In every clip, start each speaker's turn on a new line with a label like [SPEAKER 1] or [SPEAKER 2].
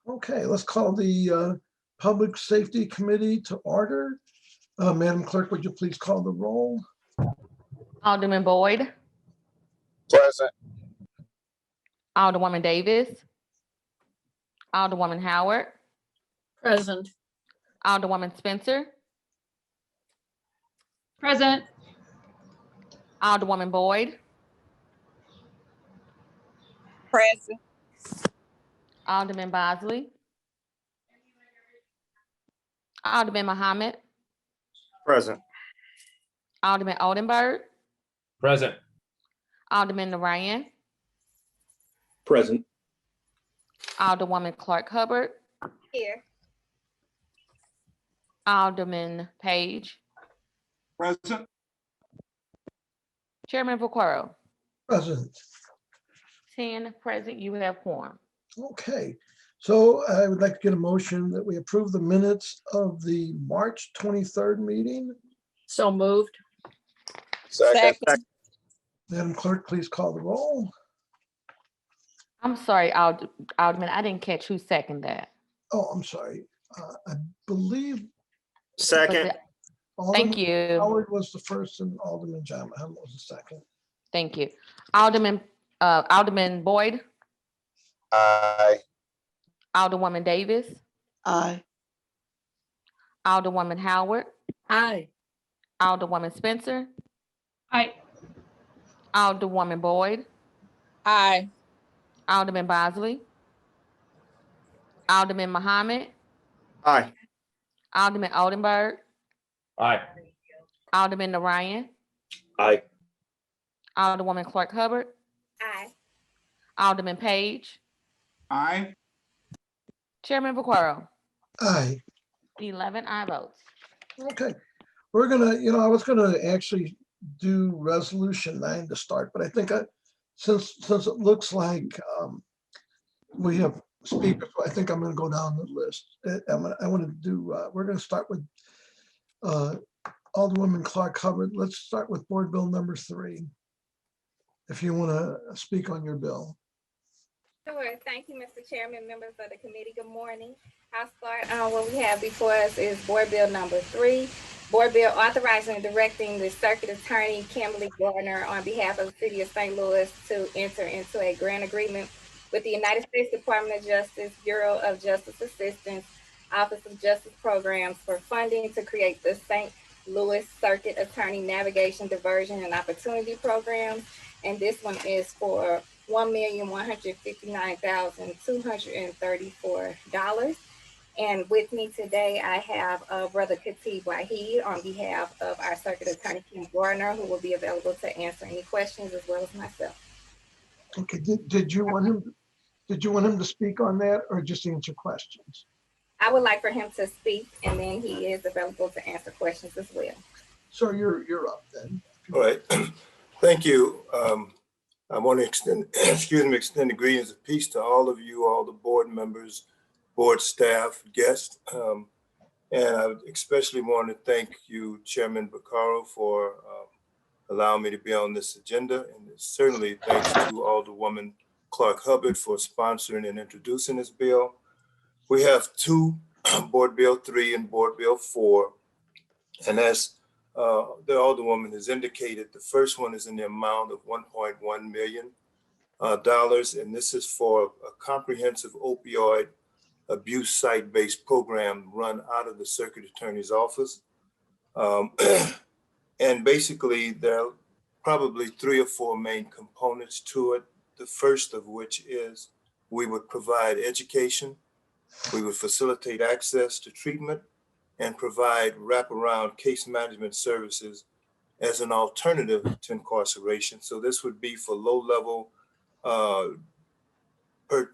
[SPEAKER 1] Okay, let's call the Public Safety Committee to order. Madam Clerk, would you please call the roll?
[SPEAKER 2] Alderman Boyd,
[SPEAKER 3] Present.
[SPEAKER 2] Alderwoman Davis, Alderwoman Howard,
[SPEAKER 4] Present.
[SPEAKER 2] Alderwoman Spencer,
[SPEAKER 4] Present.
[SPEAKER 2] Alderwoman Boyd,
[SPEAKER 4] Present.
[SPEAKER 2] Alderman Bosley, Alderman Muhammad,
[SPEAKER 3] Present.
[SPEAKER 2] Alderman Oldenburg,
[SPEAKER 3] Present.
[SPEAKER 2] Alderman Narayan,
[SPEAKER 3] Present.
[SPEAKER 2] Alderwoman Clark Hubbard,
[SPEAKER 4] Here.
[SPEAKER 2] Alderman Page,
[SPEAKER 3] Present.
[SPEAKER 2] Chairman Vaquero.
[SPEAKER 1] Present.
[SPEAKER 2] 10 present, you have quorum.
[SPEAKER 1] Okay, so I would like to get a motion that we approve the minutes of the March 23rd meeting.
[SPEAKER 4] So moved.
[SPEAKER 3] Second.
[SPEAKER 1] Madam Clerk, please call the roll.
[SPEAKER 2] I'm sorry, Alderman, I didn't catch who seconded that.
[SPEAKER 1] Oh, I'm sorry. I believe
[SPEAKER 3] Second.
[SPEAKER 2] Thank
[SPEAKER 1] Alderman
[SPEAKER 2] you.
[SPEAKER 1] Howard was the first and Alderman Jama was the second.
[SPEAKER 2] Thank you. Alderman Boyd,
[SPEAKER 3] Aye.
[SPEAKER 2] Alderwoman Davis,
[SPEAKER 4] Aye.
[SPEAKER 2] Alderwoman Howard,
[SPEAKER 4] Aye.
[SPEAKER 2] Alderwoman Spencer,
[SPEAKER 4] Aye.
[SPEAKER 2] Alderwoman Boyd,
[SPEAKER 4] Aye.
[SPEAKER 2] Alderman Bosley, Alderman Muhammad,
[SPEAKER 3] Aye.
[SPEAKER 2] Alderman Oldenburg,
[SPEAKER 3] Aye.
[SPEAKER 2] Alderman Narayan,
[SPEAKER 3] Aye.
[SPEAKER 2] Alderwoman Clark Hubbard,
[SPEAKER 4] Aye.
[SPEAKER 2] Alderman Page,
[SPEAKER 3] Aye.
[SPEAKER 2] Chairman Vaquero.
[SPEAKER 1] Aye.
[SPEAKER 2] 11 aye votes.
[SPEAKER 1] Okay, we're gonna, I was gonna actually do resolution 9 to start, but I think since it looks like we have speakers, I think I'm gonna go down the list. I want to do, we're gonna start with Alderwoman Clark Hubbard. Let's start with Board Bill number 3. If you want to speak on your bill.
[SPEAKER 5] Sure. Thank you, Mr. Chairman, members of the committee. Good morning. I'll start. What we have before us is Board Bill number 3. Board Bill authorizing and directing the Circuit Attorney Kimberly Gardner on behalf of the City of St. Louis to enter into a grant agreement with the United States Department of Justice, Bureau of Justice Assistance, Office of Justice Programs for funding to create the St. Louis Circuit Attorney Navigation, Diversion, and Opportunity Programs. And this one is for $1,159,234. And with me today, I have Brother Khatib Wahid on behalf of our Circuit Attorney Kim Gardner, who will be available to answer any questions, as well as myself.
[SPEAKER 1] Okay, did you want him to speak on that or just answer questions?
[SPEAKER 5] I would like for him to speak, and then he is available to answer questions as well.
[SPEAKER 1] So you're up then.
[SPEAKER 6] All right, thank you. I want to extend the greetings of peace to all of you, all the board members, board staff, guests. And I especially want to thank you, Chairman Vaquero, for allowing me to be on this agenda. And certainly thanks to Alderwoman Clark Hubbard for sponsoring and introducing this bill. We have 2, Board Bill 3 and Board Bill 4. And as the Alderwoman has indicated, the first one is in the amount of $1.1 million. And this is for a comprehensive opioid abuse site-based program run out of the Circuit Attorney's Office. And basically, there are probably 3 or 4 main components to it. The first of which is we would provide education, we would facilitate access to treatment, and provide wraparound case management services as an alternative to incarceration. So this would be for low-level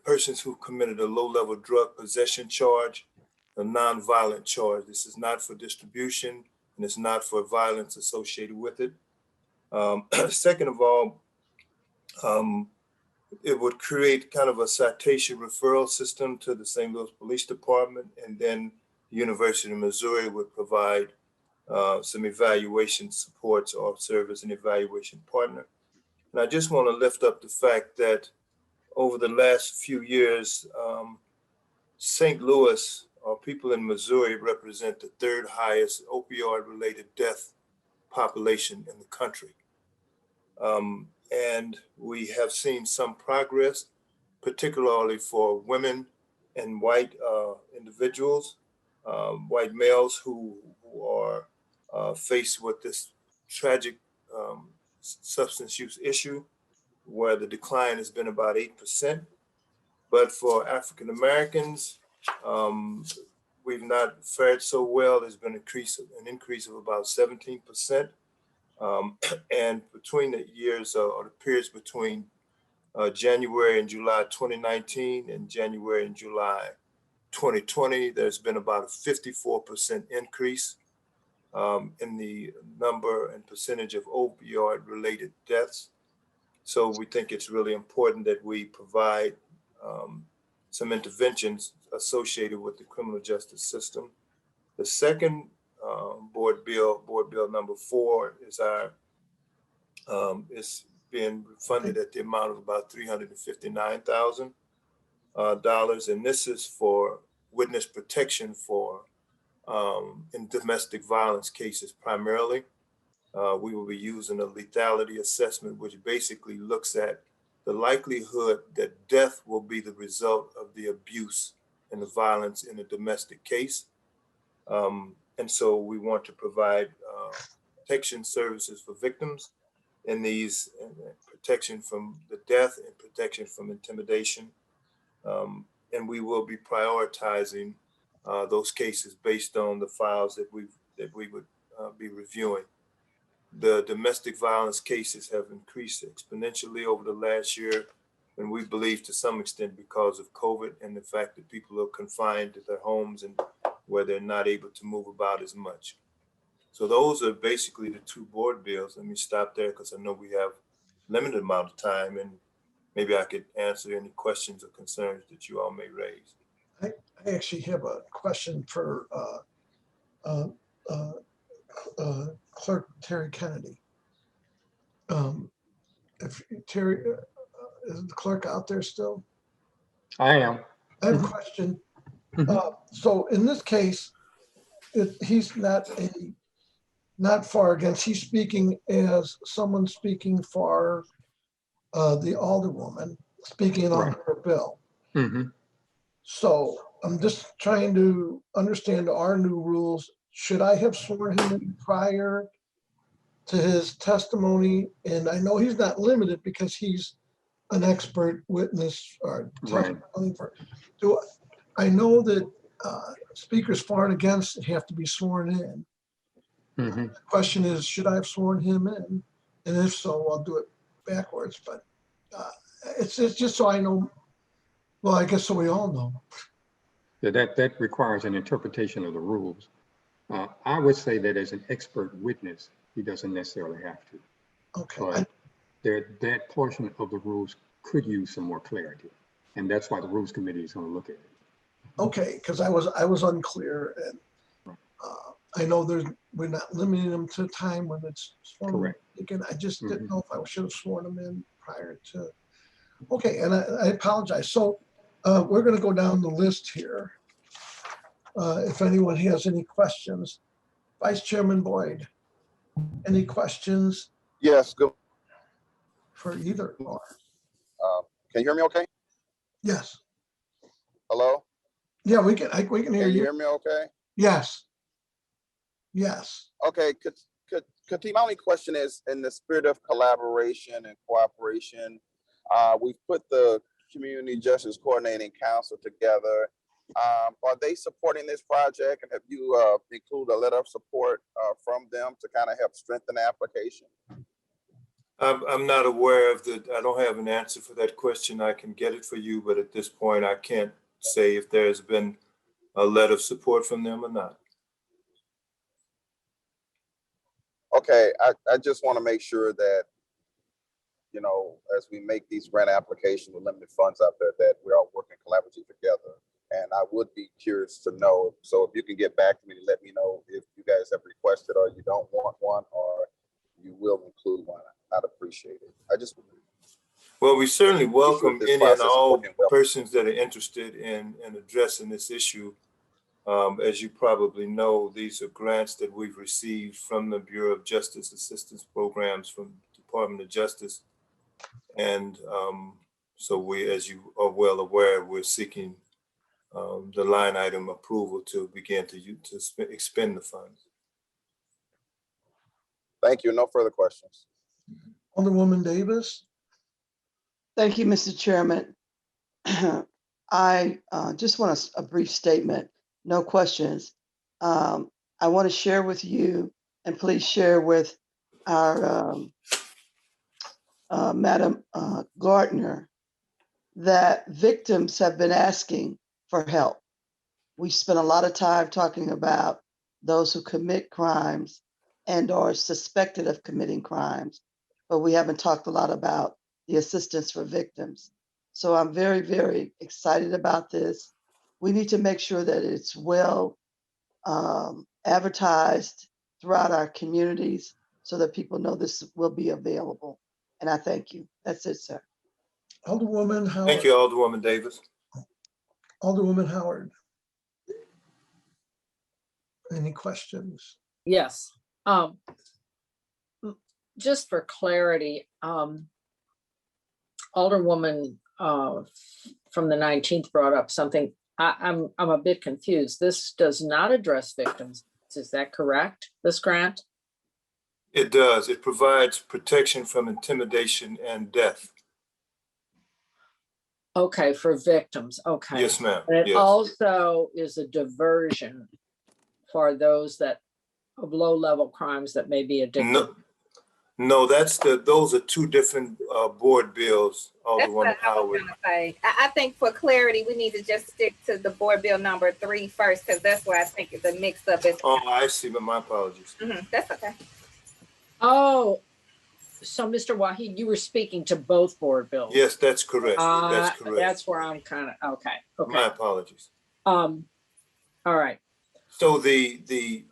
[SPEAKER 6] persons who committed a low-level drug possession charge, a non-violent charge. This is not for distribution, and it's not for violence associated with it. Second of all, it would create kind of a citation referral system to the St. Louis Police Department, and then the University of Missouri would provide some evaluation supports or serve as an evaluation partner. And I just want to lift up the fact that over the last few years, St. Louis, or people in Missouri, represent the third highest opioid-related death population in the country. And we have seen some progress, particularly for women and white individuals, white males who are faced with this tragic substance use issue, where the decline has been about 8%. But for African Americans, we've not fared so well. There's been an increase of about 17%. And between the years or the periods between January and July 2019 and January and July 2020, there's been about a 54% increase in the number and percentage of opioid-related deaths. So we think it's really important that we provide some interventions associated with the criminal justice system. The second board bill number 4, is being funded at the amount of about $359,000, and this is for witness protection for in domestic violence cases primarily. We will be using a lethality assessment, which basically looks at the likelihood that death will be the result of the abuse and the violence in a domestic case. And so we want to provide protection services for victims in these, protection from the death and protection from intimidation. And we will be prioritizing those cases based on the files that we would be reviewing. The domestic violence cases have increased exponentially over the last year, and we believe to some extent because of COVID and the fact that people are confined to their homes and where they're not able to move about as much. So those are basically the 2 board bills. Let me stop there because I know we have limited amount of time, and maybe I could answer any questions or concerns that you all may raise.
[SPEAKER 1] I actually have a question for Clerk Terry Kennedy. If Terry, is the clerk out there still?
[SPEAKER 7] I am.
[SPEAKER 1] I have a question. So in this case, he's not far against, he's speaking as someone speaking for the Alderwoman, speaking on her bill. So I'm just trying to understand our new rules. Should I have sworn him in prior to his testimony? And I know he's not limited because he's an expert witness or testimony for. I know that speakers for and against have to be sworn in. The question is, should I have sworn him in? And if so, I'll do it backwards. But it's just so I know. Well, I guess so we all know.
[SPEAKER 7] Yeah, that requires an interpretation of the rules. I would say that as an expert witness, he doesn't necessarily have to.
[SPEAKER 1] Okay.
[SPEAKER 7] But that portion of the rules could use some more clarity, and that's why the Rules Committee is going to look at it.
[SPEAKER 1] Okay, because I was unclear, and I know we're not limiting them to time when it's sworn.
[SPEAKER 7] Correct.
[SPEAKER 1] Again, I just didn't know if I should have sworn them in prior to. Okay, and I apologize. So we're going to go down the list here. If anyone has any questions, Vice Chairman Boyd, any questions?
[SPEAKER 8] Yes, good.
[SPEAKER 1] For either or?
[SPEAKER 8] Can you hear me okay?
[SPEAKER 1] Yes.
[SPEAKER 8] Hello?
[SPEAKER 1] Yeah, we can hear
[SPEAKER 8] Can
[SPEAKER 1] you.
[SPEAKER 8] you hear me okay?
[SPEAKER 1] Yes. Yes.
[SPEAKER 8] Okay, could my only question is, in the spirit of collaboration and cooperation, we've put the Community Justice Coordinating Council together. Are they supporting this project, and have you included a letter of support from them to kind of help strengthen the application?
[SPEAKER 6] I'm not aware of I don't have an answer for that question. I can get it for you, but at this point, I can't say if there's been a letter of support from them or not.
[SPEAKER 8] Okay, I just want to make sure that, you know, as we make these grant applications with limited funds out there, that we're all working collaboratively together. And I would be curious to know, so if you can get back to me to let me know if you guys have requested or you don't want one, or you will include one, I'd appreciate it.
[SPEAKER 6] Well, we certainly welcome
[SPEAKER 8] this
[SPEAKER 6] any and
[SPEAKER 8] process is
[SPEAKER 6] all
[SPEAKER 8] working well.
[SPEAKER 6] persons that are interested in addressing this issue. As you probably know, these are grants that we've received from the Bureau of Justice Assistance Programs from the Department of Justice. And so we, as you are well aware, we're seeking the line item approval to begin to expend the funds.
[SPEAKER 8] Thank you. No further questions.
[SPEAKER 1] Alderwoman Davis.
[SPEAKER 9] Thank you, Mr. Chairman. I just want a brief statement, no questions. I want to share with you, and please share with our Madam Gardner, that victims have been asking for help. We spent a lot of time talking about those who commit crimes and are suspected of committing crimes, but we haven't talked a lot about the assistance for victims. So I'm very, very excited about this. We need to make sure that it's well advertised throughout our communities so that people know this will be available. And I thank you. That's it, sir.
[SPEAKER 1] Alderwoman Howard.
[SPEAKER 6] Thank you, Alderwoman Davis.
[SPEAKER 1] Alderwoman Howard. Any questions?
[SPEAKER 4] Yes. Just for clarity, Alderwoman from the 19th brought up something. I'm a bit confused. This does not address victims. Is that correct? This grant?
[SPEAKER 6] It does. It provides protection from intimidation and death.
[SPEAKER 4] Okay, for victims. Okay.
[SPEAKER 6] Yes, ma'am.
[SPEAKER 4] And it
[SPEAKER 6] Yes.
[SPEAKER 4] also is a diversion for those that of low-level crimes that may be addicted.
[SPEAKER 6] No, those are two different board bills,
[SPEAKER 5] That's what
[SPEAKER 6] Alderwoman
[SPEAKER 5] I was
[SPEAKER 6] Howard.
[SPEAKER 5] gonna say. I think for clarity, we need to just stick to the board bill number 3 first, because that's where I think it's a mix up.
[SPEAKER 6] Oh, I see, but my apologies.
[SPEAKER 5] That's okay.
[SPEAKER 4] Oh, so Mr. Wahid, you were speaking to both board bills.
[SPEAKER 6] Yes, that's correct. That's correct.
[SPEAKER 4] That's where I'm kind of, okay.
[SPEAKER 6] My apologies.
[SPEAKER 4] All right.
[SPEAKER 6] So the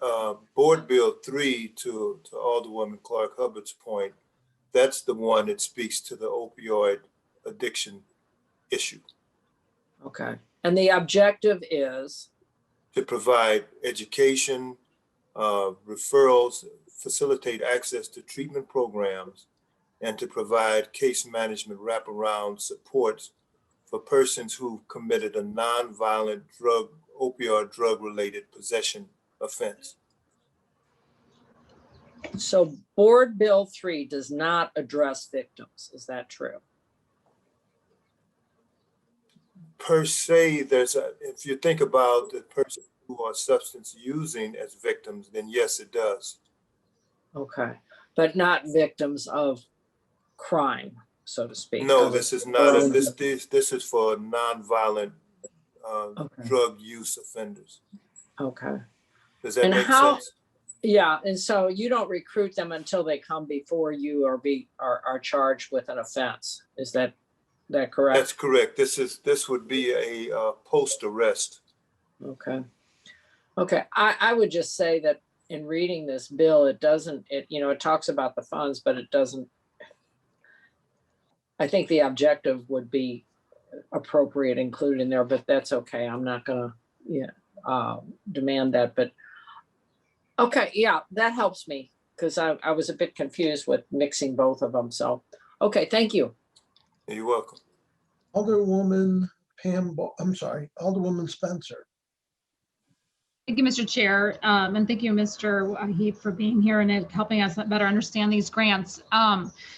[SPEAKER 6] board bill 3, to Alderwoman Clark Hubbard's point, that's the one that speaks to the opioid addiction issue.
[SPEAKER 4] Okay. And the objective is?
[SPEAKER 6] To provide education, referrals, facilitate access to treatment programs, and to provide case management wraparound supports for persons who've committed a nonviolent opioid drug-related possession offense.
[SPEAKER 4] So Board Bill 3 does not address victims. Is that true?
[SPEAKER 6] Per se, if you think about the person who are substance using as victims, then yes, it does.
[SPEAKER 4] Okay, but not victims of crime, so to speak.
[SPEAKER 6] No, this is not. This is for nonviolent drug use offenders.
[SPEAKER 4] Okay.
[SPEAKER 6] Does that make sense?
[SPEAKER 4] Yeah, and so you don't recruit them until they come before you or are charged with an offense. Is that correct?
[SPEAKER 6] That's correct. This would be a post arrest.
[SPEAKER 4] Okay. Okay. I would just say that in reading this bill, it talks about the funds, but it doesn't. I think the objective would be appropriate included in there, but that's okay. I'm not gonna demand that, but okay, yeah, that helps me because I was a bit confused with mixing both of them. So, okay, thank you.
[SPEAKER 6] You're welcome.
[SPEAKER 1] Alderwoman Alderwoman Spencer.
[SPEAKER 10] Thank you, Mr. Chair, and thank you, Mr. Wahid, for being here and helping us better understand these grants.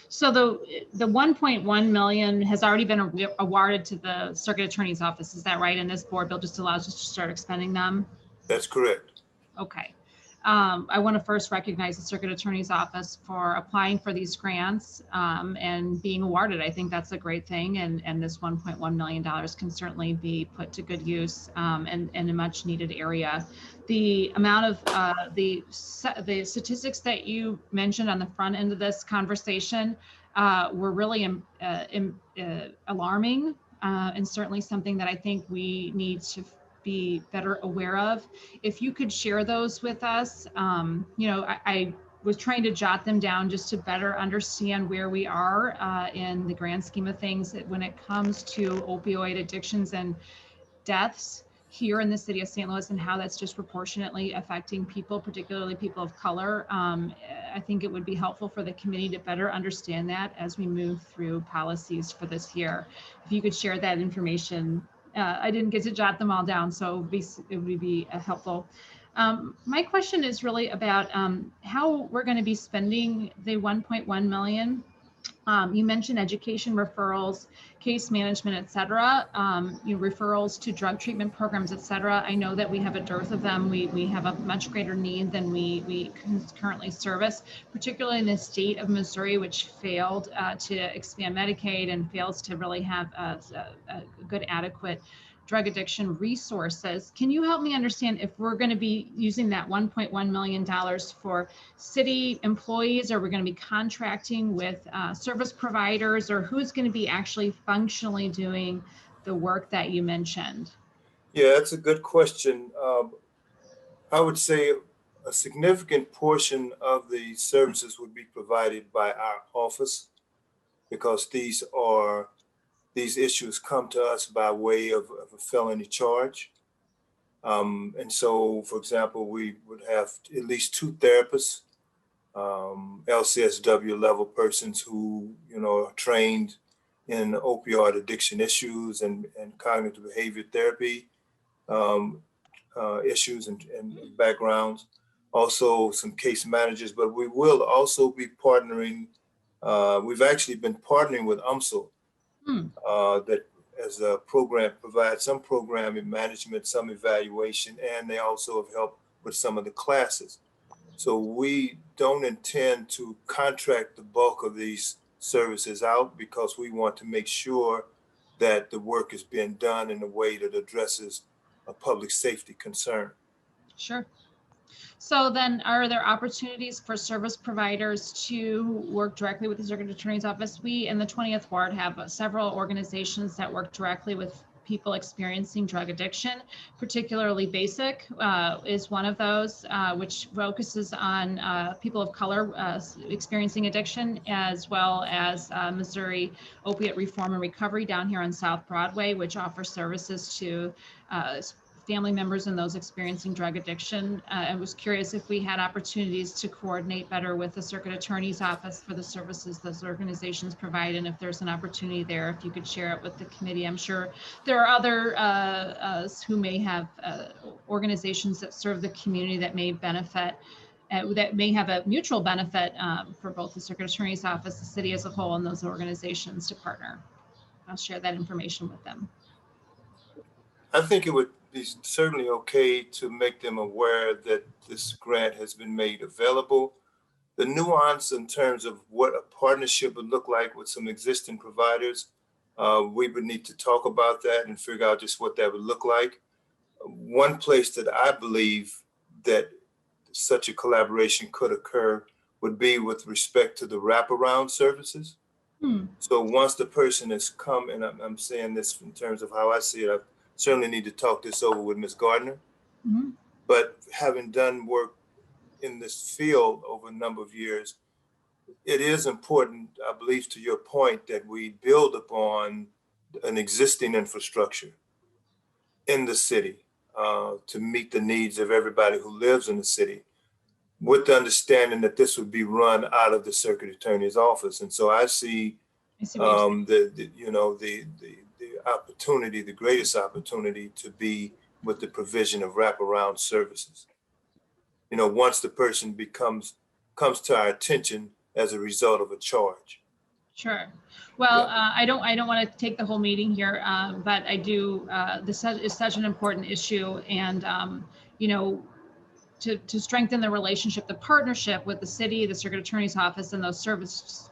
[SPEAKER 10] So the 1.1 million has already been awarded to the Circuit Attorney's Office. Is that right? And this board bill just allows us to start expending them?
[SPEAKER 6] That's correct.
[SPEAKER 10] Okay. I want to first recognize the Circuit Attorney's Office for applying for these grants and being awarded. I think that's a great thing, and this $1.1 million can certainly be put to good use in a much needed area. The amount of the statistics that you mentioned on the front end of this conversation were really alarming and certainly something that I think we need to be better aware of. If you could share those with us, I was trying to jot them down just to better understand where we are in the grand scheme of things when it comes to opioid addictions and deaths here in the city of St. Louis and how that's disproportionately affecting people, particularly people of color. I think it would be helpful for the committee to better understand that as we move through policies for this year. If you could share that information. I didn't get to jot them all down, so it would be helpful. My question is really about how we're going to be spending the 1.1 million. You mentioned education, referrals, case management, et cetera, referrals to drug treatment programs, et cetera. I know that we have a dearth of them. We have a much greater need than we currently service, particularly in the state of Missouri, which failed to expand Medicaid and fails to really have a good, adequate drug addiction resources. Can you help me understand if we're going to be using that $1.1 million for city employees, or we're going to be contracting with service providers, or who's going to be actually functionally doing the work that you mentioned?
[SPEAKER 6] Yeah, that's a good question. I would say a significant portion of the services would be provided by our office, because these issues come to us by way of a felony charge. And so, for example, we would have at least 2 therapists, LCSW level persons who, are trained in opioid addiction issues and cognitive behavior therapy issues and backgrounds. Also some case managers, but we will also be partnering. We've actually been partnering with UMSL that as a program provides some programming management, some evaluation, and they also have helped with some of the classes. So we don't intend to contract the bulk of these services out, because we want to make sure that the work is being done in a way that addresses a public safety concern.
[SPEAKER 10] Sure. So then are there opportunities for service providers to work directly with the Circuit Attorney's Office? We in the 20th Ward have several organizations that work directly with people experiencing drug addiction. Particularly BASIC is one of those, which focuses on people of color experiencing addiction, as well as Missouri Opiate Reform and Recovery down here on South Broadway, which offers services to family members and those experiencing drug addiction. I was curious if we had opportunities to coordinate better with the Circuit Attorney's Office for the services those organizations provide, and if there's an opportunity there, if you could share it with the committee. I'm sure there are other who may have organizations that serve the community that may benefit, that may have a mutual benefit for both the Circuit Attorney's Office, the city as a whole, and those organizations to partner. I'll share that information with them.
[SPEAKER 6] I think it would be certainly okay to make them aware that this grant has been made available. The nuance in terms of what a partnership would look like with some existing providers, we would need to talk about that and figure out just what that would look like. One place that I believe that such a collaboration could occur would be with respect to the wraparound services. So once the person has come, and I'm saying this in terms of how I see it, I certainly need to talk this over with Ms. Gardner. But having done work in this field over a number of years, it is important, I believe, to your point, that we build upon an existing infrastructure in the city to meet the needs of everybody who lives in the city, with the understanding that this would be run out of the Circuit Attorney's Office. And so I see the opportunity, the greatest opportunity, to be with the provision of wraparound services. Once the person comes to our attention as a result of a charge.
[SPEAKER 10] Sure. Well, I don't want to take the whole meeting here, but I do. This is such an important issue, and to strengthen the relationship, the partnership with the city, the Circuit Attorney's Office, and those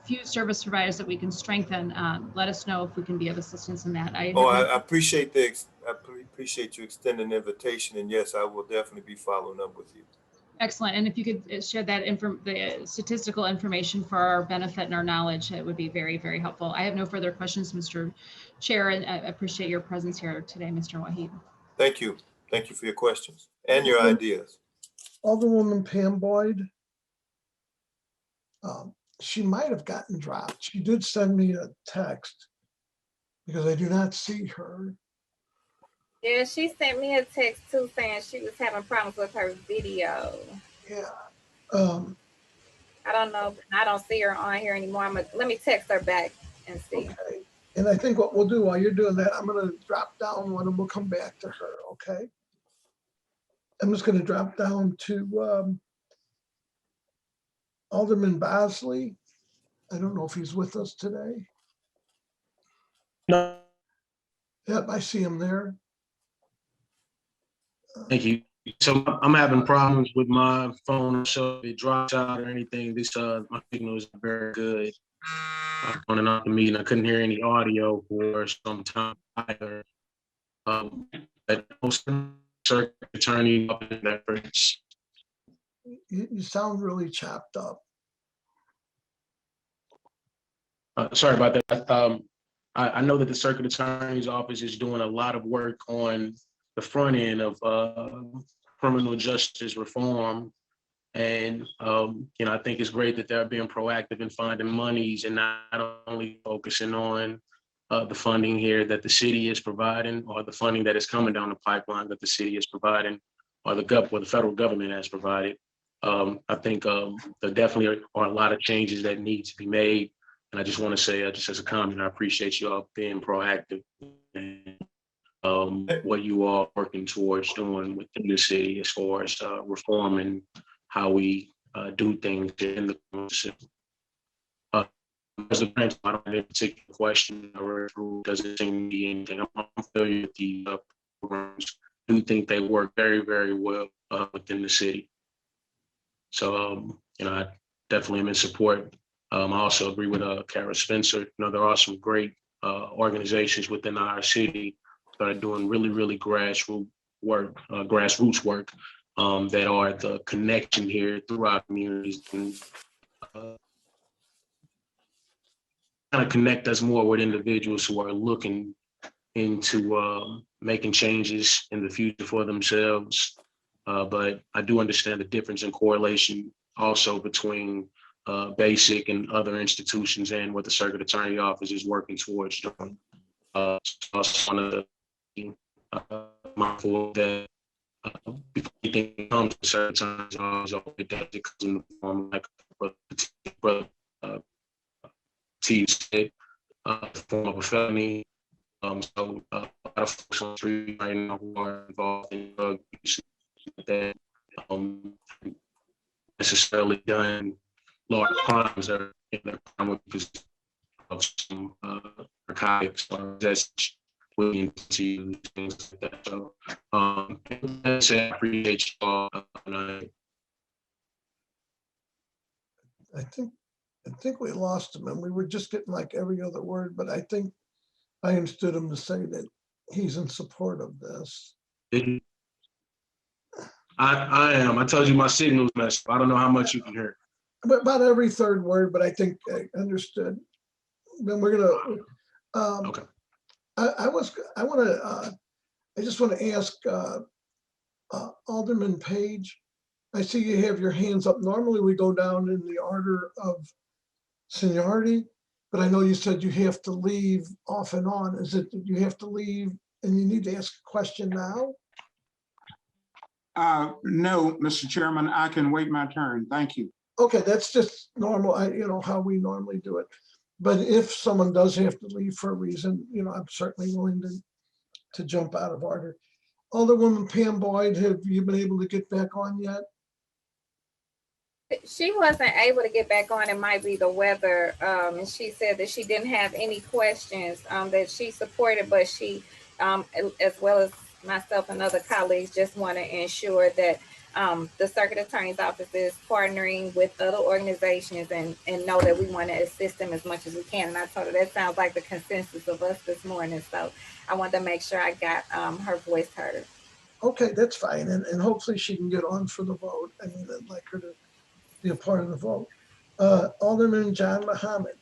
[SPEAKER 10] few service providers that we can strengthen. Let us know if we can be of assistance in that. I
[SPEAKER 6] appreciate appreciate you extending the invitation, and yes, I will definitely be following up with you.
[SPEAKER 10] Excellent. And if you could share that the statistical information for our benefit and our knowledge, it would be very, very helpful. I have no further questions, Mr. Chair, and I appreciate your presence here today, Mr. Wahid.
[SPEAKER 6] Thank you. Thank you for your questions and your ideas.
[SPEAKER 1] Alderwoman Pam Boyd. She might have gotten dropped. She did send me a text because I do not see her.
[SPEAKER 5] Yeah, she sent me a text too saying she was having problems with her video.
[SPEAKER 1] Yeah.
[SPEAKER 5] I don't know. I don't see her on here anymore. Let me text her back and see.
[SPEAKER 1] Okay. And I think what we'll do while you're doing that, I'm going to drop down one and we'll come back to her. Okay. I'm just going to drop down to Alderman Bosley. I don't know if he's with us today.
[SPEAKER 11] No,
[SPEAKER 1] Yep, I see him there.
[SPEAKER 11] thank you. So I'm having problems with my phone, so if it drops out or anything. This my signal is very good. I'm on and off the meeting. I couldn't hear any audio for some time either. But most circuit attorney up in that bridge.
[SPEAKER 1] You sound really chopped up.
[SPEAKER 11] Sorry about that. I know that the circuit attorney's office is doing a lot of work on the front end of criminal justice reform. And, you know, I think it's great that they're being proactive in finding monies and not only focusing on the funding here that the city is providing, or the funding that is coming down the pipeline that the city is providing, or the federal government has provided. I think there definitely are a lot of changes that need to be made. And I just want to say, just as a comment, I appreciate you all being proactive and what you all are working towards doing within the city as far as reform and how we do things in the system. As a branch, I don't have a particular question or doesn't seem to be anything. I'm familiar with the programs. I do think they work very, very well within the city. So, you know, I definitely am in support. I also agree with Kara Spencer. You know, there are some great organizations within our city that are doing really, really grassroots work that are the connection here through our communities and kind of connect us more with individuals who are looking into making changes in the future for themselves. But I do understand the difference in correlation also between basic and other institutions and what the circuit attorney office is working towards doing. So I just want to be mindful that before anything comes to circuit attorney's office, it comes in the form like brother T said, form of a felony. So a lot of folks on the street right now who are involved in drug use that necessarily done large crimes that are in their crime because of some narcotics or that's willing to use things like that. So I appreciate you all.
[SPEAKER 1] I think we lost him and we were just getting like every other word, but I think I understood him to say that he's in support of this.
[SPEAKER 11] I am. I told you my signal's messed up. I don't know how much you can hear.
[SPEAKER 1] But about every third word, but I think I understood. Then we're gonna.
[SPEAKER 11] Okay.
[SPEAKER 1] I just want to ask Alderman Page. I see you have your hands up. Normally we go down in the order of seniority, but I know you said you have to leave off and on. Is it that you have to leave and you need to ask a question now?
[SPEAKER 3] No, Mr. Chairman, I can wait my turn. Thank you.
[SPEAKER 1] Okay, that's just normal, you know, how we normally do it. But if someone does have to leave for a reason, you know, I'm certainly willing to jump out of order. Alderwoman Pam Boyd, have you been able to get back on yet?
[SPEAKER 5] She wasn't able to get back on. It might be the weather. And she said that she didn't have any questions that she supported, but she, as well as myself and other colleagues, just want to ensure that the Circuit Attorney's Office is partnering with other organizations and know that we want to assist them as much as we can. And I told her that sounds like the consensus of us this morning. So I wanted to make sure I got her voice heard.
[SPEAKER 1] Okay, that's fine. And hopefully she can get on for the vote. I mean, I'd like her to be a part of the vote. Alderman John Muhammad.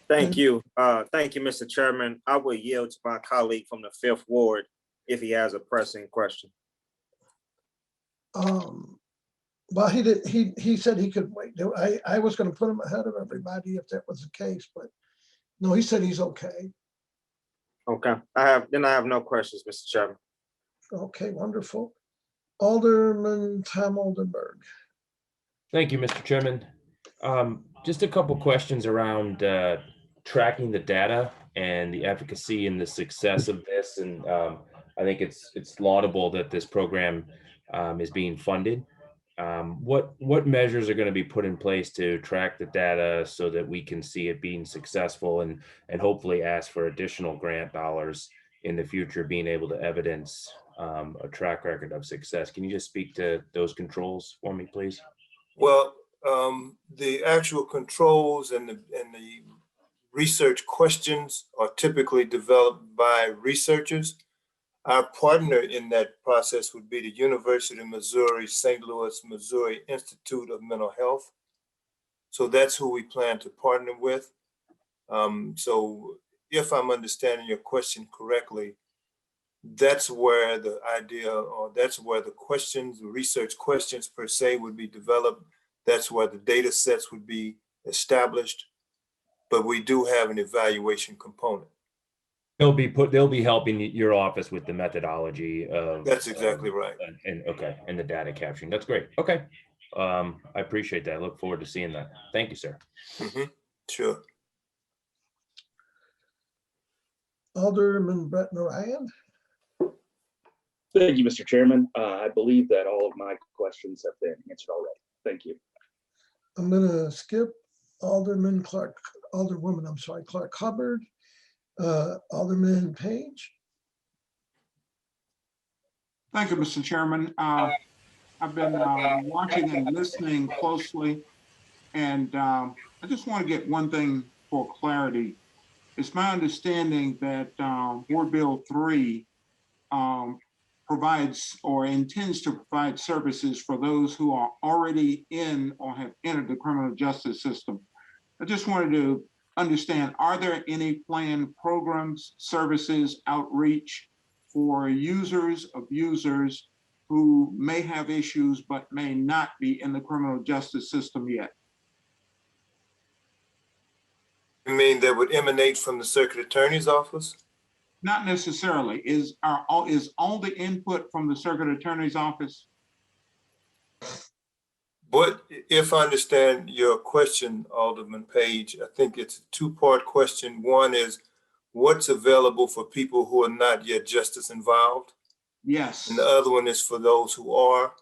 [SPEAKER 12] Thank you. Thank you, Mr. Chairman. I will yield to my colleague from the 5th Ward if he has a pressing question.
[SPEAKER 1] Well, he said he could wait. I was gonna put him ahead of everybody if that was the case, but no, he said he's okay.
[SPEAKER 12] Okay, I have no questions, Mr. Chairman.
[SPEAKER 1] Okay, wonderful. Alderman Tom Oldenburg.
[SPEAKER 13] Thank you, Mr. Chairman. Just a couple questions around tracking the data and the efficacy and the success of this. And I think it's laudable that this program is being funded. What measures are going to be put in place to track the data so that we can see it being successful and hopefully ask for additional grant dollars in the future, being able to evidence a track record of success? Can you just speak to those controls for me, please?
[SPEAKER 6] Well, the actual controls and the research questions are typically developed by researchers. Our partner in that process would be the University of Missouri, St. Louis, Missouri Institute of Mental Health. So that's who we plan to partner with. So if I'm understanding your question correctly, that's where the idea, or that's where the questions, the research questions per se would be developed. That's where the data sets would be established. But we do have an evaluation component.
[SPEAKER 13] They'll be helping your office with the methodology of.
[SPEAKER 6] That's exactly right.
[SPEAKER 13] And okay, and the data capturing. That's great. Okay. I appreciate that. I look forward to seeing that. Thank you, sir.
[SPEAKER 6] Mm-hmm. Sure.
[SPEAKER 1] Alderman Brett Narayan.
[SPEAKER 14] Thank you, Mr. Chairman. I believe that all of my questions have been answered already. Thank you.
[SPEAKER 1] I'm gonna skip Alderwoman, Clark Hubbard. Alderman Page.
[SPEAKER 3] Thank you, Mr. Chairman. I've been watching and listening closely, and I just want to get one thing for clarity. It's my understanding that Board Bill 3 provides or intends to provide services for those who are already in or have entered the criminal justice system. I just wanted to understand, are there any planned programs, services, outreach for users, abusers who may have issues but may not be in the criminal justice system yet?
[SPEAKER 6] You mean that would emanate from the Circuit Attorney's Office?
[SPEAKER 3] Not necessarily. Is all the input from the Circuit Attorney's Office?
[SPEAKER 6] But if I understand your question, Alderman Page, I think it's a two-part question. One is, what's available for people who are not yet justice involved?
[SPEAKER 3] Yes.
[SPEAKER 6] And the other one is for those who are.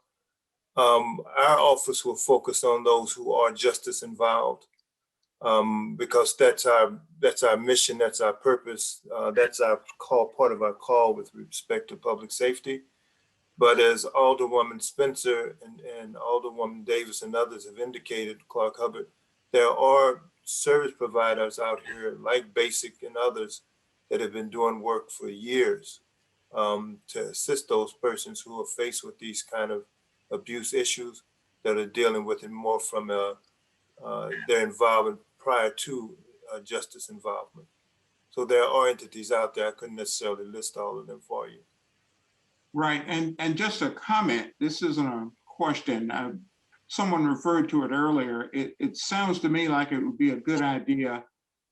[SPEAKER 6] Our office will focus on those who are justice involved, because that's our mission, that's our purpose, that's our call, part of our call with respect to public safety. But as Alderwoman Spencer and Alderwoman Davis and others have indicated, Clark Hubbard, there are service providers out here like Basic and others that have been doing work for years to assist those persons who are faced with these kind of abuse issues, that are dealing with it more from their involvement prior to justice involvement. So there are entities out there. I couldn't necessarily list all of them for you.
[SPEAKER 3] Right, and just a comment, this isn't a question. Someone referred to it earlier. It sounds to me like it would be a good idea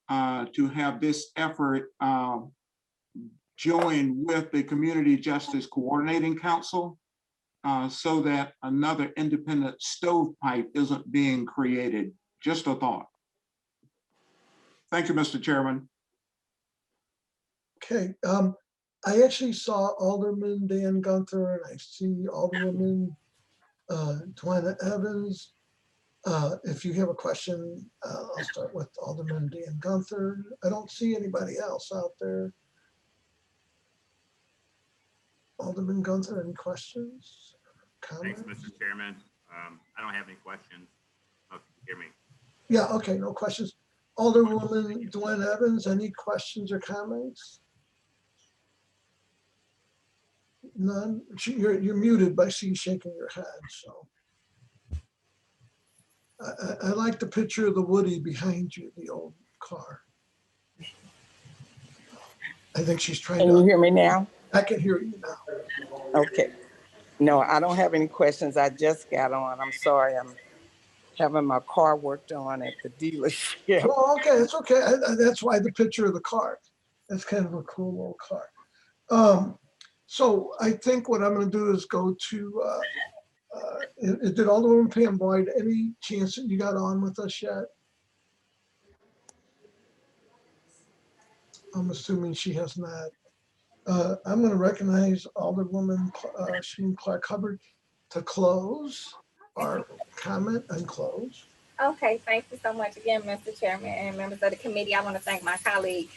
[SPEAKER 3] to have this effort join with the Community Justice Coordinating Council so that another independent stovepipe isn't being created. Just a thought. Thank you, Mr. Chairman.
[SPEAKER 1] Okay, I actually saw Alderman Dan Gunther and I see Alderwoman Twyna Evans. If you have a question, I'll start with Alderman Dan Gunther. I don't see anybody else out there. Alderman Gunther, any questions? Comments?
[SPEAKER 15] Thanks, Mr. Chairman. I don't have any questions. Oh, can you hear me?
[SPEAKER 1] Yeah, okay, no questions. Alderwoman Dwayne Evans, any questions or comments? None. You're muted by seeing shaking your head. So I like the picture of the Woody behind you, the old car. I think she's trying to.
[SPEAKER 16] Can you hear me now?
[SPEAKER 1] I can hear you now.
[SPEAKER 16] Okay. No, I don't have any questions. I just got on. I'm sorry. I'm having my car worked on at the dealership.
[SPEAKER 1] Oh, okay, it's okay. That's why the picture of the car. That's kind of a cool little car. So I think what I'm going to do is go to, did Alderwoman Pam Boyd, any chance that you got on with us yet? I'm assuming she has not. I'm going to recognize Alderwoman Shameem Clark Hubbard to close our comment and close.
[SPEAKER 5] Okay, thank you so much again, Mr. Chairman and members of the committee. I want to thank my colleague,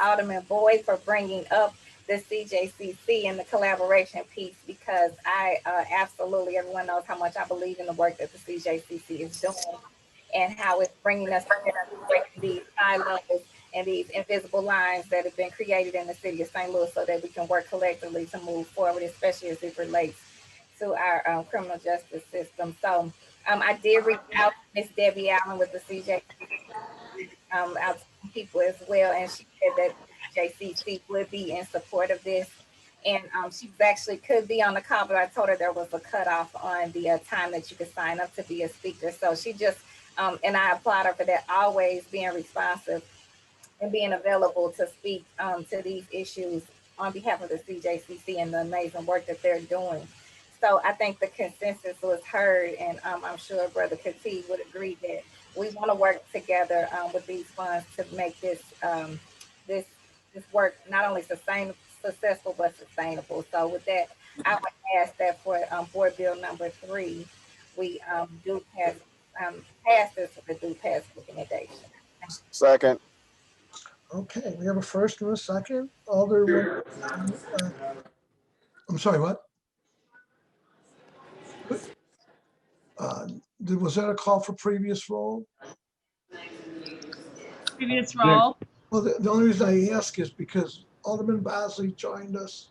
[SPEAKER 5] Alderman Boyd, for bringing up the CJCC and the collaboration piece, because I absolutely, everyone knows how much I believe in the work that the CJCC is doing and how it's bringing us together, breaking these silos and these invisible lines that have been created in the city of St. Louis so that we can work collectively to move forward, especially as it relates to our criminal justice system. So I did reach out to Miss Debbie Allen with the CJCC, out to some people as well, and she said that JCC would be in support of this. And she actually could be on the call, but I told her there was a cutoff on the time that you could sign up to be a speaker. So she just, and I applaud her for that, always being responsive and being available to speak to these issues on behalf of the CJCC and the amazing work that they're doing. So I think the consensus was heard, and I'm sure Brother Khatib would agree that we want to work together with these funds to make this this work not only successful but sustainable. So with that, I would ask that for Board Bill number 3, we do pass this with a due pass recommendation.
[SPEAKER 8] Second.
[SPEAKER 1] Okay, we have a first and a second. Alderwoman, I'm sorry, what? Was that a call for previous role?
[SPEAKER 10] Previous role.
[SPEAKER 1] Well, the only reason I ask is because Alderman Bosley joined us.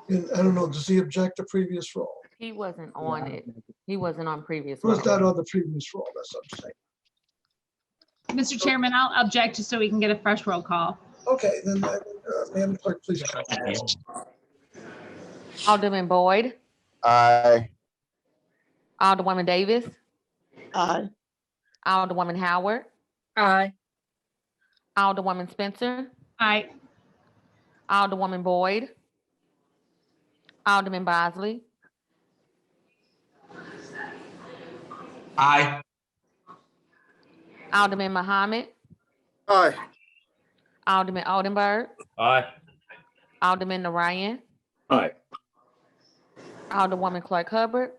[SPEAKER 1] And I don't know, does he object to previous role?
[SPEAKER 2] He wasn't on it. He wasn't on previous.
[SPEAKER 1] Was
[SPEAKER 2] role.
[SPEAKER 1] that on the previous role? That's what I'm saying.
[SPEAKER 10] Mr. Chairman, I'll object just so we can get a fresh roll call.
[SPEAKER 1] Okay, then Madam Clerk, please call.
[SPEAKER 2] Alderman Boyd,
[SPEAKER 8] Aye.
[SPEAKER 2] Alderwoman Davis,
[SPEAKER 9] Aye.
[SPEAKER 2] Alderwoman Howard,
[SPEAKER 4] Aye.
[SPEAKER 2] Alderwoman Spencer,
[SPEAKER 10] Aye.
[SPEAKER 2] Alderwoman Boyd, Alderman Bosley,
[SPEAKER 11] Aye.
[SPEAKER 2] Alderman Muhammad,
[SPEAKER 8] Aye.
[SPEAKER 2] Alderman Oldenburg,
[SPEAKER 13] Aye.
[SPEAKER 2] Alderman Narayan,
[SPEAKER 14] Aye.
[SPEAKER 2] Alderwoman Clark Hubbard,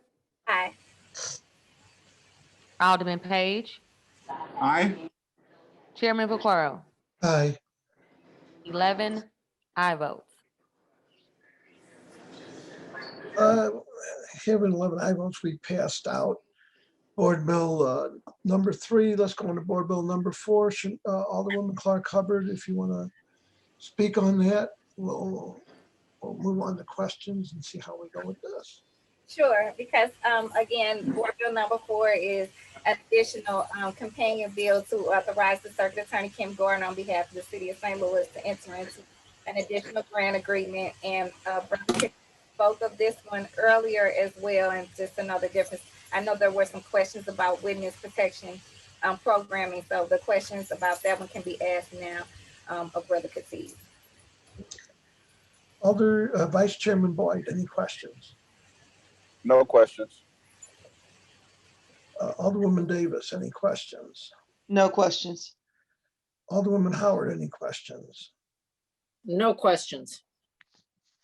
[SPEAKER 5] Aye.
[SPEAKER 2] Alderman Page,
[SPEAKER 3] Aye.
[SPEAKER 2] Chairman Vaccaro.
[SPEAKER 1] Aye.
[SPEAKER 2] 11 aye votes.
[SPEAKER 1] Having 11 aye votes, we passed out. Board Bill number 3, let's go into Board Bill number 4. Alderwoman Clark Hubbard, if you want to speak on that, we'll move on to questions and see how we go with this.
[SPEAKER 5] Sure, because again, Board Bill number 4 is an additional companion bill to authorize the Circuit Attorney Kim Gordon on behalf of the City of St. Louis to enter into an additional grant agreement, and both of this one earlier as well, and just another difference. I know there were some questions about witness protection programming, so the questions about that one can be asked now of Brother Khatib.
[SPEAKER 1] Vice Chairman Boyd, any questions?
[SPEAKER 8] No questions.
[SPEAKER 1] Alderwoman Davis, any questions?
[SPEAKER 9] No questions.
[SPEAKER 1] Alderwoman Howard, any questions?
[SPEAKER 4] No questions.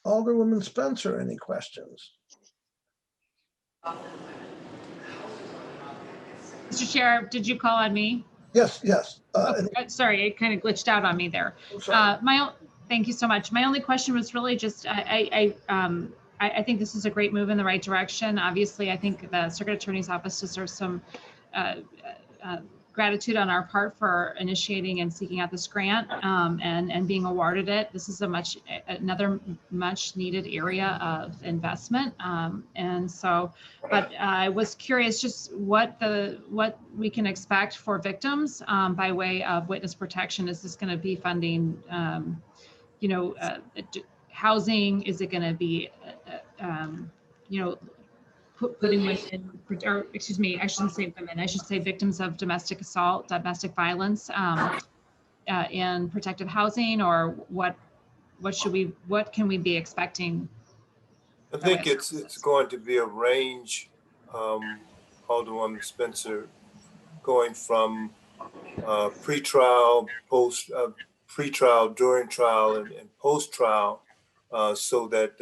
[SPEAKER 1] Alderwoman Spencer, any questions?
[SPEAKER 10] Mr. Chair, did you call on me?
[SPEAKER 1] Yes, yes.
[SPEAKER 10] Sorry, it kind of glitched out on me there. Thank you so much. My only question was really just, I think this is a great move in the right direction. Obviously, I think the Circuit Attorney's Office deserves some gratitude on our part for initiating and seeking out this grant and being awarded it. This is another much needed area of investment. And so, but I was curious just what we can expect for victims by way of witness protection. Is this going to be funding, housing? Is it going to be you know, putting women, or excuse me, I shouldn't say women, I should say victims of domestic assault, domestic violence in protected housing, or what can we be expecting?
[SPEAKER 6] I think it's going to be a range, Alderwoman Spencer, going from pre-trial, pre-trial, during trial, and post-trial, so that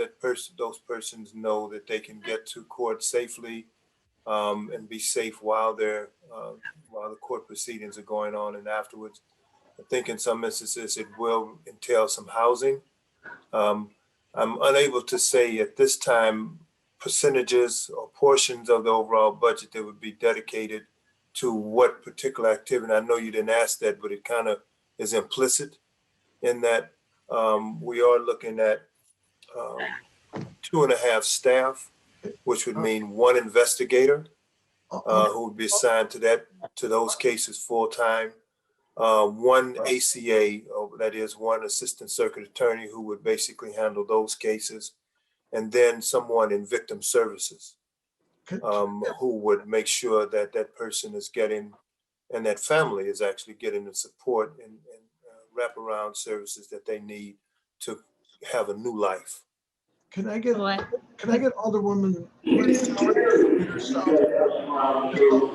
[SPEAKER 6] those persons know that they can get to court safely and be safe while the court proceedings are going on and afterwards. I think in some instances it will entail some housing. I'm unable to say at this time percentages or portions of the overall budget that would be dedicated to what particular activity. I know you didn't ask that, but it kind of is implicit in that we are looking at 2.5 staff, which would mean 1 investigator who would be assigned to those cases full time. 1 ACA, that is 1 assistant circuit attorney who would basically handle those cases, and then someone in victim services who would make sure that that person is getting, and that family is actually getting the support and wraparound services that they need to have a new life.
[SPEAKER 1] Can I get Alderwoman yourself?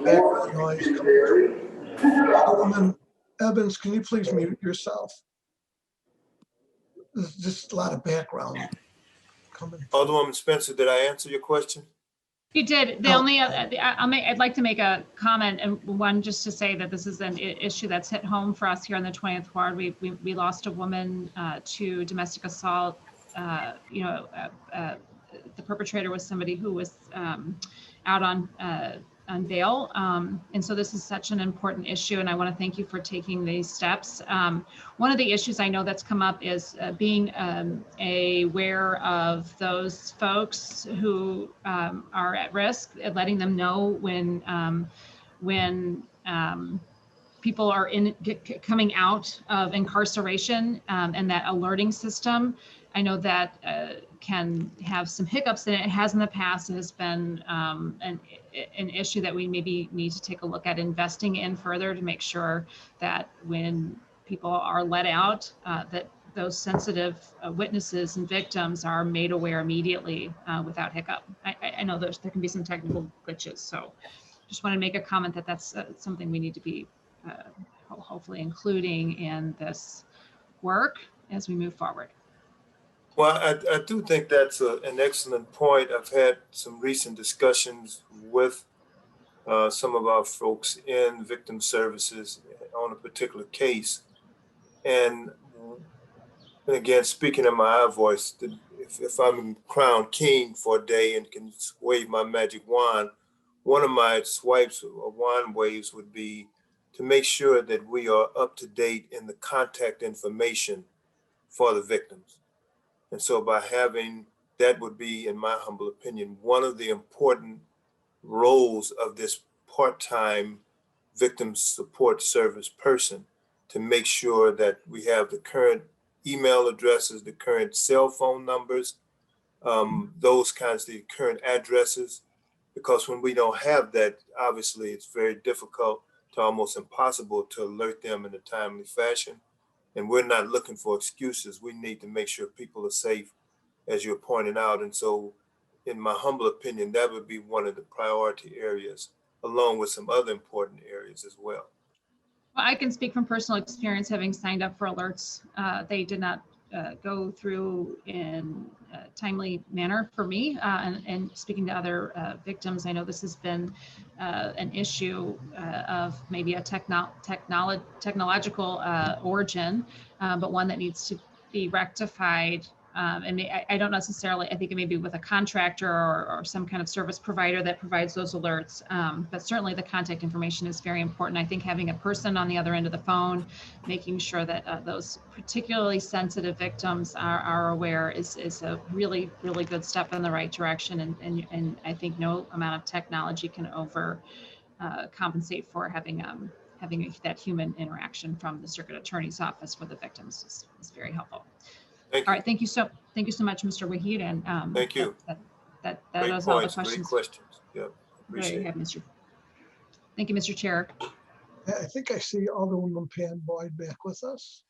[SPEAKER 1] Background noise coming through. Alderwoman Evans, can you please mute yourself? There's just a lot of background coming.
[SPEAKER 6] Alderwoman Spencer, did I answer your question?
[SPEAKER 10] You did. The only I'd like to make a comment, and one just to say that this is an issue that's hit home for us here in the 20th Ward. We lost a woman to domestic assault. You know, the perpetrator was somebody who was out on bail, and so this is such an important issue, and I want to thank you for taking these steps. One of the issues I know that's come up is being aware of those folks who are at risk, and letting them know when people are coming out of incarceration, and that alerting system. I know that can have some hiccups, and it has in the past. It has been an issue that we maybe need to take a look at investing in further to make sure that when people are let out, that those sensitive witnesses and victims are made aware immediately without hiccup. I know there can be some technical glitches, so just want to make a comment that that's something we need to be hopefully including in this work as we move forward.
[SPEAKER 6] Well, I do think that's an excellent point. I've had some recent discussions with some of our folks in victim services on a particular case. And again, speaking in my voice, if I'm crowned king for a day and can wave my magic wand, one of my swipes or wand waves would be to make sure that we are up to date in the contact information for the victims. And so by having, that would be, in my humble opinion, one of the important roles of this part-time victim support service person, to make sure that we have the current email addresses, the current cell phone numbers, those kinds of the current addresses, because when we don't have that, obviously it's very difficult to almost impossible to alert them in a timely fashion. And we're not looking for excuses. We need to make sure people are safe, as you're pointing out. And so, in my humble opinion, that would be one of the priority areas, along with some other important areas as well.
[SPEAKER 10] Well, I can speak from personal experience, having signed up for alerts. They did not go through in a timely manner for me. And speaking to other victims, I know this has been an issue of maybe a technological origin, but one that needs to be rectified. And I don't necessarily, I think it may be with a contractor or some kind of service provider that provides those alerts. But certainly the contact information is very important. I think having a person on the other end of the phone, making sure that those particularly sensitive victims are aware is a really, really good step in the right direction. And I think no amount of technology can compensate for having that human interaction from the circuit attorney's office with the victims is very helpful. All right, thank you so much, Mr. Waheed, and
[SPEAKER 6] thank you.
[SPEAKER 10] That
[SPEAKER 6] Great
[SPEAKER 10] was all the
[SPEAKER 6] points, great
[SPEAKER 10] questions.
[SPEAKER 6] questions. Yep,
[SPEAKER 10] There you
[SPEAKER 6] appreciate
[SPEAKER 10] have,
[SPEAKER 6] it.
[SPEAKER 10] Mr. Thank you, Mr. Chair.
[SPEAKER 1] I think I see Alderwoman Pam Boyd back with us.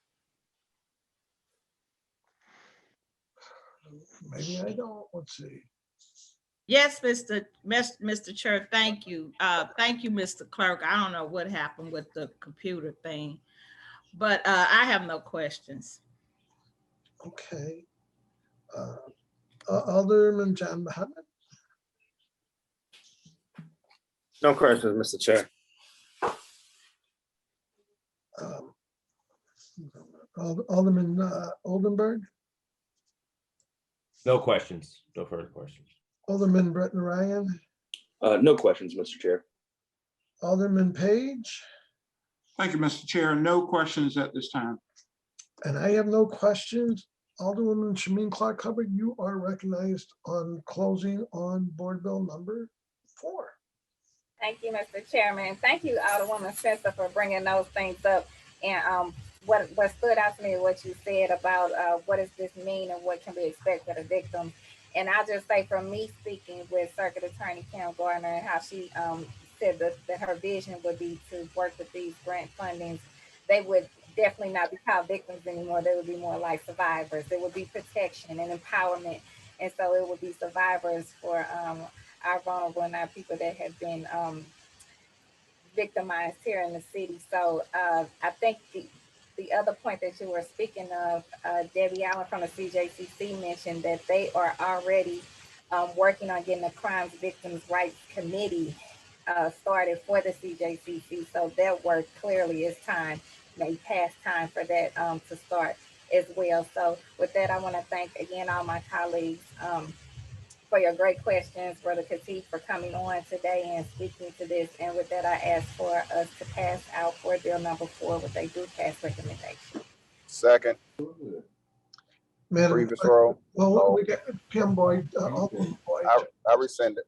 [SPEAKER 1] Maybe I don't. Let's see.
[SPEAKER 17] Yes, Mr. Chair, thank you. Thank you, Mr. Clerk. I don't know what happened with the computer thing, but I have no questions.
[SPEAKER 1] Okay. Alderman John Muhammad.
[SPEAKER 12] No questions, Mr. Chair.
[SPEAKER 1] Alderman Oldenburg.
[SPEAKER 13] No questions, no further questions.
[SPEAKER 1] Alderman Bretton Ryan.
[SPEAKER 14] No questions, Mr. Chair.
[SPEAKER 1] Alderman Page.
[SPEAKER 3] Thank you, Mr. Chair. No questions at this time.
[SPEAKER 1] And I have no questions. Alderwoman Shameem Clark Hubbard, you are recognized on closing on board bill number 4.
[SPEAKER 5] Thank you, Mr. Chairman. Thank you, Alderwoman Spencer, for bringing those things up. And what stood out to me is what you said about what does this mean and what can be expected of victims. And I'll just say, from me speaking with Circuit Attorney Kim Gardner, and how she said that her vision would be to work with these grant fundings, they would definitely not be called victims anymore. They would be more like survivors. There would be protection and empowerment. And so it would be survivors for our vulnerable and our people that have been victimized here in the city. So I think the other point that you were speaking of, Debbie Allen from the CJCC mentioned that they are already working on getting the Crimes Victims' Rights Committee started for the CJCC. So that work clearly is time, maybe past time for that to start as well. So with that, I want to thank again all my colleagues for your great questions, Brother Khatib for coming on today and speaking to this. And with that, I ask for us to pass out board bill number 4 with a do pass recommendation.
[SPEAKER 8] Second.
[SPEAKER 1] Madam
[SPEAKER 8] Previous
[SPEAKER 1] Clerk,
[SPEAKER 8] roll.
[SPEAKER 1] well, we got Pam Boyd, Alderwoman Boyd.
[SPEAKER 8] I rescind it.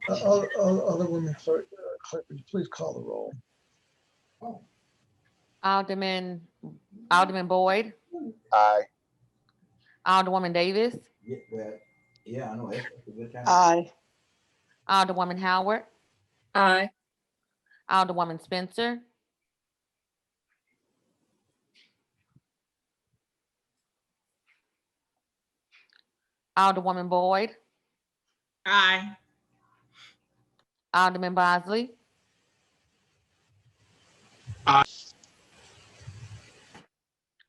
[SPEAKER 1] Alderwoman Clerk, would you please call the roll?
[SPEAKER 2] Alderman Boyd,
[SPEAKER 8] Aye.
[SPEAKER 2] Alderwoman Davis,
[SPEAKER 9] Aye.
[SPEAKER 2] Alderwoman Howard,
[SPEAKER 4] Aye.
[SPEAKER 2] Alderwoman Spencer, Alderwoman Boyd,
[SPEAKER 17] Aye.
[SPEAKER 2] Alderman Bosley,
[SPEAKER 11] Aye.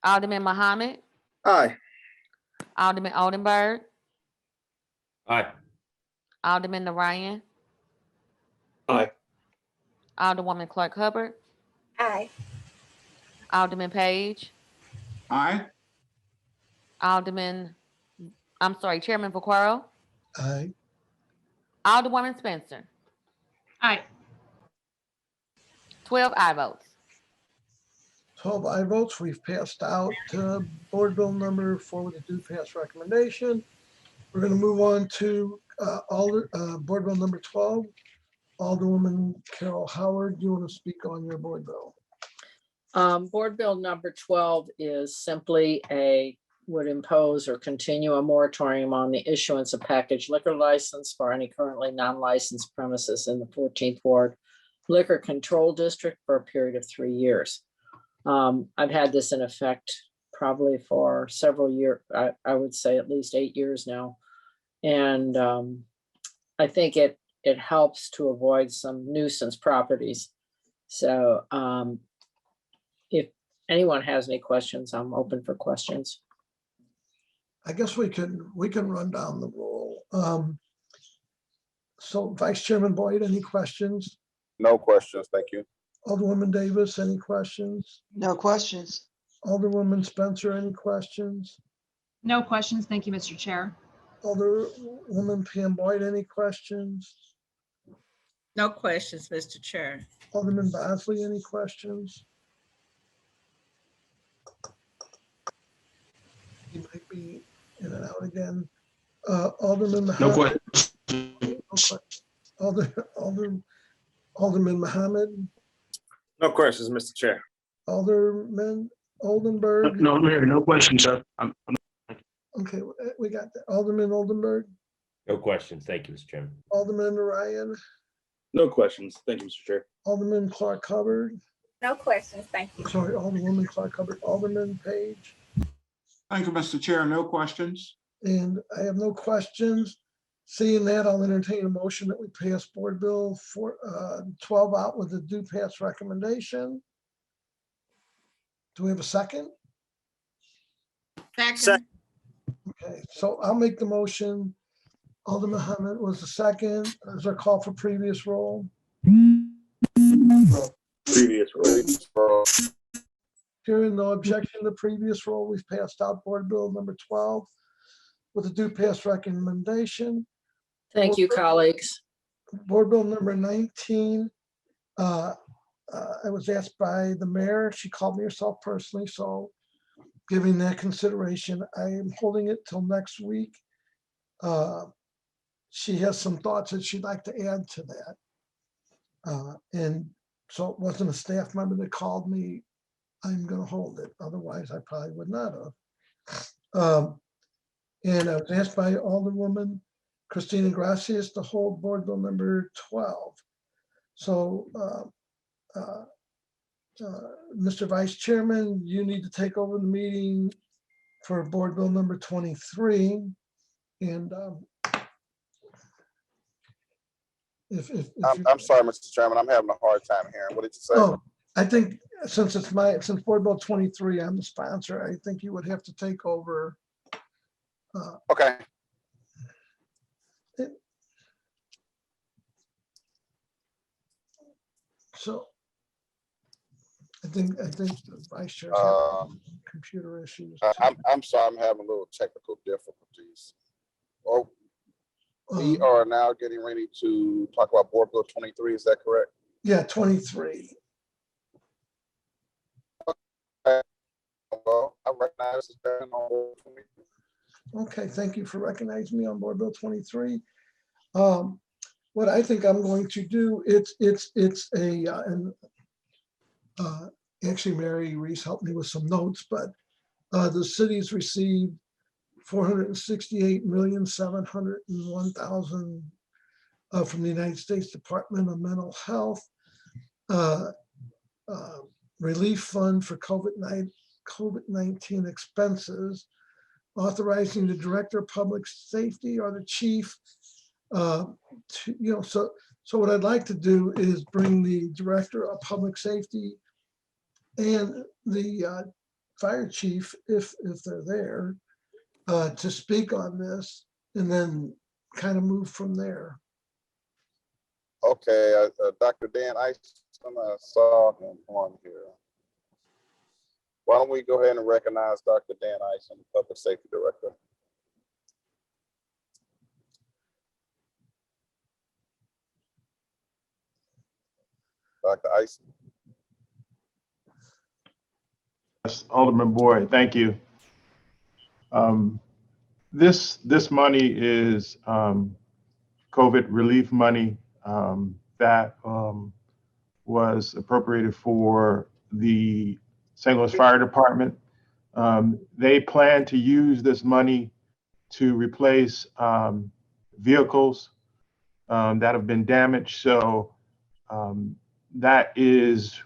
[SPEAKER 2] Alderman Muhammad,
[SPEAKER 12] Aye.
[SPEAKER 2] Alderman Oldenburg,
[SPEAKER 13] Aye.
[SPEAKER 2] Alderman Ryan,
[SPEAKER 14] Aye.
[SPEAKER 2] Alderwoman Clark Hubbard,
[SPEAKER 5] Aye.
[SPEAKER 2] Alderman Page,
[SPEAKER 3] Aye.
[SPEAKER 2] Chairman Vaquero,
[SPEAKER 1] Aye.
[SPEAKER 2] Alderwoman Spencer.
[SPEAKER 10] Aye.
[SPEAKER 2] 12 aye votes.
[SPEAKER 1] 12 aye votes. We've passed out board bill number 4 with a do pass recommendation. We're going to move on to board bill number 12. Alderwoman Carol Howard, do you want to speak on your board bill?
[SPEAKER 4] Board bill number 12 is simply would impose or continue a moratorium on the issuance of packaged liquor license for any currently non-licensed premises in the 14th Ward Liquor Control District for a period of 3 years. I've had this in effect probably for several years, I would say at least 8 years now. And I think it helps to avoid some nuisance properties. So if anyone has any questions, I'm open for questions.
[SPEAKER 1] I guess we can run down the roll. So Vice Chairman Boyd, any questions?
[SPEAKER 8] No questions, thank you.
[SPEAKER 1] Alderwoman Davis, any questions?
[SPEAKER 9] No questions.
[SPEAKER 1] Alderwoman Spencer, any questions?
[SPEAKER 10] No questions. Thank you, Mr. Chair.
[SPEAKER 1] Alderwoman Pam Boyd, any questions?
[SPEAKER 17] No questions, Mr. Chair.
[SPEAKER 1] Alderman Bosley, any questions? He might be in and out again. Alderman
[SPEAKER 11] No
[SPEAKER 1] Muhammad.
[SPEAKER 11] questions.
[SPEAKER 1] Alderman Muhammad.
[SPEAKER 12] No questions, Mr. Chair.
[SPEAKER 1] Alderman Oldenburg.
[SPEAKER 11] No, I'm here. No questions, sir.
[SPEAKER 1] Okay, we got that. Alderman Oldenburg,
[SPEAKER 13] No questions. Thank you, Mr. Chairman.
[SPEAKER 1] Alderman Ryan,
[SPEAKER 14] No questions. Thank you, Mr. Chair.
[SPEAKER 1] Alderman Clark Hubbard,
[SPEAKER 5] No questions, thank you.
[SPEAKER 1] sorry, Alderwoman Clark Hubbard, Alderman Page,
[SPEAKER 3] Thank you, Mr. Chair. No questions.
[SPEAKER 1] and I have no questions. Seeing that, I'll entertain a motion that we pass Board Bill 12 out with a due pass recommendation. Do we have a second?
[SPEAKER 17] Second.
[SPEAKER 1] Okay, so I'll make the motion. Alderman Hammond was the second. Is there a call for previous roll?
[SPEAKER 14] Previous roll.
[SPEAKER 1] Hearing no objection to previous roll, we've passed out Board Bill number 12 with a due pass recommendation.
[SPEAKER 4] Thank you, colleagues.
[SPEAKER 1] Board Bill number 19. I was asked by the mayor, she called me herself personally, so giving that consideration, I am holding it till next week. She has some thoughts that she'd like to add to that. And so it wasn't a staff member that called me. I'm gonna hold it, otherwise I probably would not have. And I was asked by Alderwoman Christina Gracias to hold Board Bill number 12. So Mr. Vice Chairman, you need to take over the meeting for Board Bill number 23. And
[SPEAKER 8] I'm sorry, Mr. Chairman, I'm having a hard time hearing. What did you say?
[SPEAKER 1] Oh, I think since Board Bill 23, I'm the sponsor, I think you would have to take over.
[SPEAKER 8] Okay.
[SPEAKER 1] So I think the vice chair has computer issues.
[SPEAKER 8] I'm sorry, I'm having a little technical difficulties. Oh, we are now getting ready to talk about Board Bill 23, is that correct?
[SPEAKER 1] Yeah, 23.
[SPEAKER 8] Well, I recognize it's been on Board 23.
[SPEAKER 1] Okay, thank you for recognizing me on Board Bill 23. What I think I'm going to do, actually Mary Reese helped me with some notes, but the city's received $468,701,000 from the United States Department of Mental Health relief fund for COVID-19 expenses, authorizing the Director of Public Safety or the Chief so what I'd like to do is bring the Director of Public Safety and the Fire Chief, if they're there, to speak on this, and then kind of move from there.
[SPEAKER 8] Okay, Dr. Dan Isom, I saw him on here. Why don't we go ahead and recognize Dr. Dan Isom, Public Safety Director. Dr. Isom.
[SPEAKER 18] Yes, Alderman Boyd, thank you. This money is COVID relief money that was appropriated for the St. Louis Fire Department. They plan to use this money to replace vehicles that have been damaged. So that is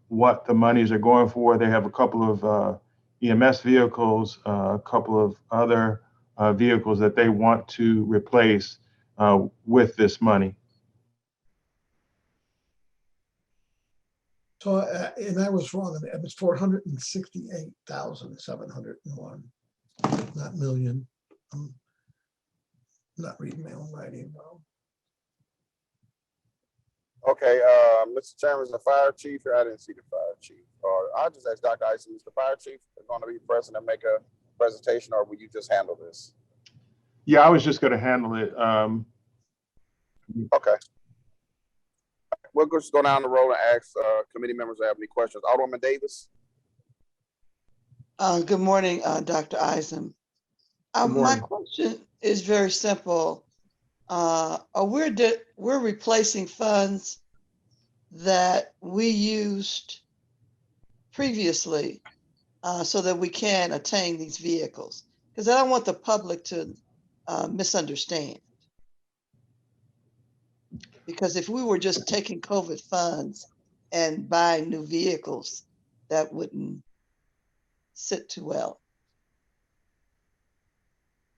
[SPEAKER 18] what the monies are going for. They have a couple of EMS vehicles, a couple of other vehicles that they want to replace with this money.
[SPEAKER 1] So, and I was wrong, it was 468,701, not million. I'm not reading my own writing though.
[SPEAKER 8] Okay, Mr. Chairman, is the Fire Chief here? I didn't see the Fire Chief. I'll just ask Dr. Isom, is the Fire Chief going to be present and make a presentation, or will you just handle this?
[SPEAKER 18] Yeah, I was just going to handle it.
[SPEAKER 8] Okay. We'll just go down the road and ask committee members if they have any questions. Alderwoman Davis.
[SPEAKER 9] Good morning, Dr. Isom. My question is very simple. We're replacing funds that we used previously so that we can attain these vehicles. because I don't want the public to misunderstand. Because if we were just taking COVID funds and buying new vehicles, that wouldn't sit too well.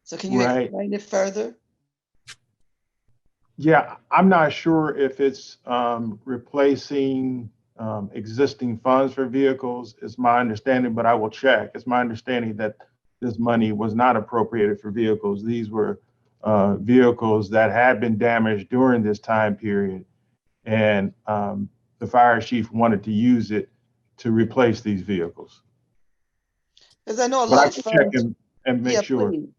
[SPEAKER 9] So can you
[SPEAKER 18] Right.
[SPEAKER 9] explain it further?
[SPEAKER 18] Yeah, I'm not sure if it's replacing existing funds for vehicles, is my understanding, but I will check. It's my understanding that this money was not appropriated for vehicles. These were vehicles that had been damaged during this time period. And the fire chief wanted to use it to replace these vehicles.
[SPEAKER 9] Because I know a
[SPEAKER 18] But I
[SPEAKER 9] lot of
[SPEAKER 18] can check
[SPEAKER 9] funds.
[SPEAKER 18] and make
[SPEAKER 9] Yeah,
[SPEAKER 18] sure.
[SPEAKER 9] please.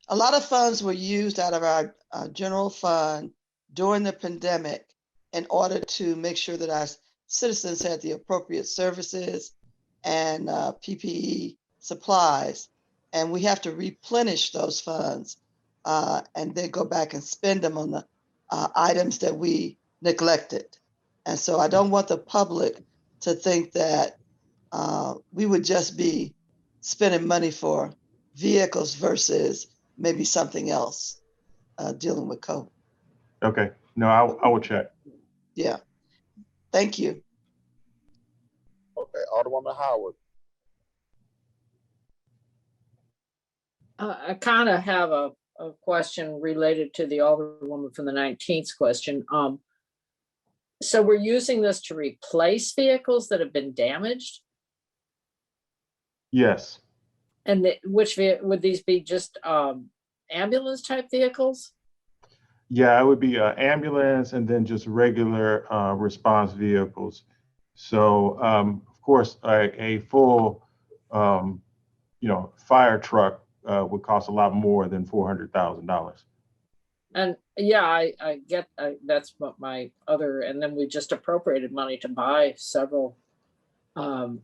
[SPEAKER 9] A lot of funds were used out of our general fund during the pandemic in order to make sure that our citizens had the appropriate services and PPE supplies. And we have to replenish those funds and then go back and spend them on the items that we neglected. And so I don't want the public to think that we would just be spending money for vehicles versus maybe something else dealing with COVID.
[SPEAKER 18] Okay, no, I will check.
[SPEAKER 9] Yeah, thank you.
[SPEAKER 8] Okay, Alderwoman Howard.
[SPEAKER 4] I kind of have a question related to the Alderwoman from the 19th question. So we're using this to replace vehicles that have been damaged?
[SPEAKER 18] Yes.
[SPEAKER 4] And which would these be, just ambulance type vehicles?
[SPEAKER 18] Yeah, it would be an ambulance and then just regular response vehicles. So, of course, a full, fire truck would cost a lot more than $400,000.
[SPEAKER 4] And yeah, I get that's what my other, and then we just appropriated money to buy several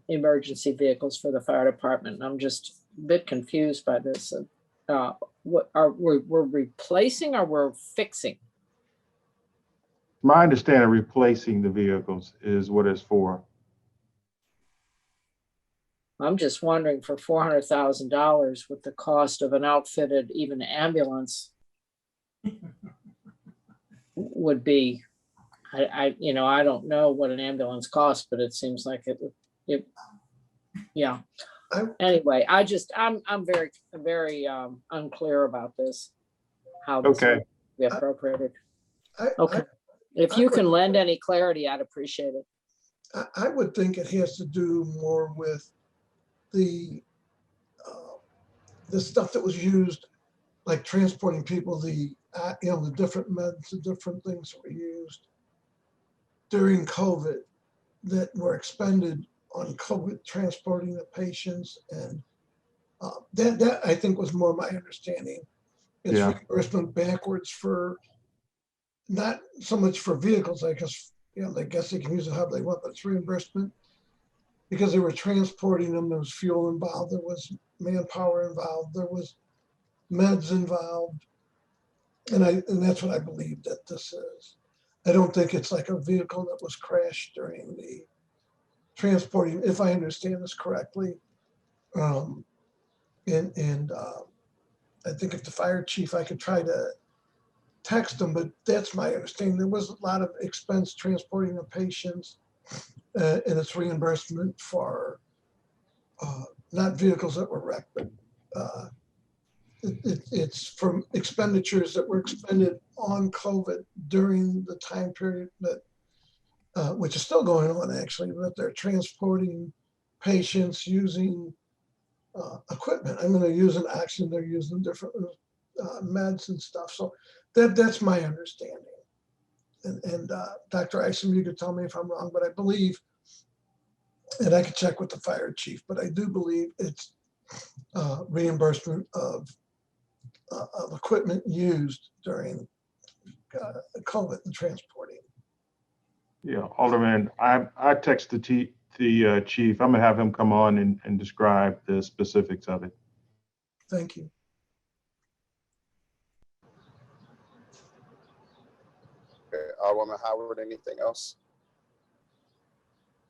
[SPEAKER 4] emergency vehicles for the fire department. And I'm just a bit confused by this. What are we're replacing or we're fixing?
[SPEAKER 18] My understanding, replacing the vehicles is what it's for.
[SPEAKER 4] I'm just wondering, for $400,000 with the cost of an outfitted even ambulance would be, I don't know what an ambulance costs, but it seems like it yeah. Anyway, I'm very unclear about this, how this
[SPEAKER 18] Okay.
[SPEAKER 4] would be appropriated. Okay. If you can lend any clarity, I'd appreciate it.
[SPEAKER 1] I would think it has to do more with the stuff that was used, like transporting people, the different meds, the different things that were used during COVID that were expended on COVID, transporting the patients, and that I think was more my understanding. It's reimbursement backwards for not so much for vehicles. I guess they can use it however they want, but it's reimbursement because they were transporting them. There was fuel involved. There was manpower involved. There was meds involved, and that's what I believe that this is. I don't think it's like a vehicle that was crashed during the transporting, if I understand this correctly. I think if the fire chief, I could try to text him, but that's my understanding. There was a lot of expense transporting the patients, and it's reimbursement for not vehicles that were wrecked, but it's from expenditures that were expended on COVID during the time period that, which is still going on actually, that they're transporting patients using equipment. I mean, they're using oxygen, they're using different meds and stuff. So that's my understanding. And Dr. Isom, you could tell me if I'm wrong, but I believe, and I could check with the fire chief, but I do believe it's reimbursement of equipment used during COVID and transporting.
[SPEAKER 18] Yeah, Alderman, I text the chief. I'm gonna have him come on and describe the specifics of it.
[SPEAKER 1] Thank you.
[SPEAKER 8] Okay, Alderwoman Howard, anything else?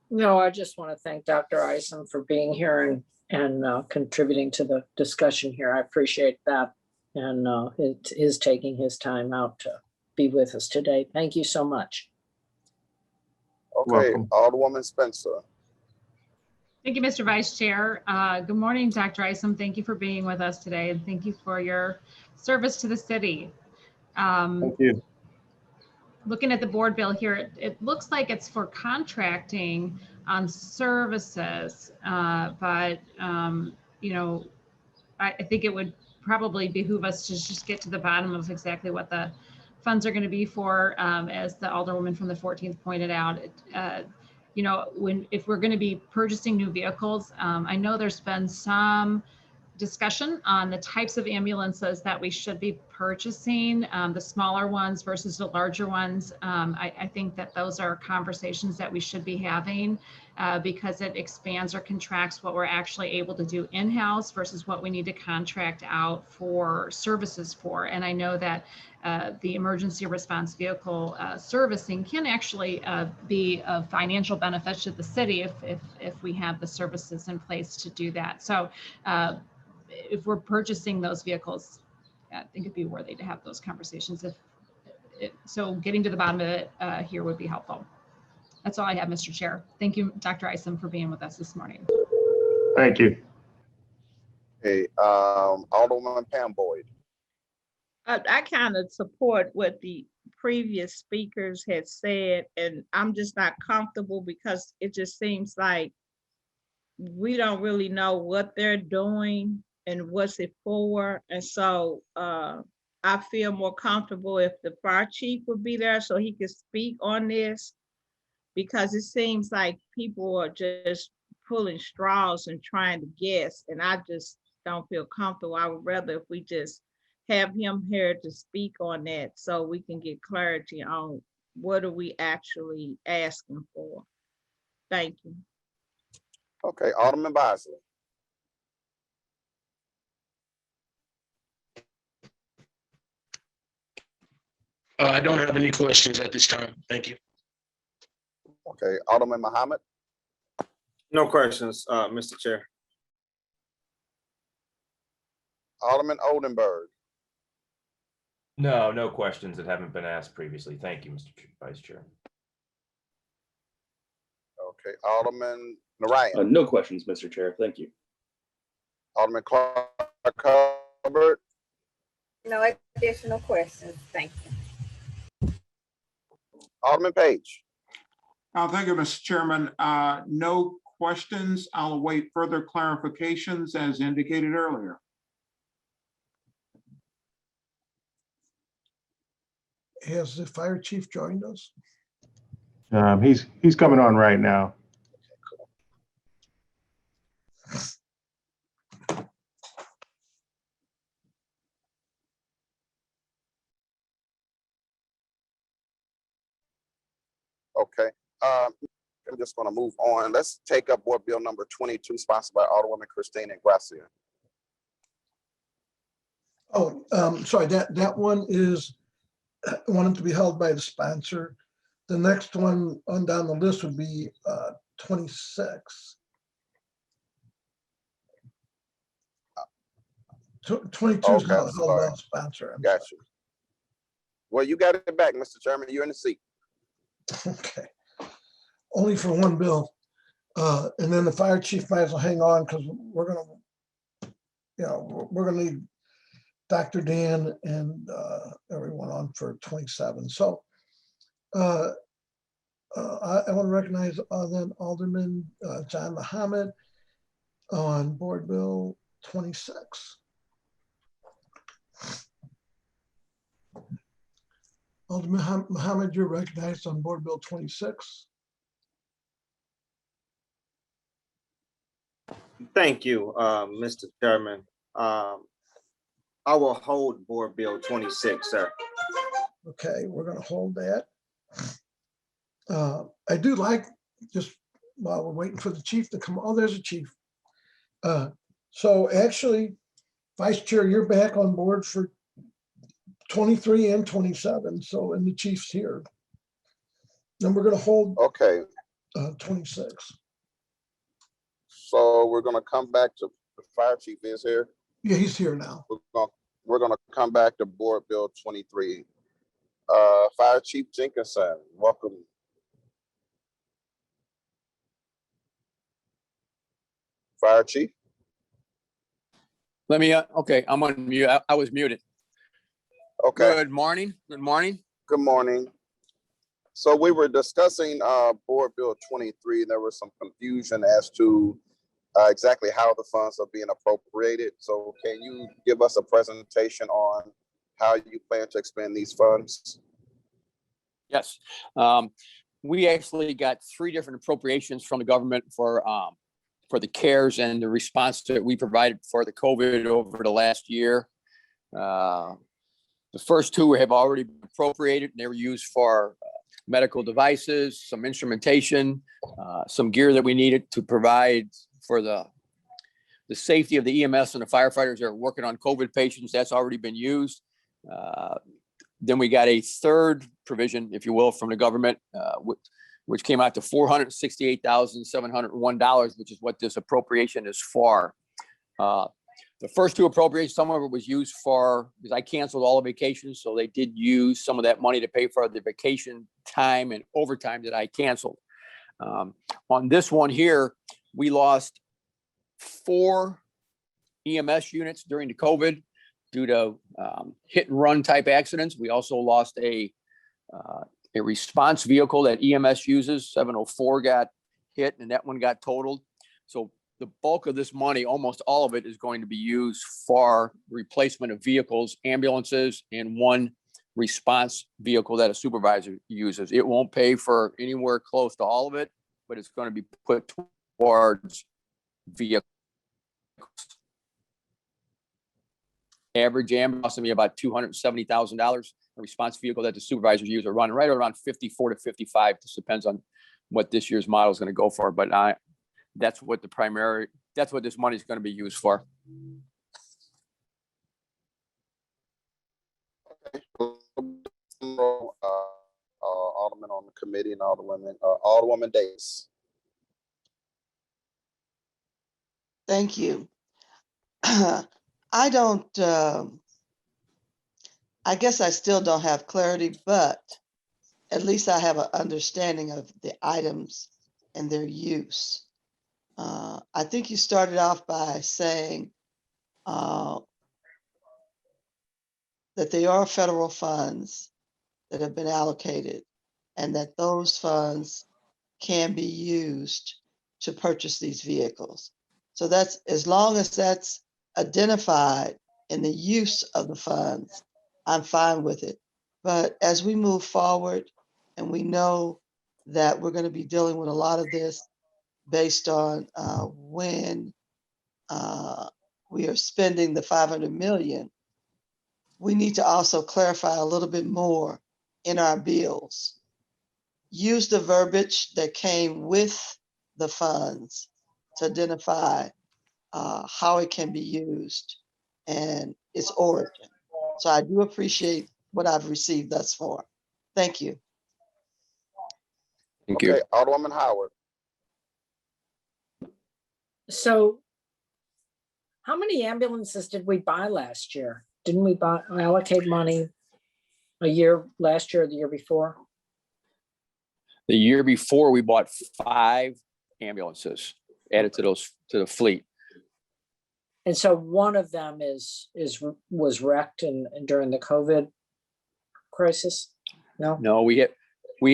[SPEAKER 4] No, I just want to thank Dr. Isom for being here and contributing to the discussion here. I appreciate that. And it is taking his time out to be with us today. Thank you so much.
[SPEAKER 8] Okay, Alderwoman Spencer.
[SPEAKER 10] Thank you, Mr. Vice Chair. Good morning, Dr. Isom. Thank you for being with us today, and thank you for your service to the city.
[SPEAKER 18] Thank you.
[SPEAKER 10] Looking at the board bill here, it looks like it's for contracting on services, but you know, I think it would probably behoove us to just get to the bottom of exactly what the funds are going to be for, as the Alderwoman from the 14th pointed out. You know, if we're going to be purchasing new vehicles, I know there's been some discussion on the types of ambulances that we should be purchasing, the smaller ones versus the larger ones. I think that those are conversations that we should be having because it expands or contracts what we're actually able to do in-house versus what we need to contract out for services for. And I know that the emergency response vehicle servicing can actually be of financial benefit to the city if we have the services in place to do that. So if we're purchasing those vehicles, I think it'd be worthy to have those conversations. So getting to the bottom of it here would be helpful. That's all I have, Mr. Chair. Thank you, Dr. Isom, for being with us this morning.
[SPEAKER 18] Thank you.
[SPEAKER 8] Okay, Alderwoman Pam Boyd.
[SPEAKER 17] I kind of support what the previous speakers had said, and I'm just not comfortable because it just seems like we don't really know what they're doing and what's it for. And so I feel more comfortable if the fire chief would be there so he could speak on this, because it seems like people are just pulling straws and trying to guess, and I just don't feel comfortable. I would rather if we just have him here to speak on that so we can get clarity on what are we actually asking for. Thank you.
[SPEAKER 8] Okay, Alderman Bosley.
[SPEAKER 11] I don't have any questions at this time. Thank you.
[SPEAKER 8] Okay, Alderman Muhammad.
[SPEAKER 12] No questions, Mr. Chair.
[SPEAKER 8] Alderman Oldenburg.
[SPEAKER 13] No questions that haven't been asked previously. Thank you, Mr. Vice Chair.
[SPEAKER 8] Okay, Alderman Narayan.
[SPEAKER 14] No questions, Mr. Chair. Thank you.
[SPEAKER 8] Alderman Clark Hubbard.
[SPEAKER 5] No additional questions. Thank you.
[SPEAKER 8] Alderman Page.
[SPEAKER 3] Thank you, Mr. Chairman. No questions. I'll await further clarifications as indicated earlier.
[SPEAKER 1] Has the fire chief joined us?
[SPEAKER 18] He's coming on right now.
[SPEAKER 8] Okay, I'm just going to move on. Let's take up Board Bill number 22, sponsored by Alderwoman Christina Gracia.
[SPEAKER 1] Oh, sorry, that one is wanted to be held by the sponsor. The next one on down the list would be 26. 22 is held by the sponsor.
[SPEAKER 8] Got you. Well, you got it back, Mr. Chairman. You're in the seat.
[SPEAKER 1] Okay. Only for one bill. And then the fire chief might as well hang on because we're gonna need Dr. Dan and everyone on for 27. So I want to recognize then Alderman John Muhammad on Board Bill 26. Alderman Muhammad, you're recognized on Board Bill 26.
[SPEAKER 12] Thank you, Mr. Chairman. I will hold Board Bill 26, sir.
[SPEAKER 1] Okay, we're going to hold that. I do like, just while we're waiting for the chief to come, oh, there's a chief. So actually, Vice Chair, you're back on board for 23 and 27. So, and the chief's here. Then we're going to hold 26.
[SPEAKER 8] So we're gonna come back to, the fire chief is here.
[SPEAKER 1] Yeah, he's here now.
[SPEAKER 8] We're gonna come back to Board Bill 23. Fire Chief Jenkinson, welcome. Fire Chief.
[SPEAKER 19] Let me, okay, I'm on mute. I was muted.
[SPEAKER 8] Okay.
[SPEAKER 19] Good morning. Good morning.
[SPEAKER 8] Good morning. So we were discussing Board Bill 23. There was some confusion as to exactly how the funds are being appropriated. So can you give us a presentation on how you plan to expend these funds?
[SPEAKER 19] Yes. We actually got 3 different appropriations from the government for the CARES and the response that we provided for the COVID over the last year. The first 2 have already been appropriated, and they were used for medical devices, some instrumentation, some gear that we needed to provide for the safety of the EMS and the firefighters that are working on COVID patients. That's already been used. Then we got a 3rd provision, if you will, from the government, which came out to $468,701, which is what this appropriation is for. The first 2 appropriations, some of it was used for, because I canceled all the vacations, so they did use some of that money to pay for the vacation time and overtime that I canceled. On this one here, we lost 4 EMS units during the COVID due to hit and run type accidents. We also lost a response vehicle that EMS uses. 704 got hit and that one got totaled. So the bulk of this money, almost all of it, is going to be used for replacement of vehicles, ambulances, and 1 response vehicle that a supervisor uses. It won't pay for anywhere close to all of it, but it's going to be put towards vehicles. Average ambulance will be about $270,000. A response vehicle that the supervisors use are running right around 54 to 55. This depends on what this year's model is going to go for, but that's what this money is going to be used for.
[SPEAKER 8] Alderman on the committee and Alderwoman Davis.
[SPEAKER 9] Thank you. I guess I still don't have clarity, but at least I have an understanding of the items and their use. I think you started off by saying that they are federal funds that have been allocated and that those funds can be used to purchase these vehicles. So that's, as long as that's identified in the use of the funds, I'm fine with it. But as we move forward, and we know that we're going to be dealing with a lot of this based on when we are spending the $500 million, we need to also clarify a little bit more in our bills. Use the verbiage that came with the funds to identify how it can be used and its origin. So I do appreciate what I've received thus far. Thank you.
[SPEAKER 19] Thank you.
[SPEAKER 8] Okay, Alderwoman Howard.
[SPEAKER 4] So how many ambulances did we buy last year? Didn't we allocate money last year or the year before?
[SPEAKER 19] The year before, we bought 5 ambulances added to the fleet.
[SPEAKER 4] And so one of them was wrecked during the COVID crisis?
[SPEAKER 19] No, we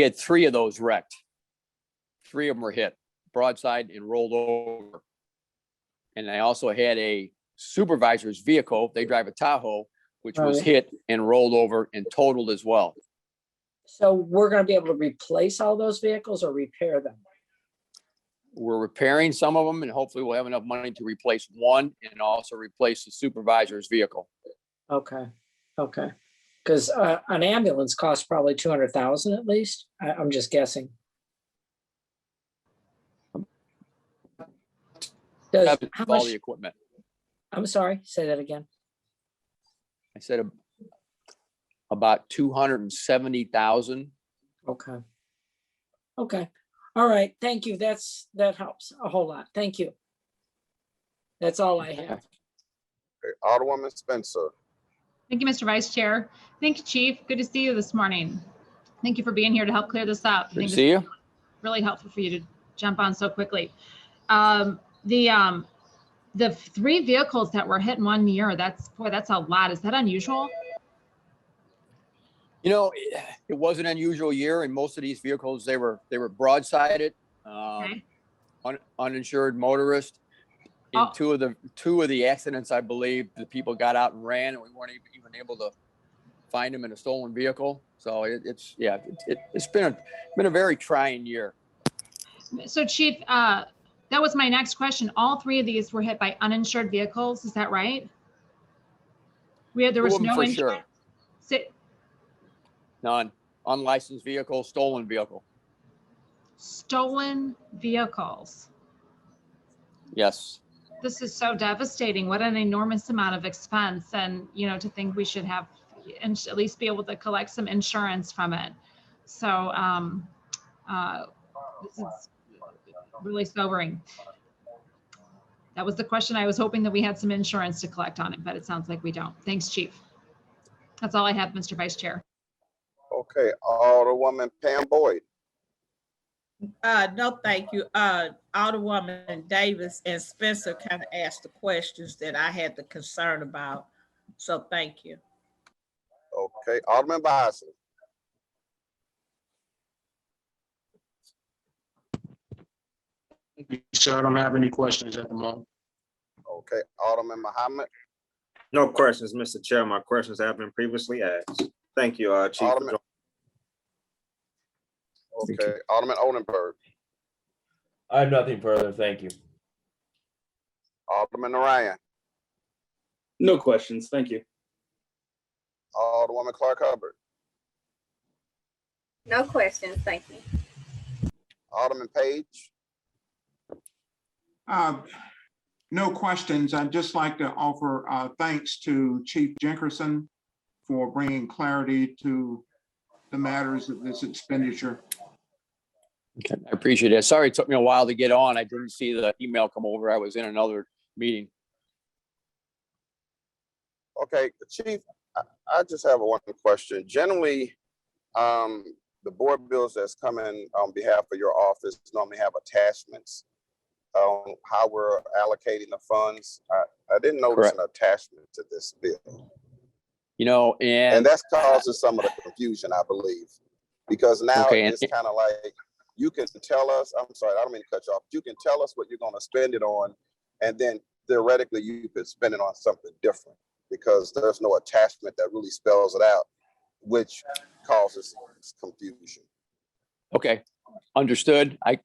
[SPEAKER 19] had 3 of those wrecked. 3 of them were hit broadside and rolled over. And I also had a supervisor's vehicle. They drive a Tahoe, which was hit and rolled over and totaled as well.
[SPEAKER 4] So we're going to be able to replace all those vehicles or repair them?
[SPEAKER 19] We're repairing some of them, and hopefully we'll have enough money to replace 1 and also replace the supervisor's vehicle.
[SPEAKER 4] Okay. Because an ambulance costs probably $200,000 at least. I'm just guessing. How
[SPEAKER 19] all
[SPEAKER 4] much?
[SPEAKER 19] the equipment.
[SPEAKER 4] I'm sorry. Say that again.
[SPEAKER 19] I said about 270,000.
[SPEAKER 4] Okay. All right. Thank you. That helps a whole lot. Thank you. That's all I have.
[SPEAKER 8] Okay, Alderwoman Spencer.
[SPEAKER 10] Thank you, Mr. Vice Chair. Thank you, Chief. Good to see you this morning. Thank you for being here to help clear this up. I
[SPEAKER 19] Good
[SPEAKER 10] think
[SPEAKER 19] to
[SPEAKER 10] this
[SPEAKER 19] see
[SPEAKER 10] is
[SPEAKER 19] you.
[SPEAKER 10] really helpful for you to jump on so quickly. The 3 vehicles that were hit in 1 year, that's a lot. Is that unusual?
[SPEAKER 19] You know, it was an unusual year, and most of these vehicles, they were broadsided,
[SPEAKER 10] Okay.
[SPEAKER 19] uninsured motorist. In
[SPEAKER 10] Oh.
[SPEAKER 19] two of the accidents, I believe the people got out and ran, and we weren't even able to find them in a stolen vehicle. So it's been a very trying year.
[SPEAKER 10] So Chief, that was my next question. All 3 of these were hit by uninsured vehicles. Is that right? There
[SPEAKER 19] Two
[SPEAKER 10] was
[SPEAKER 19] of them
[SPEAKER 10] no
[SPEAKER 19] for
[SPEAKER 10] insurance.
[SPEAKER 19] sure. None. Unlicensed vehicle, stolen vehicle.
[SPEAKER 10] Stolen vehicles.
[SPEAKER 19] Yes.
[SPEAKER 10] This is so devastating. What an enormous amount of expense. And, to think we should have at least be able to collect some insurance from it. So this is really sobering. That was the question. I was hoping that we had some insurance to collect on it, but it sounds like we don't. Thanks, Chief. That's all I have, Mr. Vice Chair.
[SPEAKER 8] Okay, Alderwoman Pam Boyd.
[SPEAKER 17] No, thank you. Alderwoman Davis and Spencer kind of asked the questions that I had the concern about. So thank you.
[SPEAKER 8] Okay, Alderman Bosley.
[SPEAKER 11] Sir, I don't have any questions at the moment.
[SPEAKER 8] Okay, Alderman Muhammad.
[SPEAKER 12] No questions, Mr. Chair. My questions have been previously asked. Thank you, Chief.
[SPEAKER 8] Alderman. Okay, Alderman Oldenburg.
[SPEAKER 13] I have nothing further. Thank you.
[SPEAKER 8] Alderman Ryan.
[SPEAKER 14] No questions. Thank you.
[SPEAKER 8] Alderwoman Clark Hubbard.
[SPEAKER 5] No questions, thank you.
[SPEAKER 8] Alderman Page.
[SPEAKER 3] No questions. I'd just like to offer thanks to Chief Jenkerson for bringing clarity to the matters of this expenditure.
[SPEAKER 19] Okay, I appreciate it. Sorry, it took me a while to get on. I didn't see the email come over. I was in another meeting.
[SPEAKER 8] Okay, Chief, I just have one question. Generally, the board bills that's coming on behalf of your office normally have attachments on how we're allocating the funds. I didn't notice an attachment to this bill.
[SPEAKER 19] And
[SPEAKER 8] that's causing some of the confusion, I believe, because now it's kind of like, you can tell us, I'm sorry, I don't mean to cut you off. You can tell us what you're going to spend it on, and then theoretically you could spend it on something different because there's no attachment that really spells it out, which causes confusion.
[SPEAKER 19] Okay, understood. I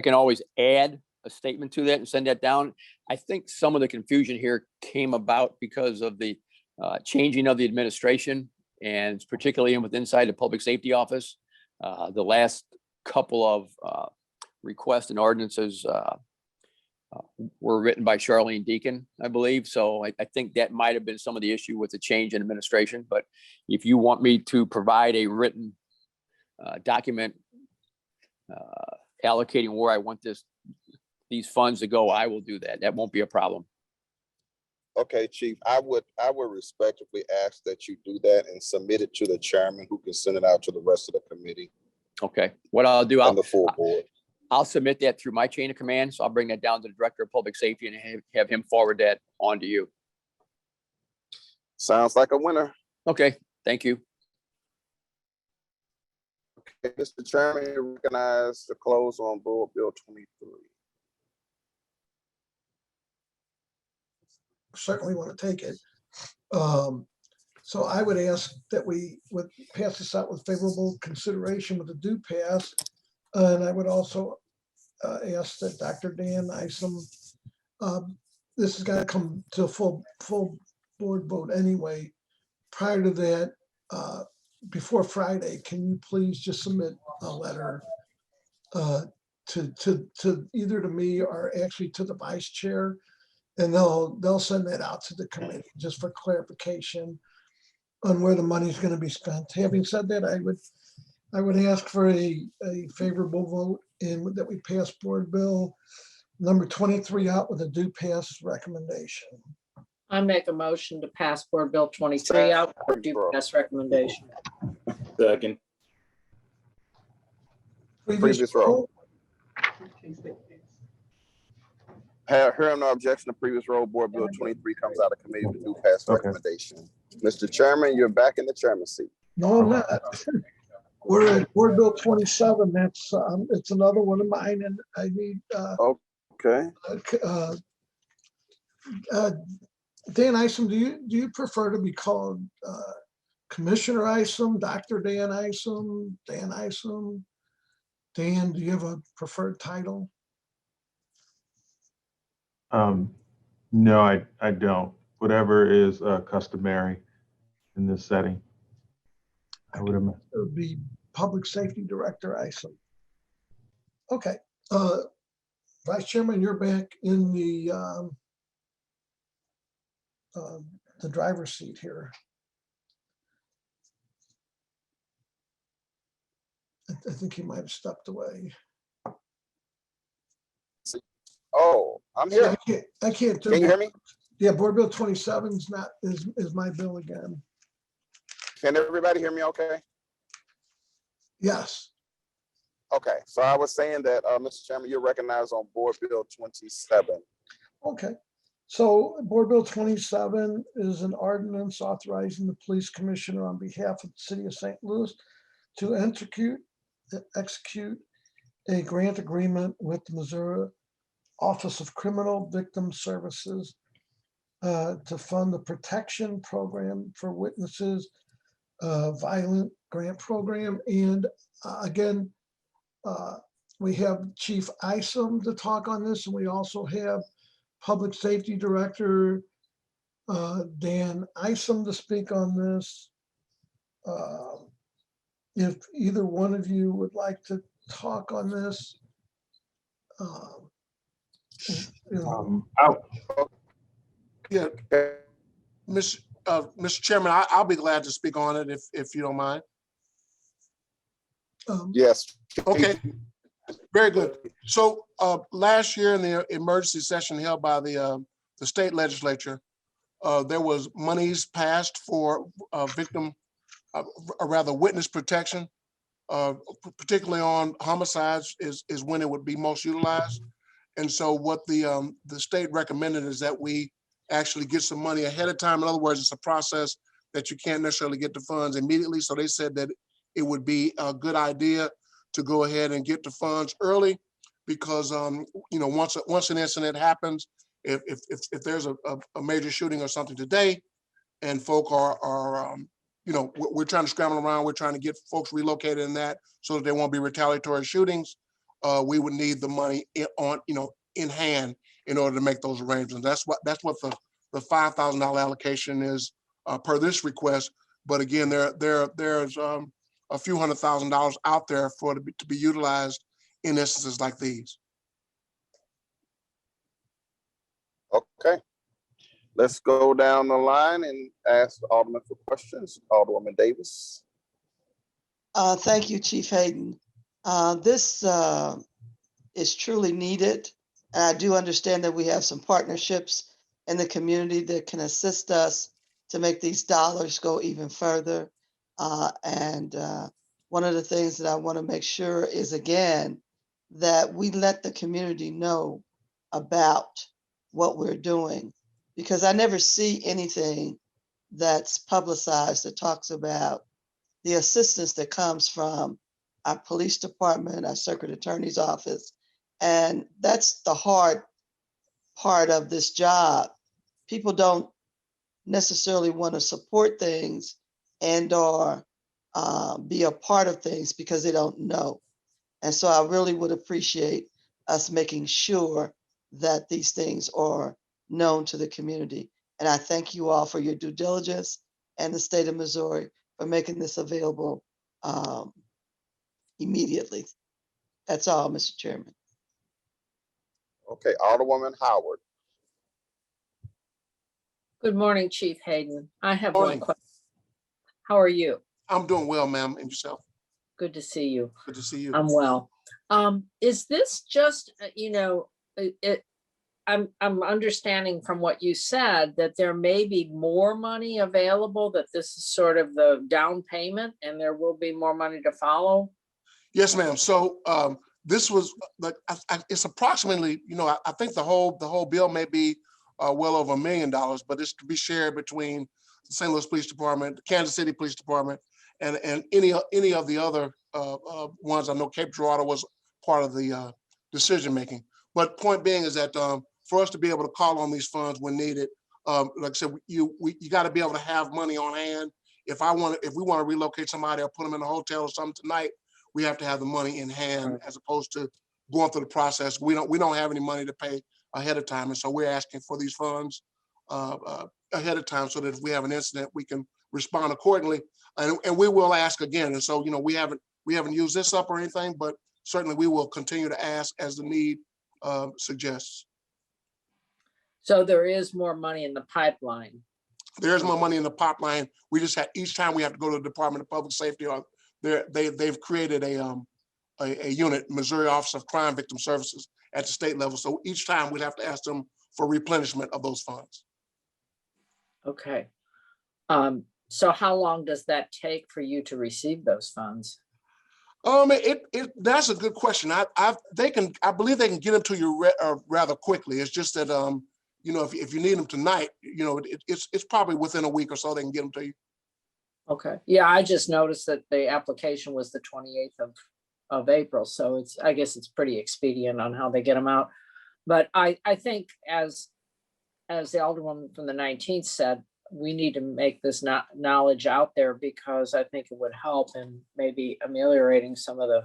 [SPEAKER 19] can always add a statement to that and send that down. I think some of the confusion here came about because of the changing of the administration, and particularly inside the public safety office. The last couple of requests and ordinances were written by Charlene Deacon, I believe. So I think that might have been some of the issue with the change in administration. But if you want me to provide a written document allocating where I want these funds to go, I will do that. That won't be a problem.
[SPEAKER 8] Okay, Chief, I would respectfully ask that you do that and submit it to the chairman, who can send it out to the rest of the committee.
[SPEAKER 19] Okay, what I'll do,
[SPEAKER 8] and the full board.
[SPEAKER 19] I'll submit that through my chain of command. So I'll bring that down to the Director of Public Safety and have him forward that on to you.
[SPEAKER 8] Sounds like a winner.
[SPEAKER 19] Okay, thank you.
[SPEAKER 8] Okay, Mr. Chairman, you recognize the close on Board Bill 23.
[SPEAKER 1] Certainly want to take it. So I would ask that we would pass this out with favorable consideration with a due pass. And I would also ask that Dr. Dan Isom, this has got to come to a full board vote anyway. Prior to that, before Friday, can you please just submit a letter to either to me or actually to the vice chair, and they'll send that out to the committee just for clarification on where the money is going to be spent. Having said that, I would ask for a favorable vote and that we pass Board Bill Number 23 out with a due pass recommendation.
[SPEAKER 4] I make a motion to pass Board Bill 23 out for due pass recommendation.
[SPEAKER 14] Second.
[SPEAKER 8] Previous roll. Hearing no objection to previous roll, Board Bill 23 comes out of committee with due pass recommendation. Mr. Chairman, you're back in the chairman's seat.
[SPEAKER 1] No, I'm not. We're at Board Bill 27. That's it's another one of mine, and I need
[SPEAKER 8] okay.
[SPEAKER 1] Dan Isom, do you prefer to be called Commissioner Isom, Dr. Dan Isom, Dan Isom? Dan, do you have a preferred title?
[SPEAKER 18] No, I don't. Whatever is customary in this setting. I would imagine.
[SPEAKER 1] It would be Public Safety Director Isom. Okay. Vice Chairman, you're back in the driver's seat here. I think he might have stepped away.
[SPEAKER 8] Oh, I'm here.
[SPEAKER 1] I can't do.
[SPEAKER 8] Can you hear me?
[SPEAKER 1] Yeah, Board Bill 27 is my bill again.
[SPEAKER 8] Can everybody hear me okay?
[SPEAKER 1] Yes.
[SPEAKER 8] Okay, so I was saying that, Mr. Chairman, you're recognized on Board Bill 27.
[SPEAKER 1] Okay. So Board Bill 27 is an ordinance authorizing the police commissioner on behalf of the city of St. Louis to execute a grant agreement with the Missouri Office of Criminal Victim Services to fund the protection program for witnesses, violent grant program. And again, we have Chief Isom to talk on this, and we also have Public Safety Director Dan Isom to speak on this. If either one of you would like to talk on this.
[SPEAKER 20] Yeah, Mr. Chairman, I'll be glad to speak on it if you don't mind.
[SPEAKER 8] Yes.
[SPEAKER 20] Okay, very good. So last year in the emergency session held by the state legislature, there was monies passed for witness protection, particularly on homicides is when it would be most utilized. And so what the state recommended is that we actually get some money ahead of time. In other words, it's a process that you can't necessarily get the funds immediately. So they said that it would be a good idea to go ahead and get the funds early, because once an incident happens, if there's a major shooting or something today, and folk are we're trying to scramble around, we're trying to get folks relocated in that so that there won't be retaliatory shootings. We would need the money in hand in order to make those arrangements. That's what the $5,000 allocation is per this request. But again, there's a few $100,000 out there to be utilized in instances like these.
[SPEAKER 8] Okay. Let's go down the line and ask the Alderman for questions. Alderwoman Davis.
[SPEAKER 9] Thank you, Chief Hayden. This is truly needed. And I do understand that we have some partnerships in the community that can assist us to make these dollars go even further. And one of the things that I want to make sure is, again, that we let the community know about what we're doing, because I never see anything that's publicized that talks about the assistance that comes from our police department, our circuit attorney's office. And that's the hard part of this job. People don't necessarily want to support things and or be a part of things because they don't know. And so I really would appreciate us making sure that these things are known to the community. And I thank you all for your due diligence and the state of Missouri for making this available immediately. That's all, Mr. Chairman.
[SPEAKER 8] Okay, Alderwoman Howard.
[SPEAKER 4] Good morning, Chief Hayden. I have one question. How are you?
[SPEAKER 20] I'm doing well, ma'am. And yourself?
[SPEAKER 4] Good to see you.
[SPEAKER 20] Good to see you.
[SPEAKER 4] I'm well. Is this just, I'm understanding from what you said that there may be more money available, that this is sort of the down payment and there will be more money to follow.
[SPEAKER 20] Yes, ma'am. So this was like, it's approximately, I think the whole bill may be well over $1 million, but it's to be shared between the St. Louis Police Department, the Kansas City Police Department, and any of the other ones. I know Cape Girardeau was part of the decision-making. But point being is that for us to be able to call on these funds when needed, like I said, you got to be able to have money on hand. If we want to relocate somebody or put them in a hotel or something tonight, we have to have the money in hand, as opposed to going through the process. We don't have any money to pay ahead of time, and so we're asking for these funds ahead of time, so that if we have an incident, we can respond accordingly. And we will ask again. And so we haven't used this up or anything, but certainly we will continue to ask as the need suggests.
[SPEAKER 4] So there is more money in the pipeline.
[SPEAKER 20] There's more money in the pipeline. We just have, each time we have to go to the Department of Public Safety, or they've created a unit, Missouri Office of Crime Victim Services, at the state level. So each time we'd have to ask them for replenishment of those funds.
[SPEAKER 4] Okay. So how long does that take for you to receive those funds?
[SPEAKER 20] That's a good question. I believe they can get them to you rather quickly. It's just that if you need them tonight, it's probably within a week or so they can get them to you.
[SPEAKER 4] Okay. Yeah, I just noticed that the application was the 28th of April, so I guess it's pretty expedient on how they get them out. But I think as the Alderwoman from the 19th said, we need to make this knowledge out there, because I think it would help in maybe ameliorating some of the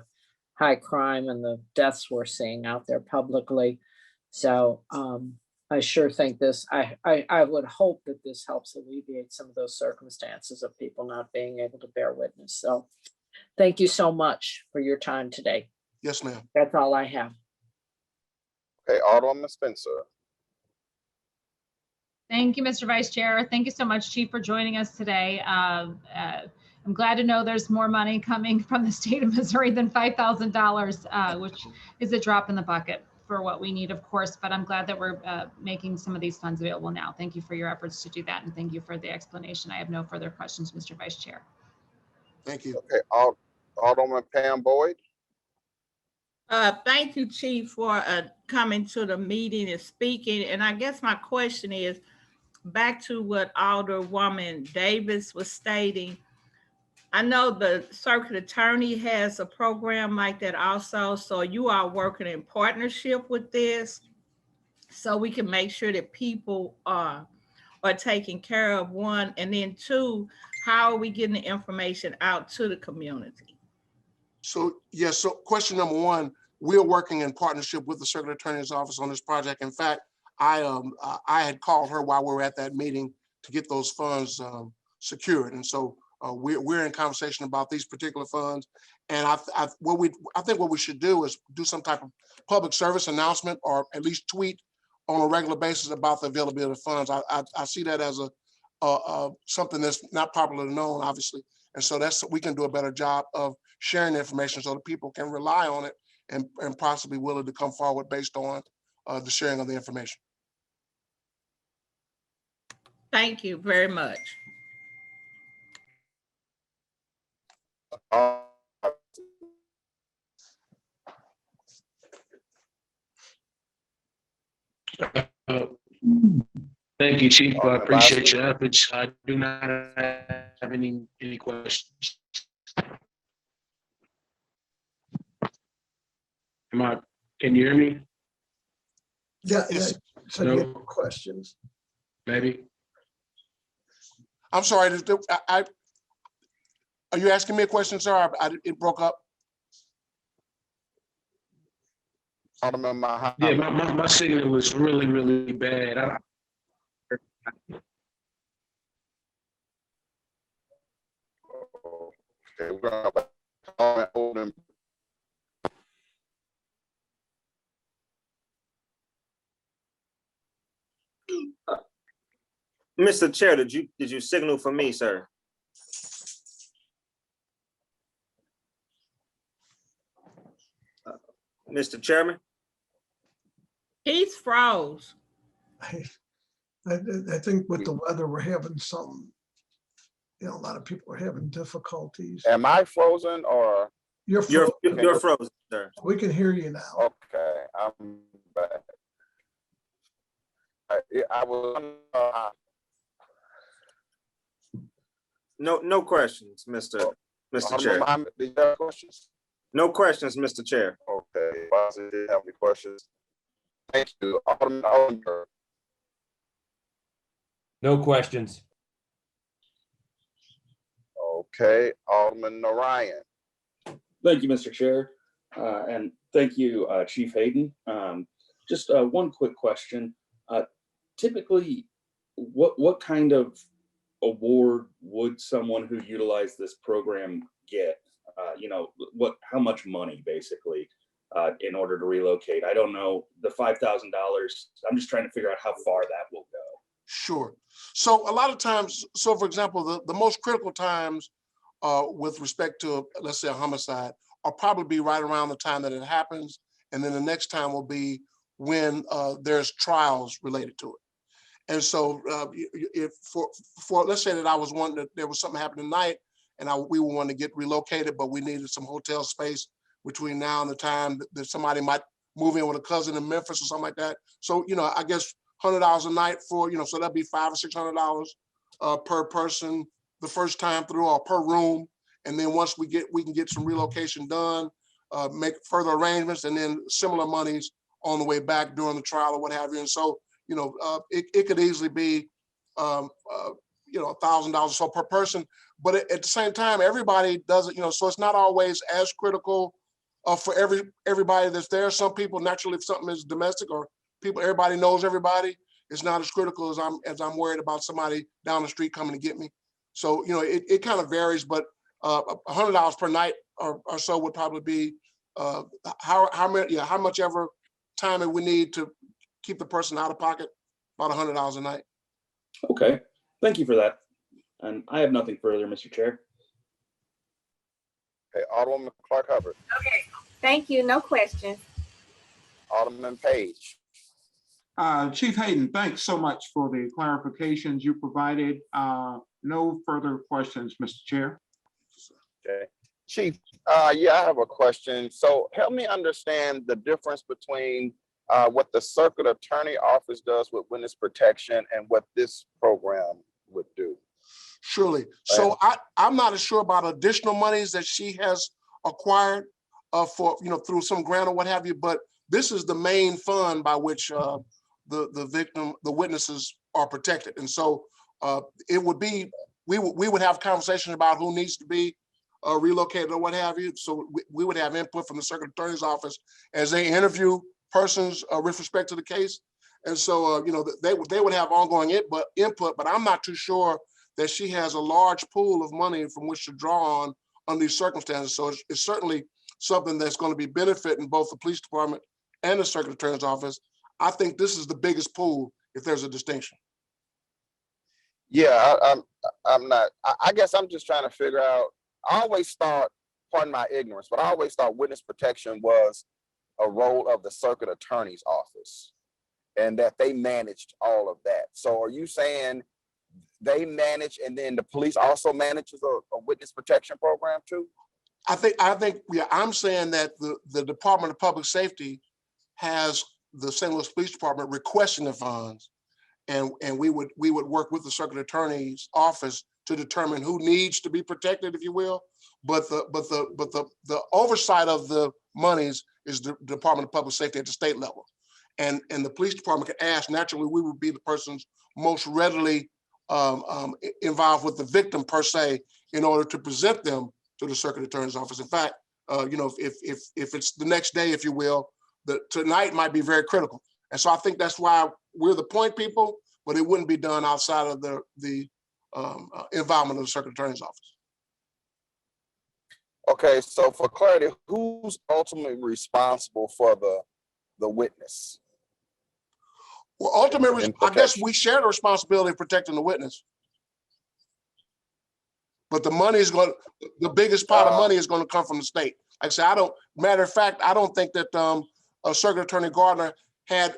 [SPEAKER 4] high crime and the deaths we're seeing out there publicly. So I sure think I would hope that this helps alleviate some of those circumstances of people not being able to bear witness. So thank you so much for your time today.
[SPEAKER 20] Yes, ma'am.
[SPEAKER 4] That's all I have.
[SPEAKER 8] Okay, Alderwoman Spencer.
[SPEAKER 10] Thank you, Mr. Vice Chair. Thank you so much, Chief, for joining us today. I'm glad to know there's more money coming from the state of Missouri than $5,000, which is a drop in the bucket for what we need, of course, but I'm glad that we're making some of these funds available now. Thank you for your efforts to do that, and thank you for the explanation. I have no further questions, Mr. Vice Chair.
[SPEAKER 20] Thank you.
[SPEAKER 8] Okay, Alderwoman Pam Boyd.
[SPEAKER 17] Thank you, Chief, for coming to the meeting and speaking. And I guess my question is back to what Alderwoman Davis was stating. I know the circuit attorney has a program like that also. So you are working in partnership with this, so we can make sure that people are taken care of, one, and then two, how are we getting the information out to the community?
[SPEAKER 20] So yes, so question number one, we're working in partnership with the Circuit Attorney's Office on this project. In fact, I had called her while we were at that meeting to get those funds secured, and so we're in conversation about these particular funds. And I think what we should do is do some type of public service announcement, or at least tweet on a regular basis about the availability of funds. I see that as something that's not popularly known, obviously, and so we can do a better job of sharing the information so that people can rely on it and possibly willing to come forward based on the sharing of the information.
[SPEAKER 17] Thank you very much.
[SPEAKER 11] Thank you, Chief. I appreciate your efforts. I do not have any questions. Can you hear me?
[SPEAKER 1] Yeah. So
[SPEAKER 11] No?
[SPEAKER 1] you have questions?
[SPEAKER 11] Maybe.
[SPEAKER 20] I'm sorry. Are you asking me a question, sir? It broke up.
[SPEAKER 11] Yeah, my signal was really, really bad.
[SPEAKER 8] Okay, we're gonna
[SPEAKER 12] Mr. Chair, did you signal for me, sir? Mr. Chairman?
[SPEAKER 17] He's froze.
[SPEAKER 1] I think with the weather, we're having some, a lot of people are having difficulties.
[SPEAKER 8] Am I frozen or?
[SPEAKER 1] You're frozen.
[SPEAKER 12] You're frozen, sir.
[SPEAKER 1] We can hear you now.
[SPEAKER 8] Okay, I'm back. I was.
[SPEAKER 12] No questions, Mr. Chair.
[SPEAKER 8] Alderman, do you have questions?
[SPEAKER 12] No questions, Mr. Chair.
[SPEAKER 8] Okay, Bosley didn't have any questions. Thank you, Alderman Oliver.
[SPEAKER 13] No questions.
[SPEAKER 8] Okay, Alderman Narayan.
[SPEAKER 14] Thank you, Mr. Chair. And thank you, Chief Hayden. Just one quick question. Typically, what kind of award would someone who utilized this program get? How much money basically in order to relocate? I don't know, the $5,000. I'm just trying to figure out how far that will go.
[SPEAKER 20] Sure. So a lot of times, so for example, the most critical times with respect to, let's say, a homicide, are probably right around the time that it happens. And then the next time will be when there's trials related to it. And so if for let's say that I was one that there was something happening tonight and we were wanting to get relocated, but we needed some hotel space between now and the time that somebody might move in with a cousin in Memphis or something like that. So, I guess $100 a night for, so that'd be $500 or $600 per person the first time through, or per room. And then once we can get some relocation done, make further arrangements, and then similar monies on the way back during the trial or what have you. And so, it could easily be, $1,000 or so per person. But at the same time, everybody does it, so it's not always as critical for everybody that's there. Some people, naturally, if something is domestic or everybody knows everybody, it's not as critical as I'm worried about somebody down the street coming to get me. So, it kind of varies, but $100 per night or so would probably be how much ever time we need to keep the person out of pocket, about $100 a night.
[SPEAKER 14] Okay, thank you for that. And I have nothing further, Mr. Chair.
[SPEAKER 8] Okay, Alderwoman Clark Hubbard.
[SPEAKER 5] Okay, thank you. No questions.
[SPEAKER 8] Alderman Page.
[SPEAKER 3] Chief Hayden, thanks so much for the clarifications you provided. No further questions, Mr. Chair.
[SPEAKER 8] Okay, Chief, I have a question. So help me understand the difference between what the Circuit Attorney Office does with witness protection and what this program would do.
[SPEAKER 20] Surely. So I'm not as sure about additional monies that she has acquired for, through some grant or what have you, but this is the main fund by which the witnesses are protected. And so it would be, we would have conversations about who needs to be relocated or what have you. So we would have input from the Circuit Attorney's Office as they interview persons with respect to the case. And so, they would have ongoing input, but I'm not too sure that she has a large pool of money from which to draw on under these circumstances. So it's certainly something that's going to be benefiting both the police department and the Circuit Attorney's Office. I think this is the biggest pool, if there's a distinction.
[SPEAKER 8] Yeah, I'm not, I guess I'm just trying to figure out, I always thought, pardon my ignorance, but I always thought witness protection was a role of the Circuit Attorney's Office and that they managed all of that. So are you saying they manage and then the police also manages a witness protection program too?
[SPEAKER 20] I think, yeah, I'm saying that the Department of Public Safety has the St. Louis Police Department requesting the funds, and we would work with the Circuit Attorney's Office to determine who needs to be protected, if you will. But the oversight of the monies is the Department of Public Safety at the state level, and the police department can ask. Naturally, we would be the persons most readily involved with the victim per se, in order to present them to the Circuit Attorney's Office. In fact, if it's the next day, if you will, tonight might be very critical. And so I think that's why we're the point people, but it wouldn't be done outside of the involvement of the Circuit Attorney's Office.
[SPEAKER 8] Okay, so for clarity, who's ultimately responsible for the witness?
[SPEAKER 20] Well, ultimately, I guess we share the responsibility of protecting the witness. But the money is the biggest pot of money is going to come from the state. Like I said, matter of fact, I don't think that Circuit Attorney Gardner had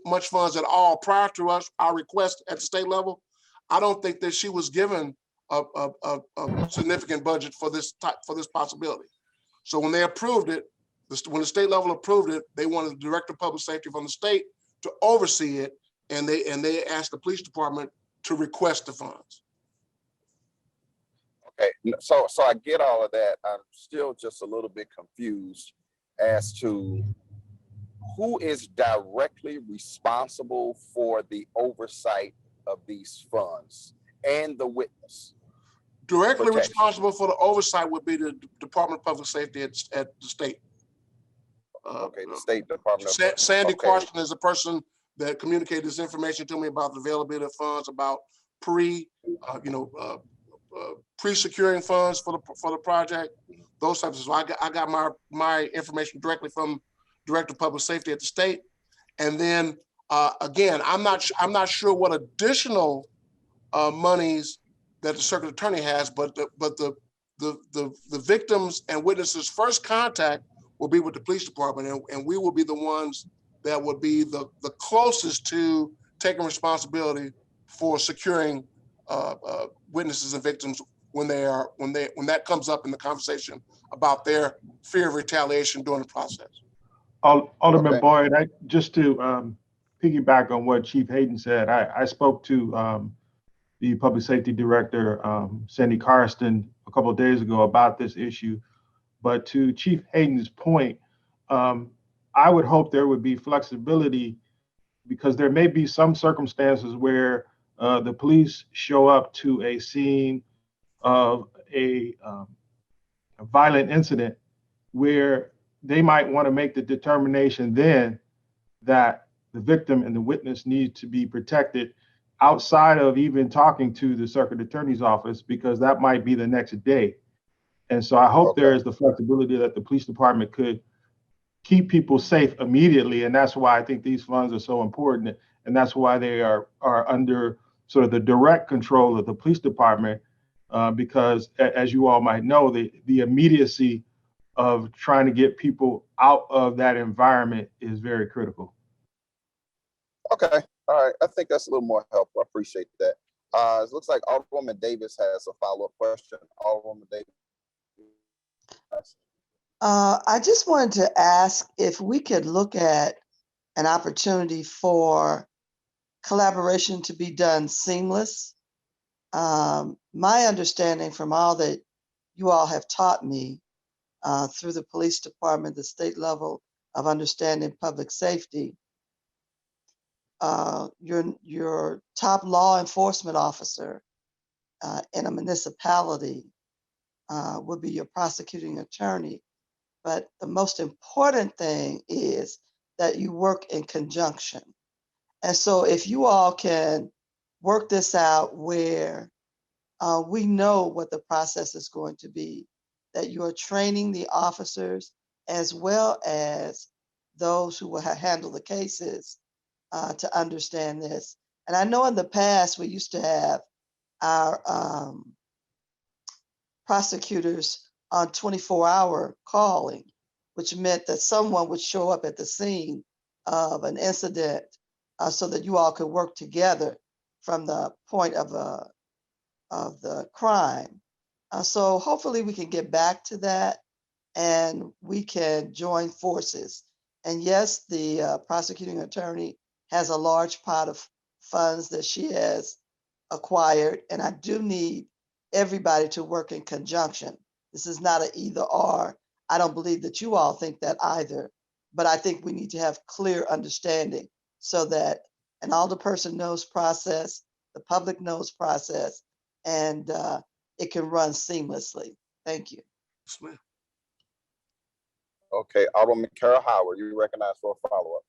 [SPEAKER 20] much funds at all prior to our request at the state level, I don't think that she was given a significant budget for this possibility. So when they approved it, when the state level approved it, they wanted the director of public safety from the state to oversee it, and they asked the police department to request the funds.
[SPEAKER 8] Okay, so I get all of that. I'm still just a little bit confused as to who is directly responsible for the oversight of these funds and the witness.
[SPEAKER 20] Directly
[SPEAKER 8] protection.
[SPEAKER 20] responsible for the oversight would be the Department of Public Safety at the state.
[SPEAKER 8] Okay, the State Department.
[SPEAKER 20] Sandy
[SPEAKER 8] okay.
[SPEAKER 20] Carson is the person that communicated this information to me about the availability of funds, about pre-securing funds for the project, those types of stuff. I got my information directly from Director of Public Safety at the state, and then again, I'm not sure what additional monies that the circuit attorney has, but the victims and witnesses' first contact will be with the police department, and we will be the ones that would be the closest to taking responsibility for securing witnesses and victims when that comes up in the conversation about their fear of retaliation during the process.
[SPEAKER 18] Alderman
[SPEAKER 8] Okay.
[SPEAKER 18] Boyd, just to piggyback on what Chief Hayden said, I spoke to the Public Safety Director, Sandy Carson, a couple of days ago about this issue. But to Chief Hayden's point, I would hope there would be flexibility, because there may be some circumstances where the police show up to a scene of a violent incident where they might want to make the determination then that the victim and the witness need to be protected outside of even talking to the circuit attorney's office, because that might be the next day. And so I hope there is the flexibility that the police department could keep people safe immediately. And that's why I think these funds are so important. And that's why they are under sort of the direct control of the police department, because as you all might know, the immediacy of trying to get people out of that environment is very critical.
[SPEAKER 8] Okay, all right. I think that's a little more helpful. I appreciate that. It looks like Alderwoman Davis has a follow-up question. Alderwoman Davis.
[SPEAKER 9] I just wanted to ask if we could look at an opportunity for collaboration to be done seamless. My understanding from all that you all have taught me through the police department, the state level of understanding public safety, your top law enforcement officer in a municipality would be your prosecuting attorney. But the most important thing is that you work in conjunction. And so if you all can work this out where we know what the process is going to be, that you are training the officers as well as those who will handle the cases to understand this. And I know in the past, we used to have our prosecutors on 24-hour calling, which meant that someone would show up at the scene of an incident so that you all could work together from the point of the crime. So hopefully we can get back to that and we can join forces. And yes, the prosecuting attorney has a large pot of funds that she has acquired, and I do need everybody to work in conjunction. This is not an either or. I don't believe that you all think that either, but I think we need to have clear understanding so that an alderperson knows process, the public knows process, and it can run seamlessly. Thank you.
[SPEAKER 8] Okay, Alderwoman Carol Howard, you recognize for a follow-up.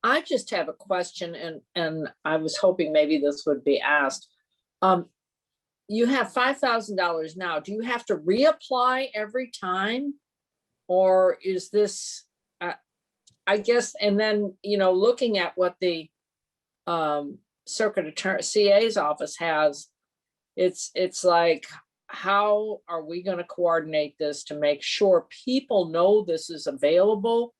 [SPEAKER 4] I just have a question, and I was hoping maybe this would be asked. You have $5,000 now. Do you have to reapply every time? Or is this, I guess, and then, looking at what the circuit attorney, CA's office has, it's like, how are we going to coordinate this to make sure people know this is available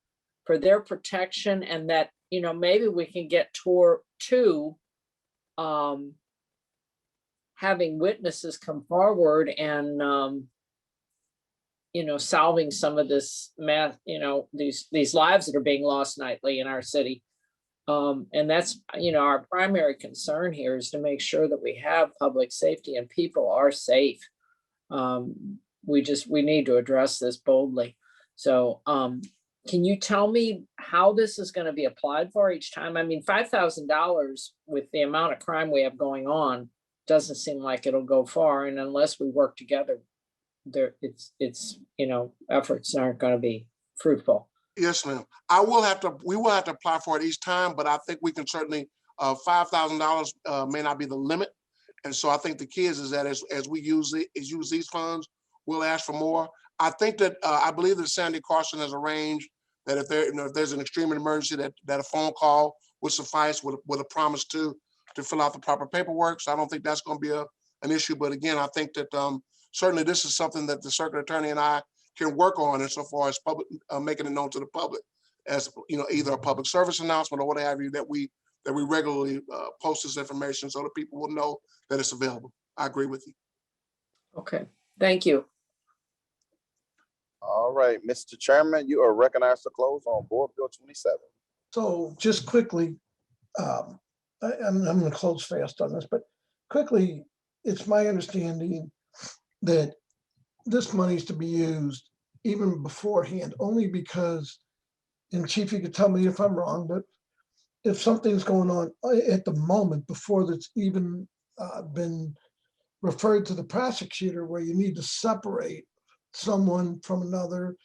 [SPEAKER 4] for their protection, and that, you know, maybe we can get to having witnesses come forward and, you know, solving some of this math, you know, these lives that are being lost nightly in our city. And that's, you know, our primary concern here is to make sure that we have public safety and people are safe. We need to address this boldly. So, can you tell me how this is going to be applied for each time? I mean, $5,000 with the amount of crime we have going on doesn't seem like it'll go far. And unless we work together, it's you know, efforts aren't going to be fruitful.
[SPEAKER 20] Yes, ma'am. We will have to apply for it each time, but I think we can certainly, $5,000 may not be the limit. And so I think the key is that as we use these funds, we'll ask for more. I think that, I believe that Sandy Carson has arranged that if there's an extreme emergency, that a phone call would suffice with a promise to fill out the proper paperwork. So I don't think that's going to be an issue. But again, I think that certainly this is something that the circuit attorney and I can work on insofar as public, making it known to the public as, you know, either a public service announcement or what have you, that we regularly post this information so that people will know that it's available. I agree with you.
[SPEAKER 4] Okay, thank you.
[SPEAKER 8] All right, Mr. Chairman, you are recognized to close on Board Bill 27.
[SPEAKER 1] So just quickly, I'm going to close fast on this, but quickly, it's my understanding that this money is to be used even beforehand, only because, and Chief, you could tell me if I'm wrong, but if something's going on at the moment before that's even been referred to the prosecutor, where you need to separate someone from another,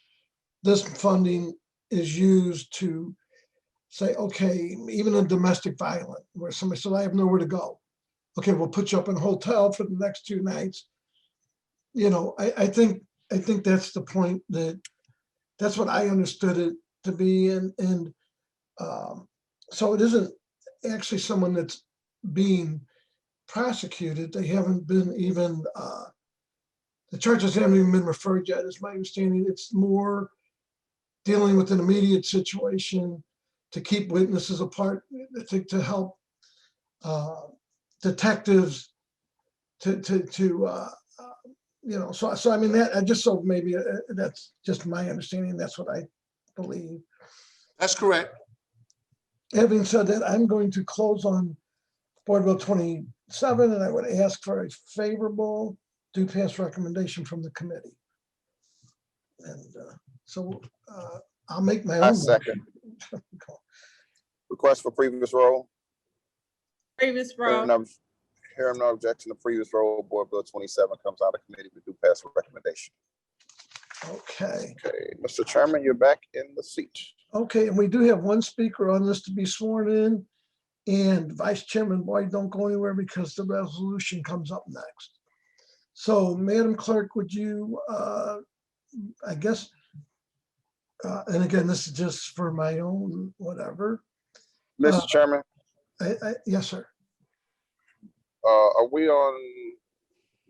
[SPEAKER 1] this funding is used to say, okay, even in domestic violence, where somebody said, I have nowhere to go. Okay, we'll put you up in a hotel for the next 2 nights. You know, I think that's the point, that's what I understood it to be. And so it isn't actually someone that's being prosecuted. They haven't been even, the charges haven't even been referred yet, is my understanding. It's more dealing with an immediate situation to keep witnesses apart, to help detectives you know, so I mean, that I just, so maybe that's just my understanding. That's what I believe.
[SPEAKER 20] That's correct.
[SPEAKER 1] Having said that, I'm going to close on Board Bill 27, and I would ask for a favorable do pass recommendation from the committee. And so I'll make my own
[SPEAKER 8] second. Request for previous roll.
[SPEAKER 17] Previous roll.
[SPEAKER 8] Hearing no objection, the previous roll, Board Bill 27 comes out of committee with due pass recommendation.
[SPEAKER 1] Okay.
[SPEAKER 8] Okay, Mr. Chairman, you're back in the seat.
[SPEAKER 1] Okay, and we do have one speaker on this to be sworn in, and Vice Chairman Boyd, don't go anywhere because the resolution comes up next. So, Madam Clerk, would you, I guess, and again, this is just for my own whatever.
[SPEAKER 8] Mr. Chairman?
[SPEAKER 1] Yes, sir.
[SPEAKER 8] Are we on,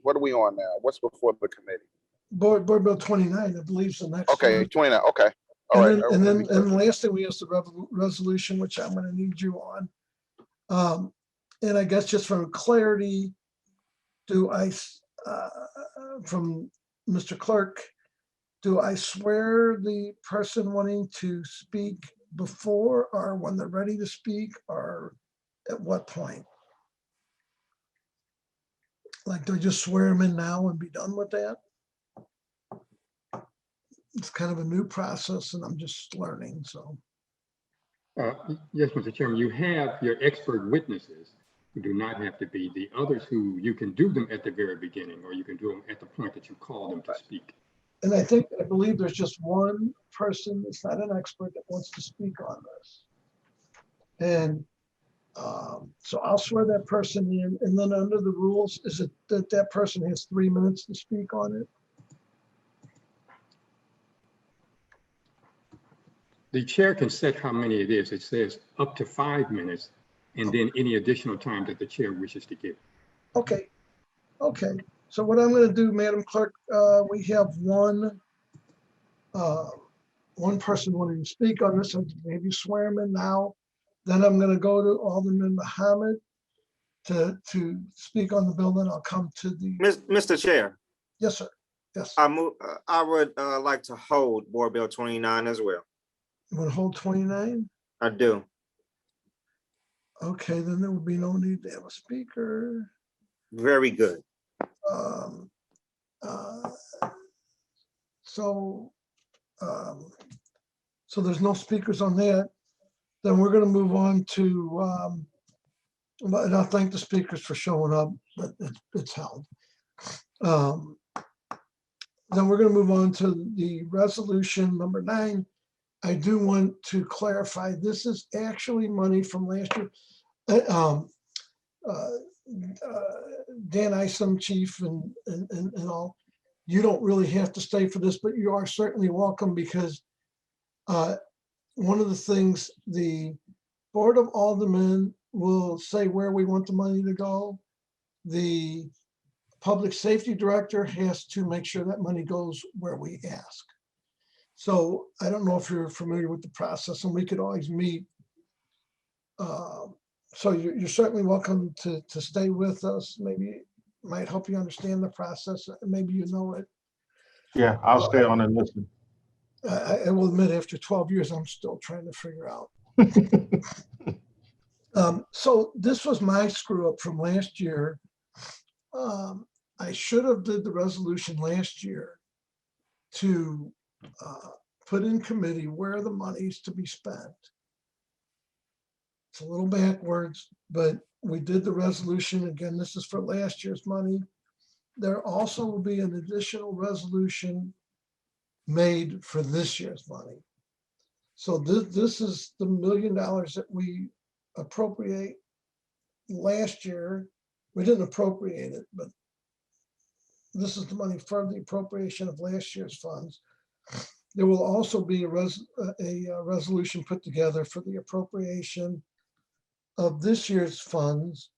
[SPEAKER 8] what are we on now? What's before the committee?
[SPEAKER 1] Board Bill 29, I believe is the next.
[SPEAKER 8] Okay,
[SPEAKER 1] one.
[SPEAKER 8] 29, okay. All right.
[SPEAKER 1] And then last thing we have the resolution, which I'm gonna need you on. And I guess just from clarity, do I, from Mr. Clerk, do I swear the person wanting to speak before or when they're ready to speak, or at what point? Like, do I just swear them in now and be done with that? It's kind of a new process and I'm just learning, so.
[SPEAKER 7] Yes, Mr. Chairman, you have your expert witnesses who do not have to be. The others who you can do them at the very beginning, or you can do them at the point that you call them to speak.
[SPEAKER 1] And I believe there's just one person that's not an expert that wants to speak on this. And so I'll swear that person in, and then under the rules, is it that that person has 3 minutes to speak on it?
[SPEAKER 7] The chair can set how many it is. It says up to 5 minutes, and then any additional time that the chair wishes to give.
[SPEAKER 1] Okay. Okay. So what I'm going to do, Madam Clerk, we have one one person wanting to speak on this, and maybe swear him in now. Then I'm going to go to Alderman Muhammad to speak on the bill. Then I'll come to the.
[SPEAKER 12] Mr. Chair,
[SPEAKER 1] Yes, sir. Yes.
[SPEAKER 12] I would like to hold Board Bill 29 as well.
[SPEAKER 1] You want to hold 29?
[SPEAKER 12] I do.
[SPEAKER 1] Okay, then there will be no need to have a speaker.
[SPEAKER 12] Very good.
[SPEAKER 1] So there's no speakers on that. Then we're going to move on to, and I'll thank the speakers for showing up, but it's held. Then we're going to move on to the resolution number 9. I do want to clarify, this is actually money from last year. Dan Isom, Chief, and all, you don't really have to stay for this, but you are certainly welcome, because one of the things, the Board of Aldermen will say where we want the money to go. The Public Safety Director has to make sure that money goes where we ask. So I don't know if you're familiar with the process, and we could always meet. So you're certainly welcome to stay with us. Maybe it might help you understand the process. Maybe you know it.
[SPEAKER 18] Yeah, I'll stay on and listen.
[SPEAKER 1] I will admit, after 12 years, I'm still trying to figure out. So this was my screw up from last year. I should have did the resolution last year to put in committee where the money's to be spent. It's a little backwards, but we did the resolution. Again, this is for last year's money. There also will be an additional resolution made for this year's money. So this is the $1 million that we appropriate last year. We didn't appropriate it, but this is the money for the appropriation of last year's funds. There will also be a resolution put together for the appropriation of this year's funds.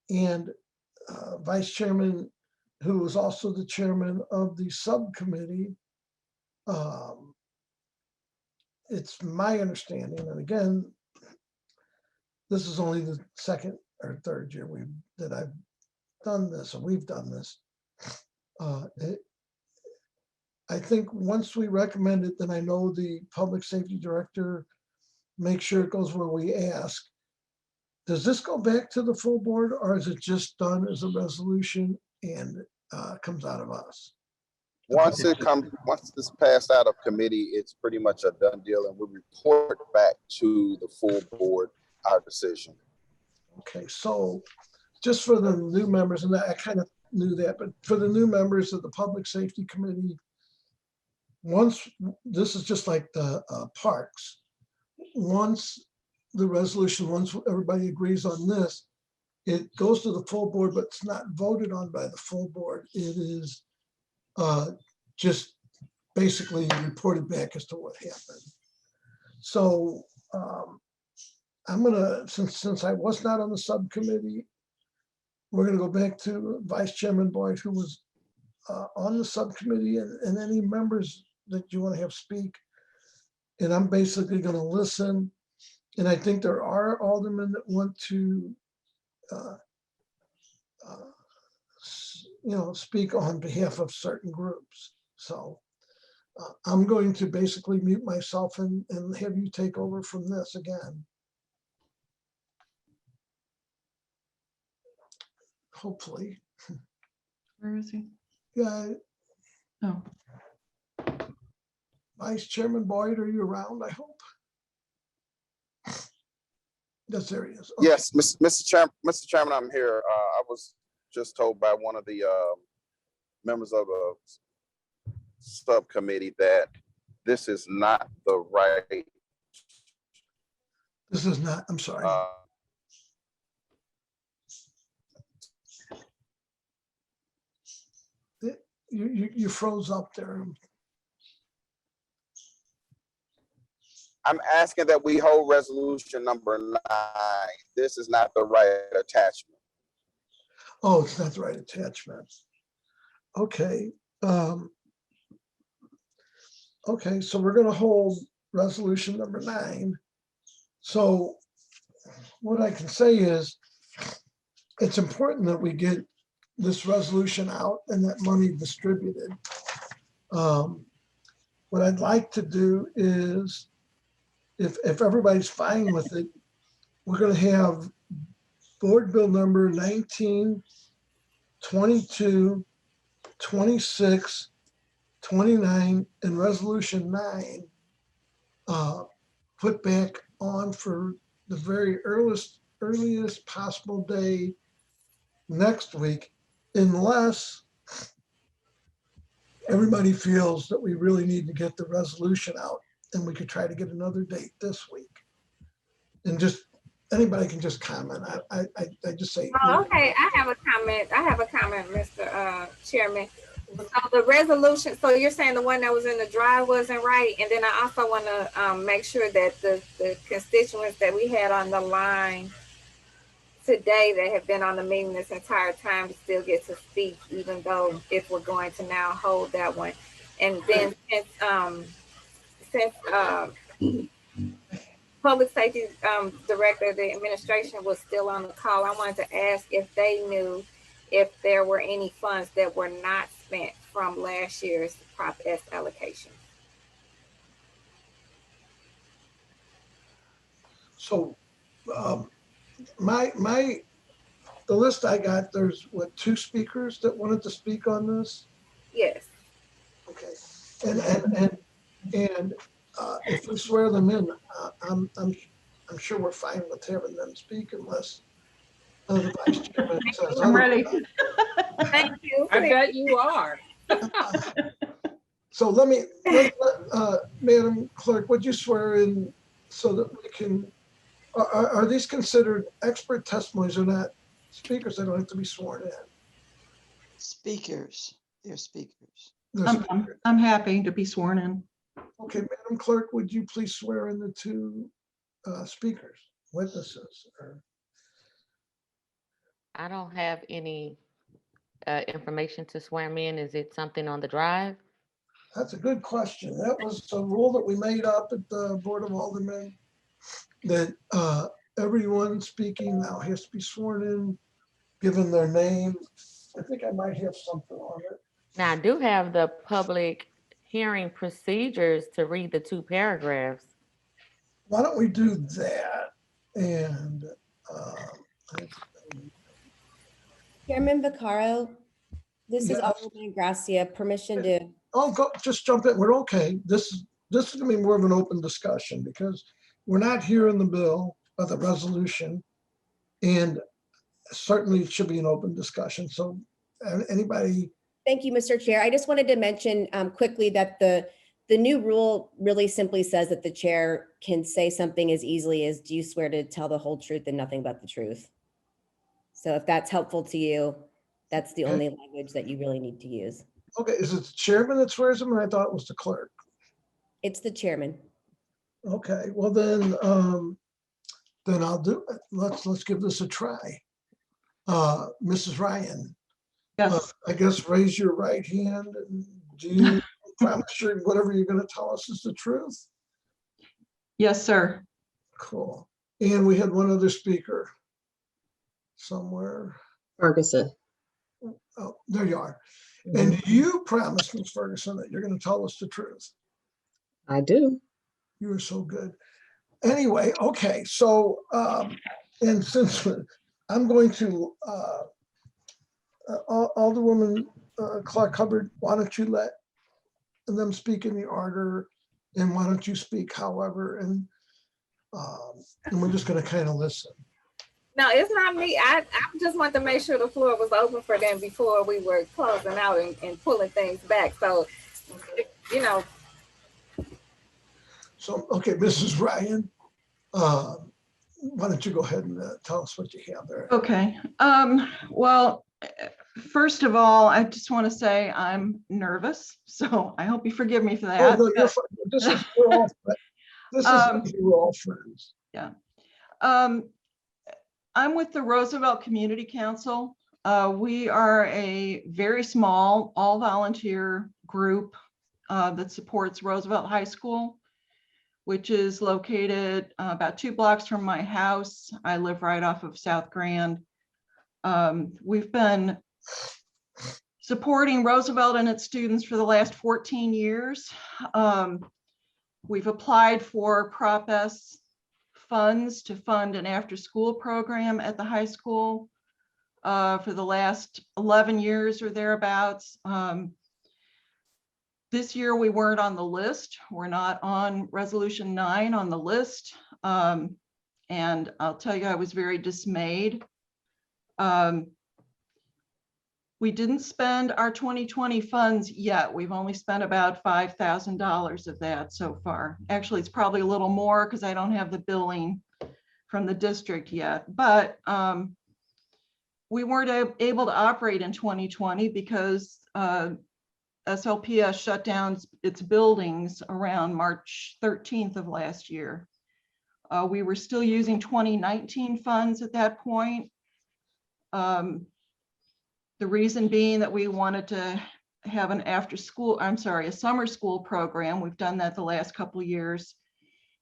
[SPEAKER 1] And Vice Chairman, who was also the chairman of the subcommittee, it's my understanding, and again, this is only the second or third year that I've done this, or we've done this. I think once we recommend it, then I know the Public Safety Director makes sure it goes where we ask. Does this go back to the full board, or is it just done as a resolution and comes out of us?
[SPEAKER 8] Once it's passed out of committee, it's pretty much a done deal, and we report back to the full board our decision.
[SPEAKER 1] Okay, so just for the new members, and I kind of knew that, but for the new members of the Public Safety Committee, once, this is just like the parks, once the resolution, once everybody agrees on this, it goes to the full board, but it's not voted on by the full board. It is just basically reported back as to what happened. So I'm gonna, since I was not on the subcommittee, we're gonna go back to Vice Chairman Boyd, who was on the subcommittee, and any members that you want to have speak. And I'm basically gonna listen. And I think there are aldermen that want to speak on behalf of certain groups. So I'm going to basically mute myself and have you take over from this again. Hopefully.
[SPEAKER 10] Where is he?
[SPEAKER 1] Yeah.
[SPEAKER 10] Oh.
[SPEAKER 1] Vice Chairman Boyd, are you around? I hope. Yes, there he is. Okay.
[SPEAKER 8] Yes, Mr. Chairman, I'm here. I was just told by one of the members of the subcommittee that this is not the right.
[SPEAKER 1] This is not, I'm sorry. You froze up there.
[SPEAKER 8] I'm asking that we hold resolution number 9. This is not the right attachment.
[SPEAKER 1] Oh, it's not the right attachment. Okay. Okay, so we're gonna hold resolution number 9. So what I can say is it's important that we get this resolution out and that money distributed. What I'd like to do is, if everybody's fine with it, we're gonna have board bill number 19, 22, 26, 29, and resolution 9 put back on for the very earliest possible day next week, unless everybody feels that we really need to get the resolution out, and we could try to get another date this week. And just, anybody can just comment. I just say.
[SPEAKER 5] Oh, okay, I have a comment, Mr. Chairman. So the resolution, so you're saying the one that was in the drive wasn't right? And then I also want to make sure that the constituents that we had on the line today that have been on the meeting this entire time still get to speak, even though if we're going to now hold that one. And then since Public Safety Director, the administration was still on the call, I wanted to ask if they knew if there were any funds that were not spent from last year's Prop S allocation.
[SPEAKER 1] So the list I got, there's what, 2 speakers that wanted to speak on this?
[SPEAKER 5] Yes.
[SPEAKER 1] Okay. And if we swear them in, I'm sure we're fine with having them speak unless the vice chairman says.
[SPEAKER 17] I'm ready.
[SPEAKER 5] Thank you.
[SPEAKER 4] I bet you are.
[SPEAKER 1] So Madam Clerk, would you swear in so that we can, are these considered expert testimonies or not? Speakers, they don't have to be sworn in.
[SPEAKER 9] Speakers, they're speakers.
[SPEAKER 3] I'm happy to be sworn in.
[SPEAKER 1] Okay, Madam Clerk, would you please swear in the 2 speakers, witnesses?
[SPEAKER 2] I don't have any information to swear me in. Is it something on the drive?
[SPEAKER 1] That's a good question. That was a rule that we made up at the Board of Aldermen, that everyone speaking now has to be sworn in, given their name. I think I might have something on it.
[SPEAKER 2] Now, I do have the public hearing procedures to read the 2 paragraphs.
[SPEAKER 1] Why don't we do that? And
[SPEAKER 21] Chairman Vaccaro, this is Alderwoman Gracia, permission to.
[SPEAKER 1] I'll go, just jump in. We're okay. This is gonna be more of an open discussion because we're not here in the bill or the resolution. And certainly it should be an open discussion. So anybody.
[SPEAKER 21] Thank you, Mr. Chair. I just wanted to mention quickly that the new rule really simply says that the chair can say something as easily as, do you swear to tell the whole truth and nothing but the truth? So if that's helpful to you, that's the only language that you really need to use.
[SPEAKER 1] Okay, is it the chairman that swears him? I thought it was the clerk.
[SPEAKER 21] It's the chairman.
[SPEAKER 1] Okay, well then I'll do it. Let's give this a try. Mrs. Ryan.
[SPEAKER 3] Yes.
[SPEAKER 1] I guess raise your right hand. And do you promise you whatever you're going to tell us is the truth?
[SPEAKER 3] Yes, sir.
[SPEAKER 1] Cool. And we had one other speaker somewhere.
[SPEAKER 3] Ferguson.
[SPEAKER 1] Oh, there you are. And you promised, Ms. Ferguson, that you're going to tell us the truth.
[SPEAKER 3] I do.
[SPEAKER 1] You are so good. Anyway, okay. So, and since I'm going to, Alderwoman Clark Hubbard, why don't you let them speak in the order, and why don't you speak however, and we're just going to kind of listen.
[SPEAKER 5] No, it's not me. I just want to make sure the floor was open for them before we were closing out and pulling things back. So, you know.
[SPEAKER 1] So, okay, Mrs. Ryan, why don't you go ahead and tell us what you have there?
[SPEAKER 3] Okay. Well, first of all, I just want to say I'm nervous, so I hope you forgive me for that.
[SPEAKER 1] Oh, no, you're fine. We're all friends.
[SPEAKER 3] Yeah. I'm with the Roosevelt Community Council. We are a very small, all volunteer group
[SPEAKER 15] that supports Roosevelt High School, which is located about 2 blocks from my house. I live right off of South Grand. We've been supporting Roosevelt and its students for the last 14 years. We've applied for Prop S funds to fund an after-school program at the high school for the last 11 years or thereabouts. This year we weren't on the list. We're not on Resolution 9 on the list. And I'll tell you, I was very dismayed. We didn't spend our 2020 funds yet. We've only spent about $5,000 of that so far. Actually, it's probably a little more because I don't have the billing from the district yet. But we weren't able to operate in 2020 because SLPS shut down its buildings around March 13th of last year. We were still using 2019 funds at that point. The reason being that we wanted to have an a summer school program. We've done that the last couple of years.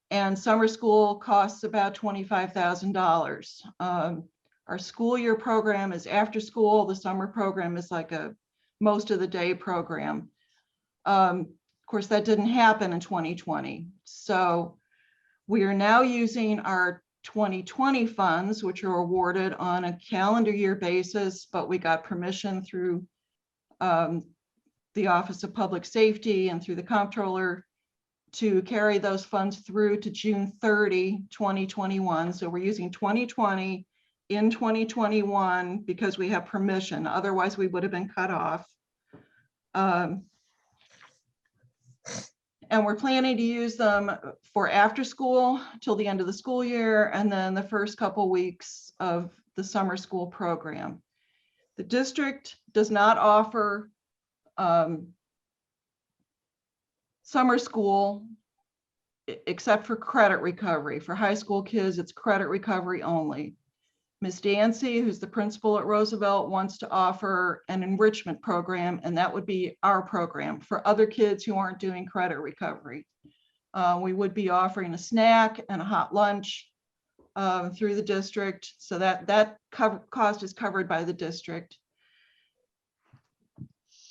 [SPEAKER 15] And summer school costs about $25,000. Our school year program is after school. The summer program is like a most of the day program. Of course, that didn't happen in 2020. So we are now using our 2020 funds, which are awarded on a calendar year basis, but we got permission through the Office of Public Safety and through the comptroller to carry those funds through to June 30, 2021. So we're using 2020 in 2021 because we have permission. Otherwise, we would have been cut off. And we're planning to use them for after school till the end of the school year, and then the first couple weeks of the summer school program. The district does not offer summer school except for credit recovery. For high school kids, it's credit recovery only. Ms. Dancy, who's the principal at Roosevelt, wants to offer an enrichment program, and that would be our program for other kids who aren't doing credit recovery. We would be offering a snack and a hot lunch through the district, so that cost is covered by the district.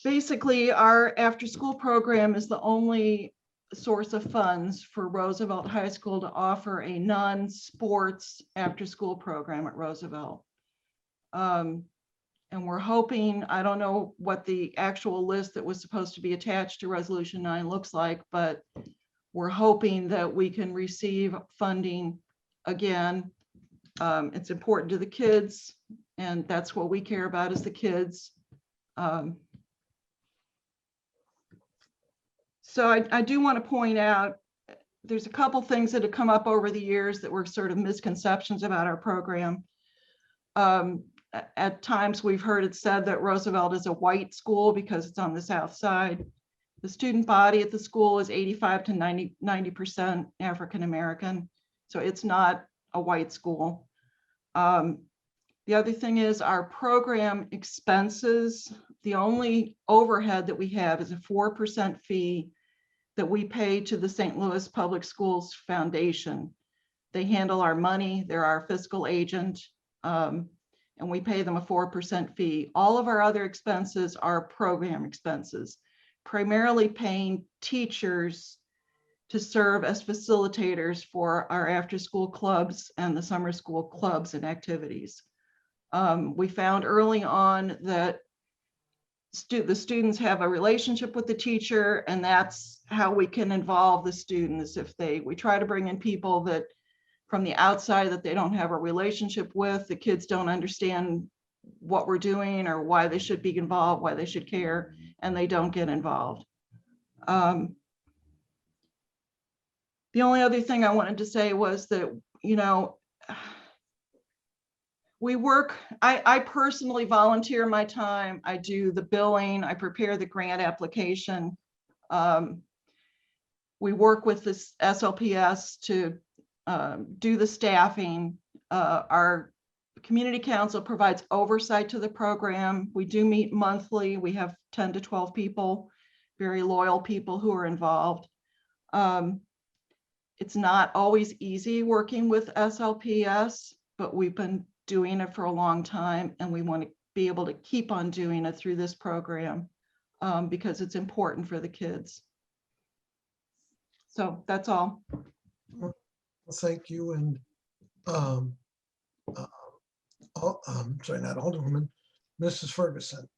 [SPEAKER 15] Basically, our after-school program is the only source of funds for Roosevelt High School to offer a non-sports after-school program at Roosevelt. And we're hoping, I don't know what the actual list that was supposed to be attached to Resolution 9 looks like, but we're hoping that we can receive funding again. It's important to the kids, and that's what we care about is the kids. So I do want to point out, there's a couple things that have come up over the years that were sort of misconceptions about our program. At times we've heard it said that Roosevelt is a white school because it's on the south side. The student body at the school is 85 to 90% African American. So it's not a white school. The other thing is our program expenses, the only overhead that we have is a 4% fee that we pay to the St. Louis Public Schools Foundation. They handle our money, they're our fiscal agent, and we pay them a 4% fee. All of our other expenses are program expenses, primarily paying teachers to serve as facilitators for our after-school clubs and the summer school clubs and activities. We found early on that the students have a relationship with the teacher, and that's how we can involve the students. We try to bring in people that from the outside that they don't have a relationship with, the kids don't understand what we're doing or why they should be involved, why they should care, and they don't get involved. The only other thing I wanted to say was that, you know, we work, I personally volunteer my time. I do the billing, I prepare the grant application. We work with this SLPS to do the staffing. Our community council provides oversight to the program. We do meet monthly. We have 10 to 12 people very loyal people who are involved. It's not always easy working with SLPS, but we've been doing it for a long time, and we want to be able to keep on doing it through this program because it's important for the kids. So that's all.
[SPEAKER 1] Well, thank you. And sorry, not Alderwoman, Mrs. Ferguson.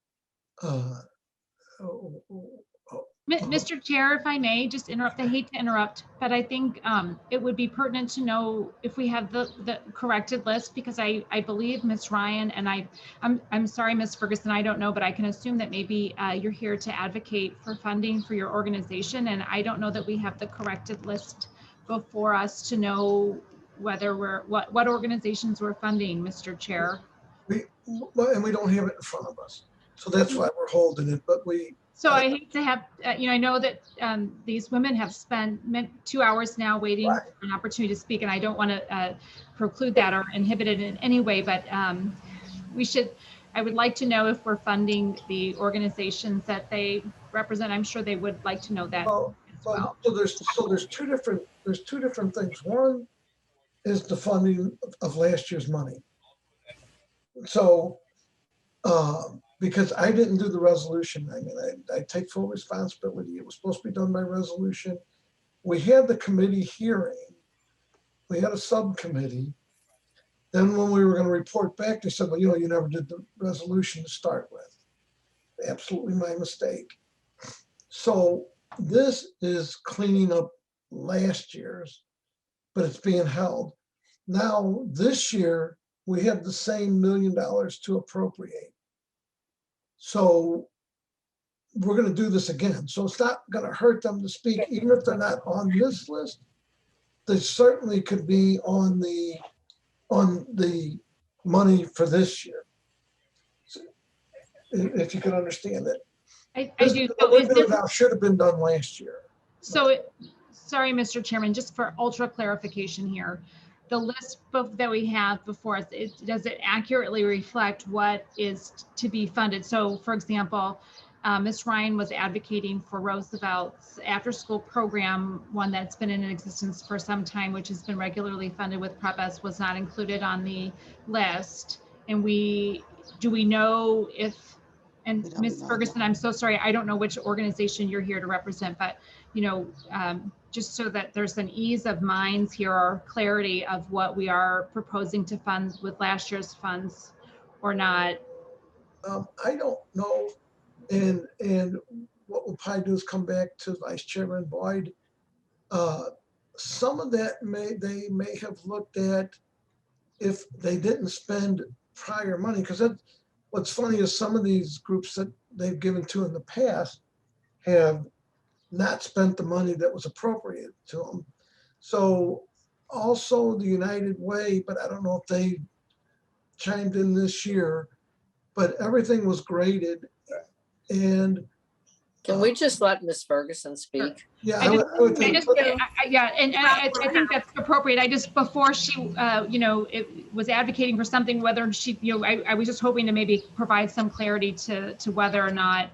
[SPEAKER 10] Mr. Chair, if I may just interrupt, I hate to interrupt, but I think it would be pertinent to know if we have the corrected list, because I believe Ms. Ryan and I'm sorry, Ms. Ferguson, I don't know, but I can assume that maybe you're here to advocate for funding for your organization, and I don't know that we have the corrected list before us to know whether what organizations we're funding, Mr. Chair.
[SPEAKER 1] And we don't have it in front of us, so that's why we're holding it. But we.
[SPEAKER 10] So I hate to have, I know that these women have spent 2 hours now waiting for an opportunity to speak, and I don't want to preclude that or inhibit it in any way, but I would like to know if we're funding the organizations that they represent. I'm sure they would like to know that as well.
[SPEAKER 1] So there's two different things. One is the funding of last year's money. So, because I didn't do the resolution. I mean, I take full responsibility. It was supposed to be done by resolution. We had the committee hearing. We had a subcommittee. Then when we were going to report back, they said, well, you never did the resolution to start with. Absolutely my mistake. So this is cleaning up last year's, but it's being held. Now, this year, we have the same $1 million to appropriate. So we're going to do this again. So it's not going to hurt them to speak, even if they're not on this list. They certainly could be on the money for this year, so, if you can understand it.
[SPEAKER 10] I do.
[SPEAKER 1] Now should have been done last year.
[SPEAKER 10] So, sorry, Mr. Chairman, just for ultra clarification here. The list that we have before us, does it accurately reflect what is to be funded? So, for example, Ms. Ryan was advocating for Roosevelt's after-school program, one that's been in existence for some time, which has been regularly funded with Prep S, was not included on the list. And do we know if, and Ms. Ferguson, I'm so sorry, I don't know which organization you're here to represent, but just so that there's an ease of minds here or clarity of what we are proposing to fund with last year's funds or not.
[SPEAKER 1] I don't know. And what we'll probably do is come back to Vice Chairman Boyd. Some of that they may have looked at if they didn't spend prior money, because what's funny is some of these groups that they've given to in the past have not spent the money that was appropriate to them. So also the United Way, but I don't know if they chimed in this year, but everything was graded. And
[SPEAKER 4] can we just let Ms. Ferguson speak?
[SPEAKER 1] Yeah,
[SPEAKER 10] I think that's appropriate. Before she, it was advocating for something, whether she, I was just hoping to maybe provide some clarity to whether or not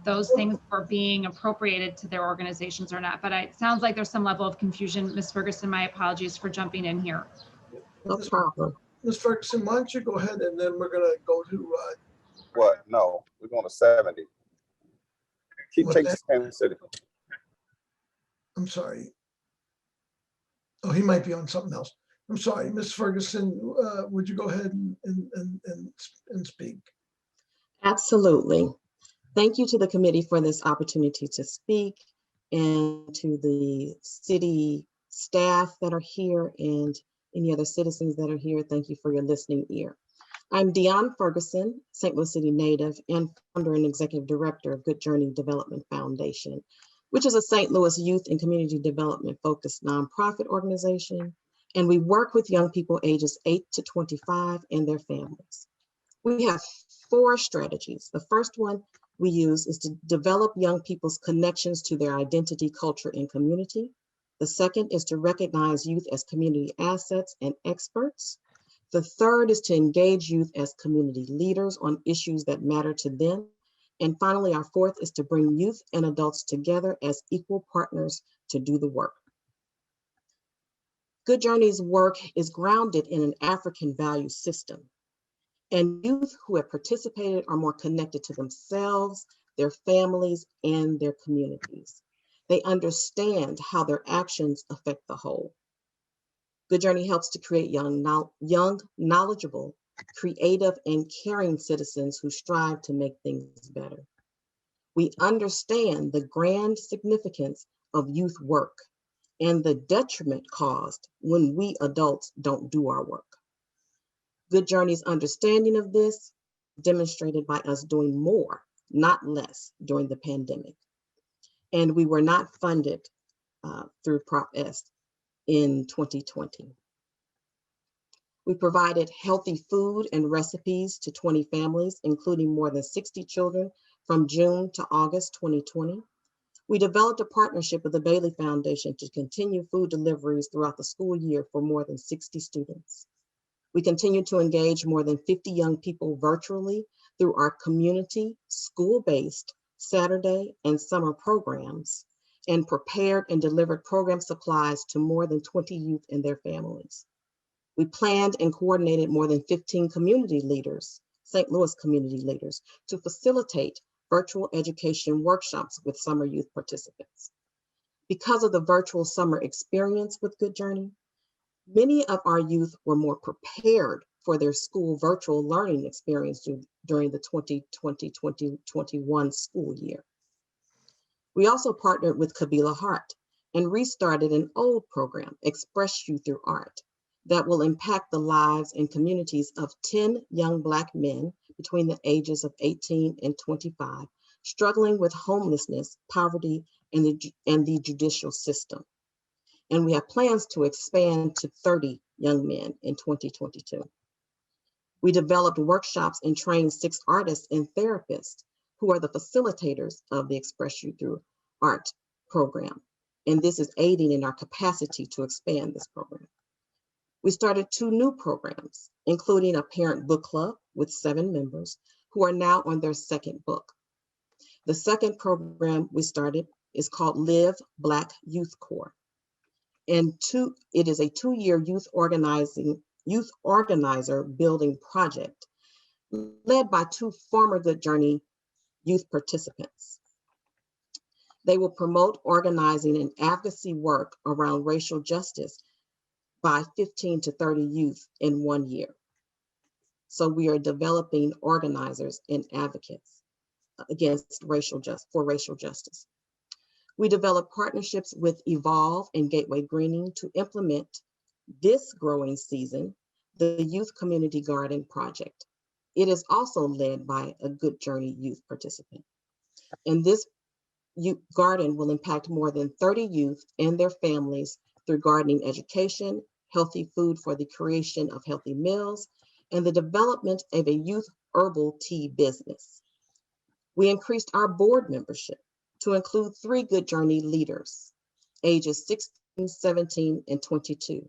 [SPEAKER 10] those things were being appropriated to their organizations or not. But it sounds like there's some level of confusion. Ms. Ferguson, my apologies for jumping in here.
[SPEAKER 1] No problem. Ms. Ferguson, why don't you go ahead, and then we're going to go to
[SPEAKER 8] what? No, we're going to 70. Keep taking Kansas City.
[SPEAKER 1] I'm sorry. Oh, he might be on something else. I'm sorry, Ms. Ferguson. Would you go ahead and speak?
[SPEAKER 16] Absolutely. Thank you to the committee for this opportunity to speak, and to the city staff that are here and any other citizens that are here. Thank you for your listening ear. I'm Deon Ferguson, St. Louis City native and founder and executive director of Good Journey Development Foundation, which is a St. Louis youth and community development focused nonprofit organization. And we work with young people ages 8 to 25 and their families. We have 4 strategies. The first one we use is to develop young people's connections to their identity, culture, and community. The second is to recognize youth as community assets and experts. The third is to engage youth as community leaders on issues that matter to them. And finally, our fourth is to bring youth and adults together as equal partners to do the work. Good Journey's work is grounded in an African value system, and youth who have participated are more connected to themselves, their families, and their communities. They understand how their actions affect the whole. Good Journey helps to create young, knowledgeable, creative, and caring citizens who strive to make things better. We understand the grand significance of youth work and the detriment caused when we adults don't do our work. Good Journey's understanding of this demonstrated by us doing more, not less, during the pandemic. And we were not funded through Prop S in 2020. We provided healthy food and recipes to 20 families, including more than 60 children from June to August 2020. We developed a partnership with the Bailey Foundation to continue food deliveries throughout the school year for more than 60 students. We continue to engage more than 50 young people virtually through our community, school-based Saturday and summer programs, and prepared and delivered program supplies to more than 20 youth and their families. We planned and coordinated more than 15 community leaders, St. Louis community leaders, to facilitate virtual education workshops with summer youth participants. Because of the virtual summer experience with Good Journey, many of our youth were more prepared for their school virtual learning experience during the 2020-2021 school year. We also partnered with Kabila Hart and restarted an old program, Express You Through Art, that will impact the lives and communities of 10 young Black men between the ages of 18 and 25, struggling with homelessness, poverty, and the judicial system. And we have plans to expand to 30 young men in 2022. We developed workshops and trained 6 artists and therapists who are the facilitators of the Express You Through Art program. And this is aiding in our capacity to expand this program. We started 2 new programs, including a parent book club with 7 members who are now on their 2nd book. The 2nd program we started is called Live Black Youth Corps. And it is a 2-year youth organizer building project led by 2 former Good Journey youth participants. They will promote organizing and advocacy work around racial justice by 15 to 30 youth in 1 year. So we are developing organizers and advocates for racial justice. We develop partnerships with Evolve and Gateway Greening to implement this growing season, the Youth Community Garden Project. It is also led by a Good Journey youth participant. And this youth garden will impact more than 30 youth and their families through gardening education, healthy food for the creation of healthy meals, and the development of a youth herbal tea business. We increased our board membership to include 3 Good Journey leaders, ages 16, 17, and 22,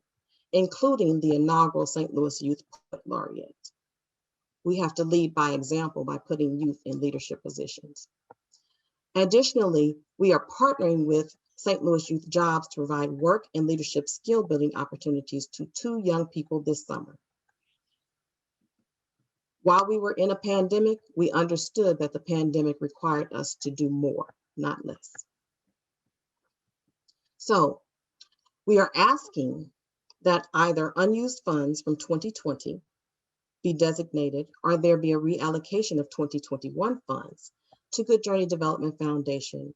[SPEAKER 16] including the inaugural St. Louis Youth Poet Laureate. We have to lead by example by putting youth in leadership positions. Additionally, we are partnering with St. Louis Youth Jobs to provide work and leadership skill building opportunities to 2 young people this summer. While we were in a pandemic, we understood that the pandemic required us to do more, not less. So we are asking that either unused funds from 2020 be designated or there be a reallocation of 2021 funds to Good Journey Development Foundation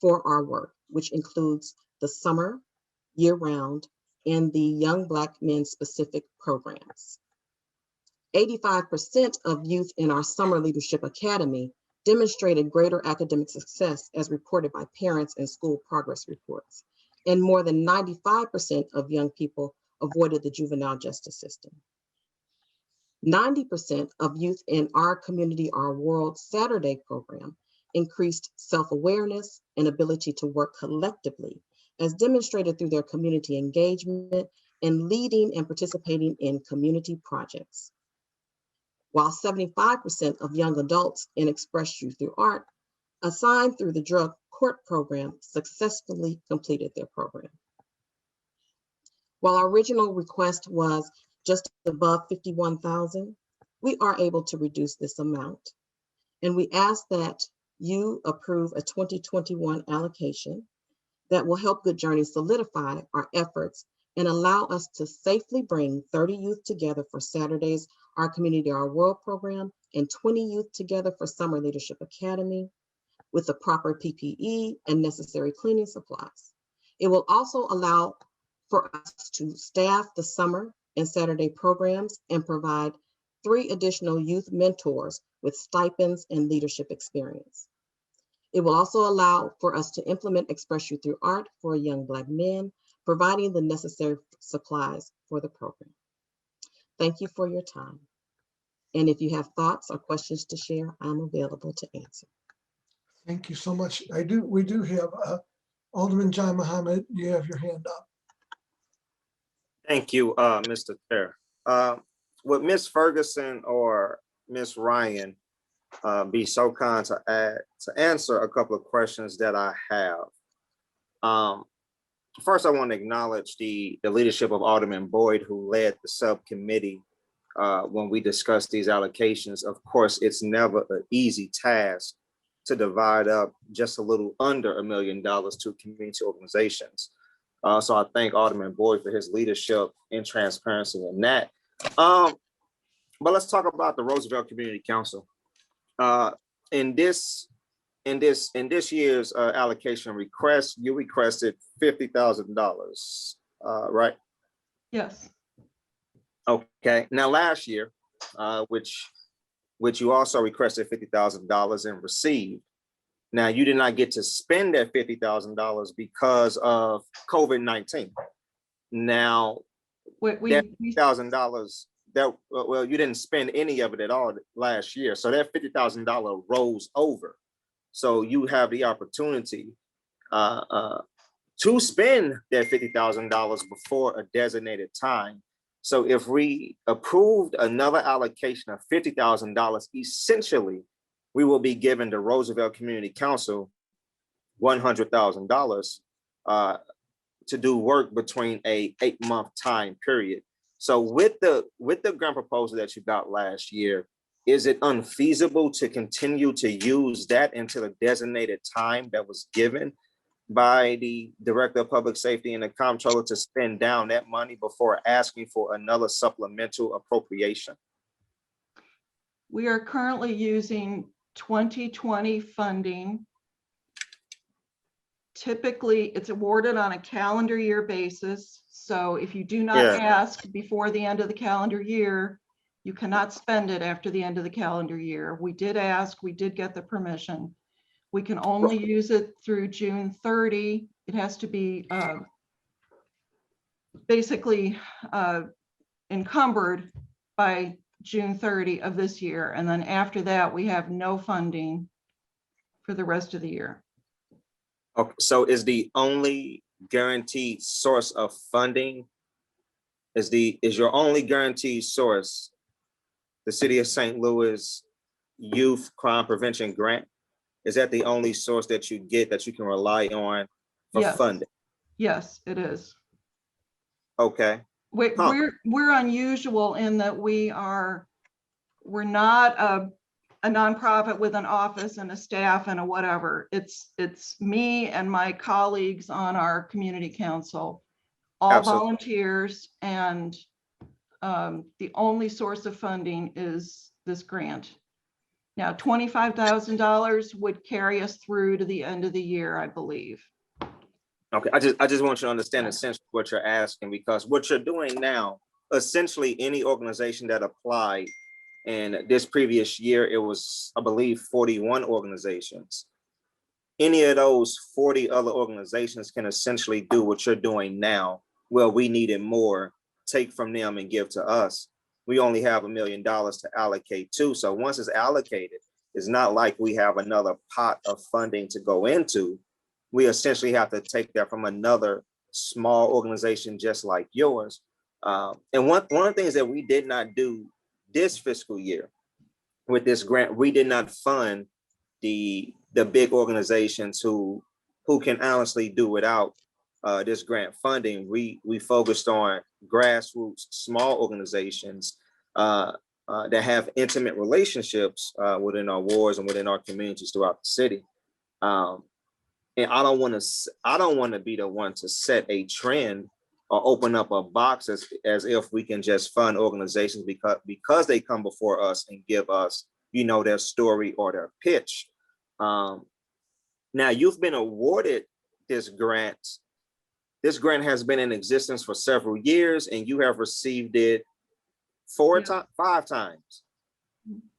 [SPEAKER 16] for our work, which includes the summer, year-round, and the Young Black Men specific programs. 85% of youth in our Summer Leadership Academy demonstrated greater academic success as reported by parents and school progress reports. And more than 95% of young people avoided the juvenile justice system. 90% of youth in our Community Our World Saturday program increased self-awareness and ability to work collectively, as demonstrated through their community engagement and leading and participating in community projects. while 75% of young adults in Express You Through Art assigned through the drug court program successfully completed their program. While our original request was just above 51,000, we are able to reduce this amount. And we ask that you approve a 2021 allocation that will help Good Journey solidify our efforts and allow us to safely bring 30 youth together for Saturdays, our Community Our World program, and 20 youth together for Summer Leadership Academy with the proper PPE and necessary cleaning supplies. It will also allow for us to staff the summer and Saturday programs and provide 3 additional youth mentors with stipends and leadership experience. It will also allow for us to implement Express You Through Art for young Black men, providing the necessary supplies for the program. Thank you for your time. And if you have thoughts or questions to share, I'm available to answer.
[SPEAKER 1] Thank you so much. We do have Alderman John Muhammad, you have your hand up.
[SPEAKER 12] Thank you, Mr. Chair. Would Ms. Ferguson or Ms. Ryan be so kind to answer a couple of questions that I have? First, I want to acknowledge the leadership of Alderman Boyd, who led the subcommittee when we discussed these allocations. Of course, it's never an easy task to divide up just a little under $1 million to community organizations. So I thank Alderman Boyd for his leadership and transparency in that. But let's talk about the Roosevelt Community Council. In this year's allocation request, you requested $50,000, right?
[SPEAKER 15] Yes.
[SPEAKER 12] Okay. Now, last year, which you also requested $50,000 and received. Now, you did not get to spend that $50,000 because of COVID-19. Now, that $50,000, well, you didn't spend any of it at all last year. So that $50,000 rolls over. So you have the opportunity to spend that $50,000 before a designated time. So if we approved another allocation of $50,000, essentially, we will be giving the Roosevelt Community Council $100,000 to do work between a 8-month time period. So with the grant proposal that you got last year, is it unfeasible to continue to use that until a designated time that was given by the Director of Public Safety and the Comptroller to spend down that money before asking for another supplemental appropriation?
[SPEAKER 15] We are currently using 2020 funding. Typically, it's awarded on a calendar year basis. So if you do not ask before the end of the calendar year, you cannot spend it after the end of the calendar year. We did ask, we did get the permission. We can only use it through June 30. It has to be basically encumbered by June 30 of this year. And then after that, we have no funding for the rest of the year.
[SPEAKER 12] Okay, so is the only guaranteed source of funding, is your only guaranteed source the City of St. Louis Youth Crime Prevention Grant? Is that the only source that you get that you can rely on for funding?
[SPEAKER 15] Yes, it is.
[SPEAKER 12] Okay.
[SPEAKER 15] We're unusual in that we're not a nonprofit with an office and a staff and a whatever. It's me and my colleagues on our community council, all volunteers, and the only source of funding is this grant. Now, $25,000 would carry us through to the end of the year, I believe.
[SPEAKER 12] Okay, I just want you to understand essentially what you're asking, because what you're doing now, essentially any organization that applied in this previous year, it was, I believe, 41 organizations. Any of those 40 other organizations can essentially do what you're doing now. Well, we needed more, take from them and give to us. We only have $1 million to allocate to. So once it's allocated, it's not like we have another pot of funding to go into. We essentially have to take that from another small organization just like yours. And one of the things that we did not do this fiscal year with this grant, we did not fund the big organizations who can honestly do without this grant funding. We focused on grassroots, small organizations that have intimate relationships within our wards and within our communities throughout the city. And I don't want to be the one to set a trend or open up a box as if we can just fund organizations because they come before us and give us, their story or their pitch. Now you've been awarded this grant. This grant has been in existence for several years, and you have received it 5 times.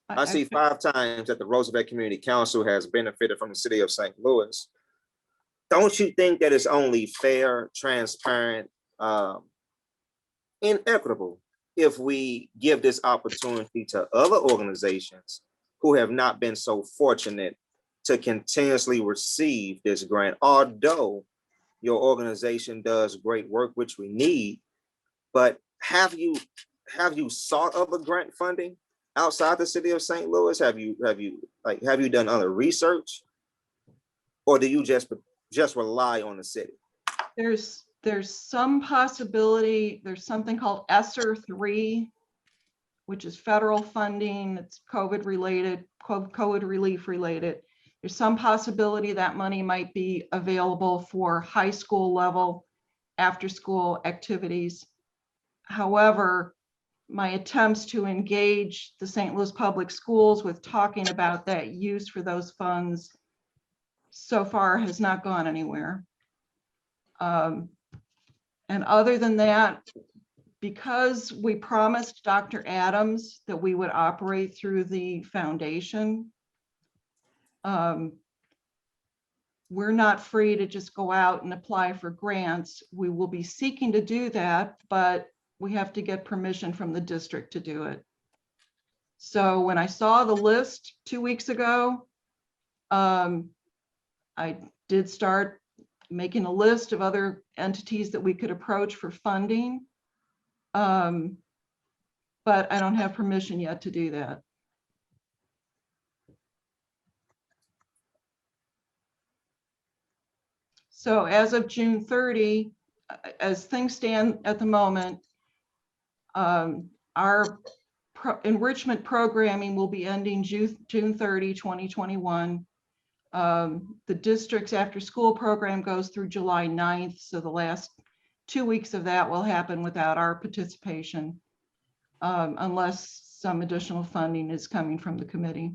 [SPEAKER 12] I see 5 times that the Roosevelt Community Council has benefited from the city of St. Louis. Don't you think that it's only fair, transparent, and equitable if we give this opportunity to other organizations who have not been so fortunate to continuously receive this grant? Although your organization does great work, which we need, but have you sought other grant funding outside the city of St. Louis? Have you done other research, or do you just rely on the city?
[SPEAKER 15] There's some possibility. There's something called ESSER 3, which is federal funding. It's COVID relief related. There's some possibility that money might be available for high school level after school activities. However, my attempts to engage the St. Louis Public Schools with talking about that use for those funds so far has not gone anywhere. And other than that, because we promised Dr. Adams that we would operate through the foundation, we're not free to just go out and apply for grants. We will be seeking to do that, but we have to get permission from the district to do it. So when I saw the list 2 weeks ago, I did start making a list of other entities that we could approach for funding. But I don't have permission yet to do that. So as of June 30, as things stand at the moment, our enrichment programming will be ending June 30, 2021. The district's after school program goes through July 9th. So the last 2 weeks of that will happen without our participation, unless some additional funding is coming from the committee.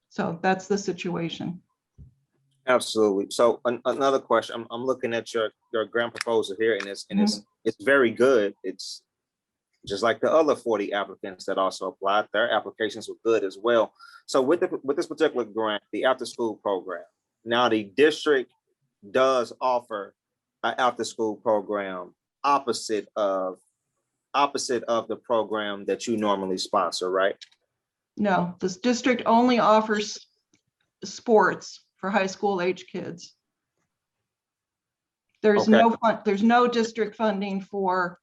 [SPEAKER 15] So that's the situation.
[SPEAKER 12] Absolutely. So another question, I'm looking at your grant proposal here, and it's very good. It's just like the other 40 applicants that also applied. Their applications were good as well. So with this particular grant, the after school program, now the district does offer an after school program opposite of the program that you normally sponsor, right?
[SPEAKER 15] No, this district only offers sports for high school age kids. There's no district funding for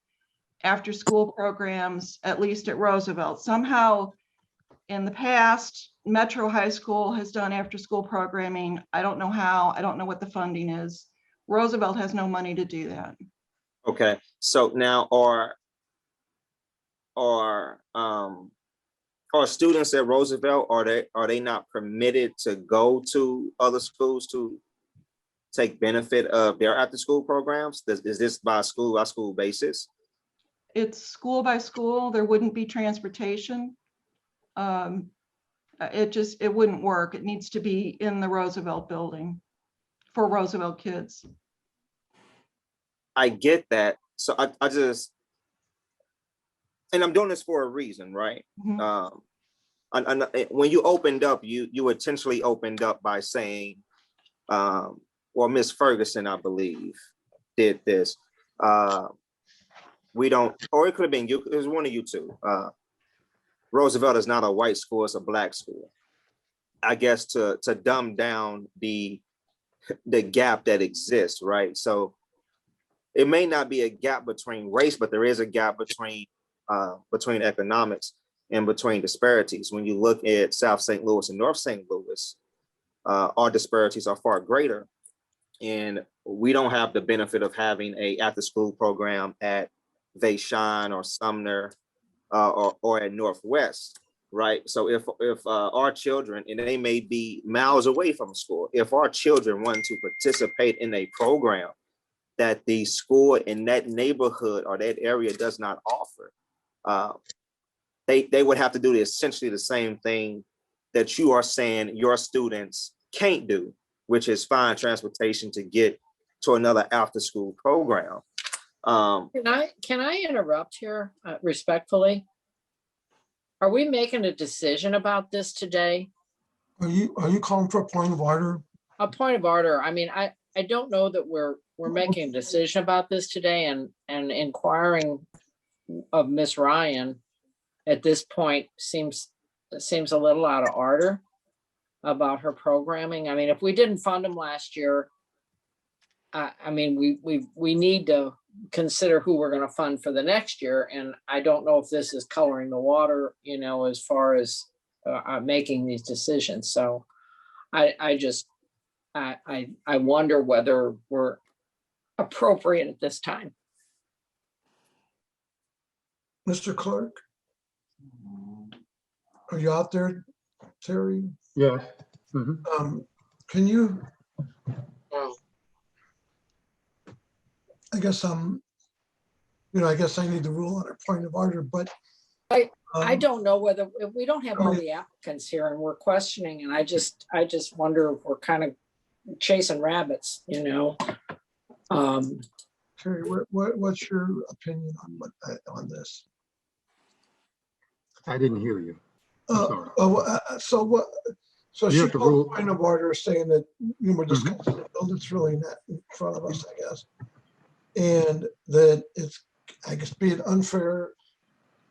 [SPEAKER 15] after school programs, at least at Roosevelt. Somehow in the past, Metro High School has done after school programming. I don't know how, I don't know what the funding is. Roosevelt has no money to do that.
[SPEAKER 12] Okay, so now are students at Roosevelt, are they not permitted to go to other schools to take benefit of their after school programs? Is this by school basis?
[SPEAKER 15] It's school by school. There wouldn't be transportation. It wouldn't work. It needs to be in the Roosevelt building for Roosevelt kids.
[SPEAKER 12] I get that. So I just, and I'm doing this for a reason, right? When you opened up, you intentionally opened up by saying, well, Miss Ferguson, I believe, did this. We don't, or it could have been you, it was one of you two. Roosevelt is not a white school, it's a Black school. I guess to dumb down the gap that exists, right? So it may not be a gap between race, but there is a gap between economics. in between disparities. When you look at South St. Louis and North St. Louis, our disparities are far greater. And we don't have the benefit of having a after-school program at Vashon or Sumner or at Northwest, right? So if our children, and they may be miles away from school, if our children want to participate in a program that the school in that neighborhood or that area does not offer, they would have to do essentially the same thing that you are saying your students can't do, which is find transportation to get to another after-school program.
[SPEAKER 4] Can I interrupt here respectfully? Are we making a decision about this today?
[SPEAKER 1] Are you calling for a point of order?
[SPEAKER 4] A point of order. I mean, I don't know that we're making a decision about this today, and inquiring of Miss Ryan at this point seems a little out of order about her programming. I mean, if we didn't fund them last year, I mean, we need to consider who we're going to fund for the next year. And I don't know if this is coloring the water, you know, as far as making these decisions. So I wonder whether we're appropriate at this time.
[SPEAKER 1] Mr. Clark, are you out there, Terry?
[SPEAKER 7] Yeah.
[SPEAKER 1] Can you? I guess I guess I need to rule on a point of order, but
[SPEAKER 4] I don't know whether, if we don't have all the applicants here and we're questioning, and I just wonder if we're kind of chasing rabbits, you know.
[SPEAKER 1] Terry, what's your opinion on this?
[SPEAKER 7] I didn't hear you.
[SPEAKER 1] So what? So she called a point of order saying that we're discussing a bill that's really not in front of us, I guess, and that it's, I guess, being unfair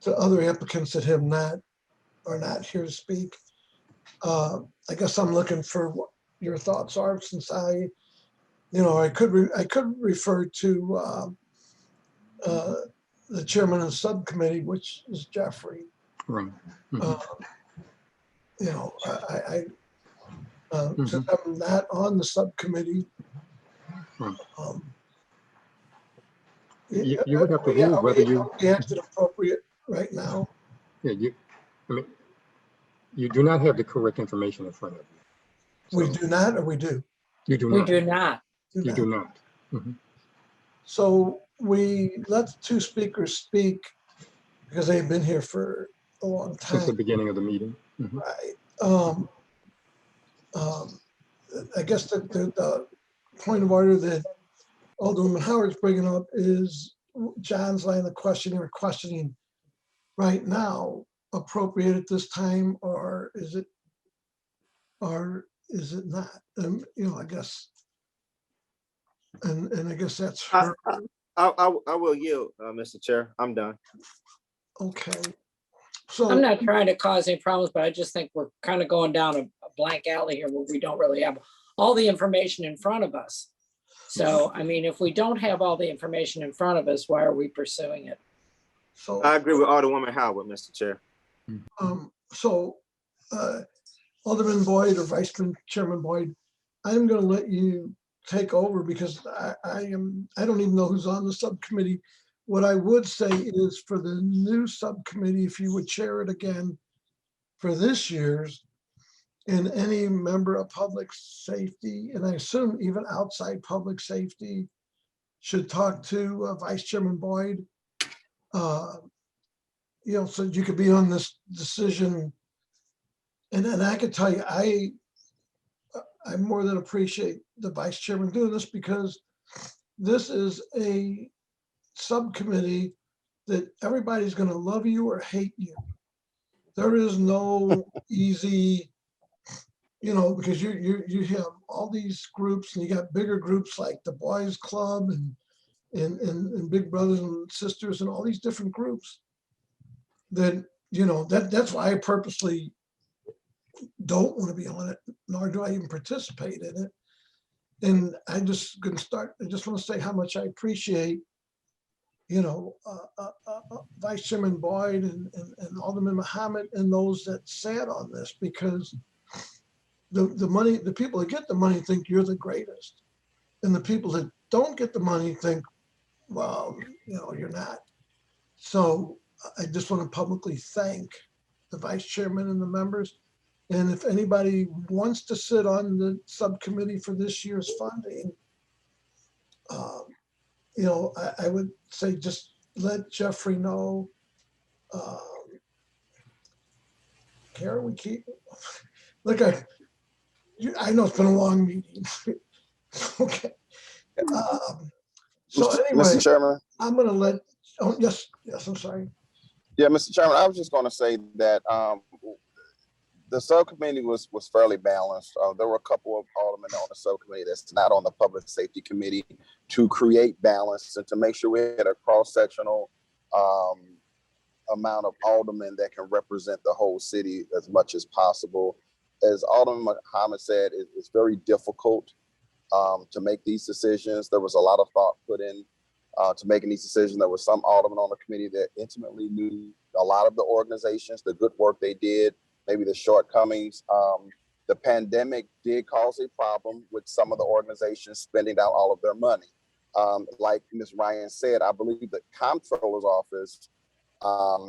[SPEAKER 1] to other applicants that are not here to speak. I guess I'm looking for what your thoughts are, since I could refer to the chairman of the subcommittee, which is Jeffrey.
[SPEAKER 7] Right.
[SPEAKER 1] Since I'm not on the subcommittee,
[SPEAKER 7] you would have to rule whether you
[SPEAKER 1] acted appropriate right now.
[SPEAKER 7] Yeah, you do not have the correct information in front of you.
[SPEAKER 1] We do not, or we do?
[SPEAKER 7] You do not.
[SPEAKER 4] We do not.
[SPEAKER 7] You do not.
[SPEAKER 1] So we let the two speakers speak because they've been here for a long time.
[SPEAKER 7] Since the beginning of the meeting.
[SPEAKER 1] Right. I guess the point of order that Alderwoman Howard's bringing up is John's line of questioning right now appropriate at this time, or is it not? I guess, and I guess that's her.
[SPEAKER 12] I will yield, Mr. Chair. I'm done.
[SPEAKER 1] Okay. So
[SPEAKER 4] I'm not trying to cause any problems, but I just think we're kind of going down a blank alley here where we don't really have all the information in front of us. So, I mean, if we don't have all the information in front of us, why are we pursuing it?
[SPEAKER 1] So
[SPEAKER 12] I agree with Alderwoman Howard, Mr. Chair.
[SPEAKER 1] Alderman Boyd or Chairman Boyd, I'm going to let you take over because I don't even know who's on the subcommittee. What I would say is for the new subcommittee, if you would chair it again for this year's, and any member of public safety, and I assume even outside public safety, should talk to Vice Chairman Boyd, so you could be on this decision. And I can tell you, I more than appreciate the Vice Chairman doing this, because this is a subcommittee that everybody's going to love you or hate you. There is no easy, because you have all these groups, and you got bigger groups like the Boys Club and Big Brothers and Sisters and all these different groups. That that's why I purposely don't want to be on it, nor do I even participate in it. And I just want to say how much I appreciate, Vice Chairman Boyd and Alderman Muhammad and those that sat on this, because the people that get the money think you're the greatest. And the people that don't get the money think, well, you're not. So I just want to publicly thank the vice chairman and the members. And if anybody wants to sit on the subcommittee for this year's funding, I would say just let Jeffrey know. Karen, we keep, look, I know it's been a long meeting. Okay. So anyway,
[SPEAKER 8] Mr. Chairman.
[SPEAKER 1] I'm going to let, yes, I'm sorry.
[SPEAKER 8] Yeah, Mr. Chairman, I was just going to say that the subcommittee was fairly balanced. There were a couple of aldermen on the subcommittee that's not on the Public Safety Committee to create balance and to make sure we had a cross-sectional amount of aldermen that can represent the whole city as much as possible. As Alderman Muhammad said, it's very difficult to make these decisions. There was a lot of thought put in to making these decisions. There were some aldermen on the committee that intimately knew a lot of the organizations, the good work they did, maybe the shortcomings. The pandemic did cause a problem with some of the organizations spending out all of their money. Like Ms. Ryan said, I believe the comptroller's office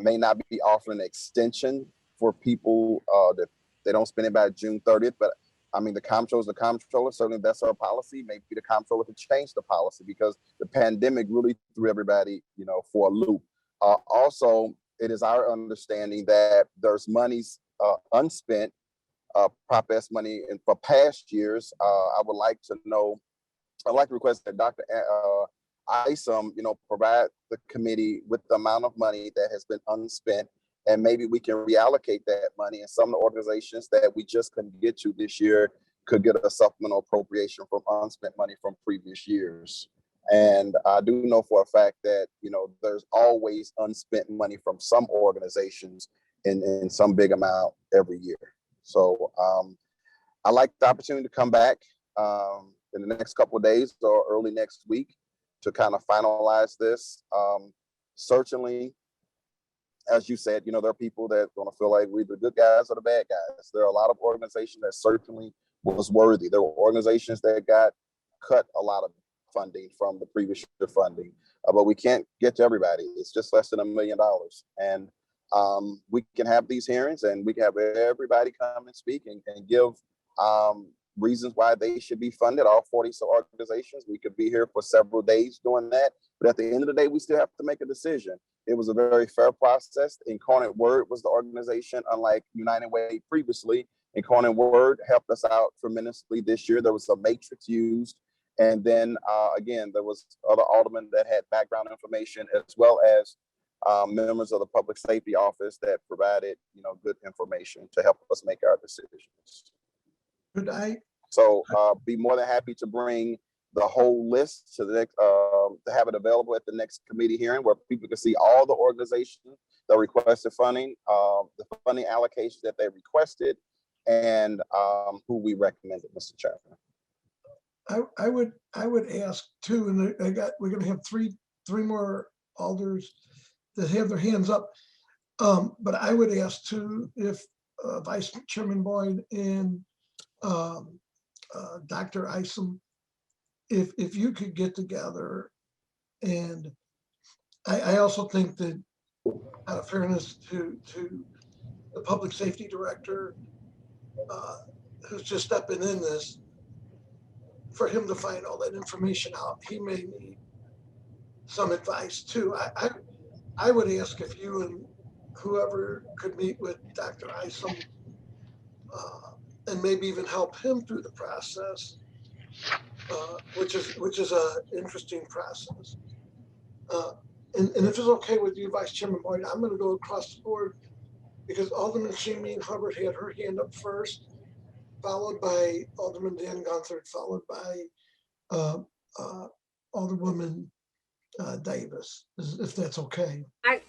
[SPEAKER 8] may not be offering an extension for people that they don't spend it by June 30th, but I mean, the comptroller's the comptroller. Certainly that's our policy. Maybe the comptroller could change the policy because the pandemic really threw everybody, for a loop. Also, it is our understanding that there's monies unspent, Prop S money, and for past years. I'd like to request that Dr. Isom, provide the committee with the amount of money that has been unspent, and maybe we can reallocate that money. And some of the organizations that we just couldn't get to this year could get a supplemental appropriation from unspent money from previous years. And I do know for a fact that, there's always unspent money from some organizations in some big amount every year. So I like the opportunity to come back in the next couple of days or early next week to kind of finalize this. Certainly, as you said, there are people that are going to feel like we're the good guys or the bad guys. There are a lot of organizations that certainly was worthy. There were organizations that got cut a lot of funding from the previous year funding, but we can't get to everybody. It's just less than $1 million. And we can have these hearings and we can have everybody come and speak and give reasons why they should be funded, all 40 organizations. We could be here for several days doing that. But at the end of the day, we still have to make a decision. It was a very fair process. Incarnate Word was the organization, unlike United Way previously. Incarnate Word helped us out tremendously this year. There was a matrix used. And then again, there was other aldermen that had background information, as well as members of the Public Safety Office that provided, good information to help us make our decisions.
[SPEAKER 1] Good night.
[SPEAKER 8] So be more than happy to bring the whole list to the next, to have it available at the next committee hearing where people can see all the organizations that requested funding, the funding allocations that they requested, and who we recommended, Mr. Chairman.
[SPEAKER 1] I would ask too, and we're going to have three more alders that have their hands up. But I would ask too if Vice Chairman Boyd and Dr. Isom, if you could get together, and I also think that out of fairness to the public safety director who's just stepping in this, for him to find all that information out, he may need some advice too. I would ask if you and whoever could meet with Dr. Isom and maybe even help him through the process, which is a interesting process. And if it's okay with you, Vice Chairman Boyd, I'm going to go across the board because Alderman Shameem Hubbard had her hand up first, followed by Alderman Dan Gunther, followed by Alderwoman Davis, if that's okay.
[SPEAKER 5] I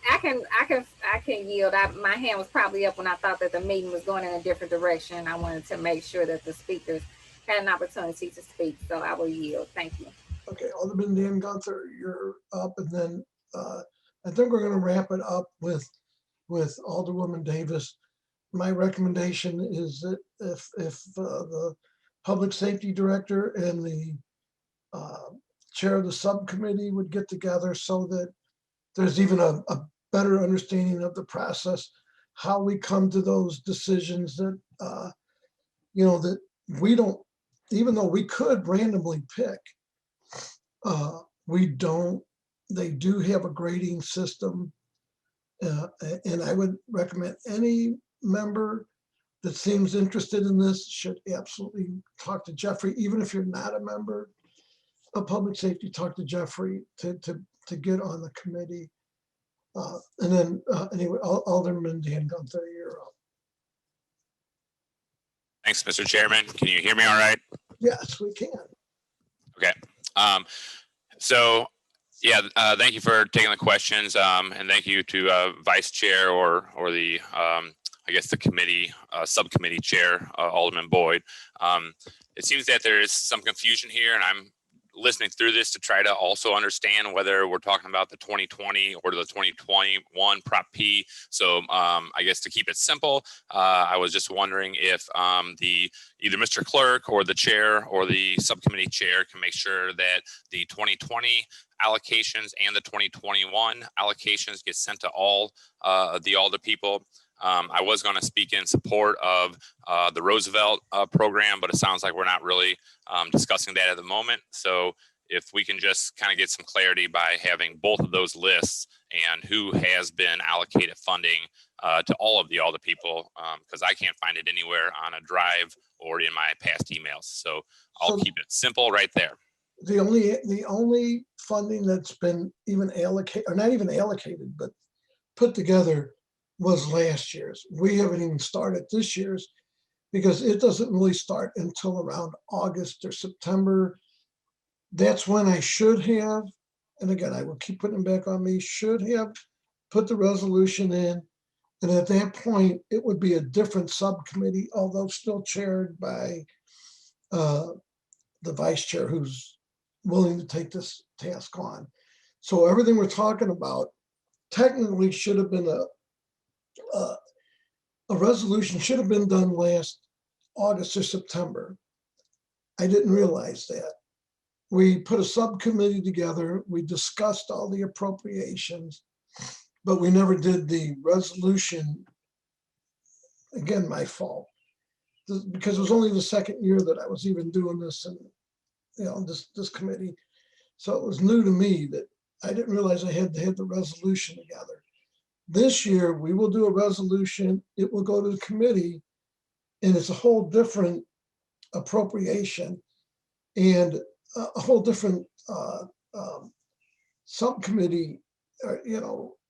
[SPEAKER 5] can yield. My hand was probably up when I thought that the meeting was going in a different direction. I wanted to make sure that the speakers had an opportunity to speak, so I will yield. Thank you.
[SPEAKER 1] Okay, Alderman Dan Gunther, you're up, and then I think we're going to wrap it up with Alderwoman Davis. My recommendation is that if the public safety director and the chair of the subcommittee would get together so that there's even a better understanding of the process, how we come to those decisions that, that we don't, even though we could randomly pick, we don't, they do have a grading system. And I would recommend any member that seems interested in this should absolutely talk to Jeffrey, even if you're not a member of public safety, talk to Jeffrey to get on the committee. And then anyway, Alderman Dan Gunther, you're up.
[SPEAKER 6] Thanks, Mr. Chairman. Can you hear me all right?
[SPEAKER 1] Yes, we can.
[SPEAKER 6] Okay. So yeah, thank you for taking the questions, and thank you to Vice Chair or the I guess the committee subcommittee chair, Alderman Boyd. It seems that there is some confusion here, and I'm listening through this to try to also understand whether we're talking about the 2020 or the 2021 Prop P. So I guess to keep it simple, I was just wondering if either Mr. Clerk or the chair or the subcommittee chair can make sure that the 2020 allocations and the 2021 allocations get sent to all the Alder people. I was going to speak in support of the Roosevelt program, but it sounds like we're not really discussing that at the moment. So if we can just kind of get some clarity by having both of those lists and who has been allocated funding to all of the Alder people, because I can't find it anywhere on a drive or in my past emails. So I'll keep it simple right there.
[SPEAKER 1] The only funding that's been even allocated, or not even allocated, but put together was last year's. We haven't even started this year's because it doesn't really start until around August or September. That's when I should have, and again, I will keep putting it back on me, should have put the resolution in. And at that point, it would be a different subcommittee, although still chaired by the vice chair who's willing to take this task on. So everything we're talking about technically should have been a resolution should have been done last August or September. I didn't realize that. We put a subcommittee together. We discussed all the appropriations, but we never did the resolution. Again, my fault, because it was only the second year that I was even doing this, and this committee. So it was new to me that I didn't realize I had to have the resolution together. This year, we will do a resolution. It will go to the committee, and it's a whole different appropriation and a whole different subcommittee,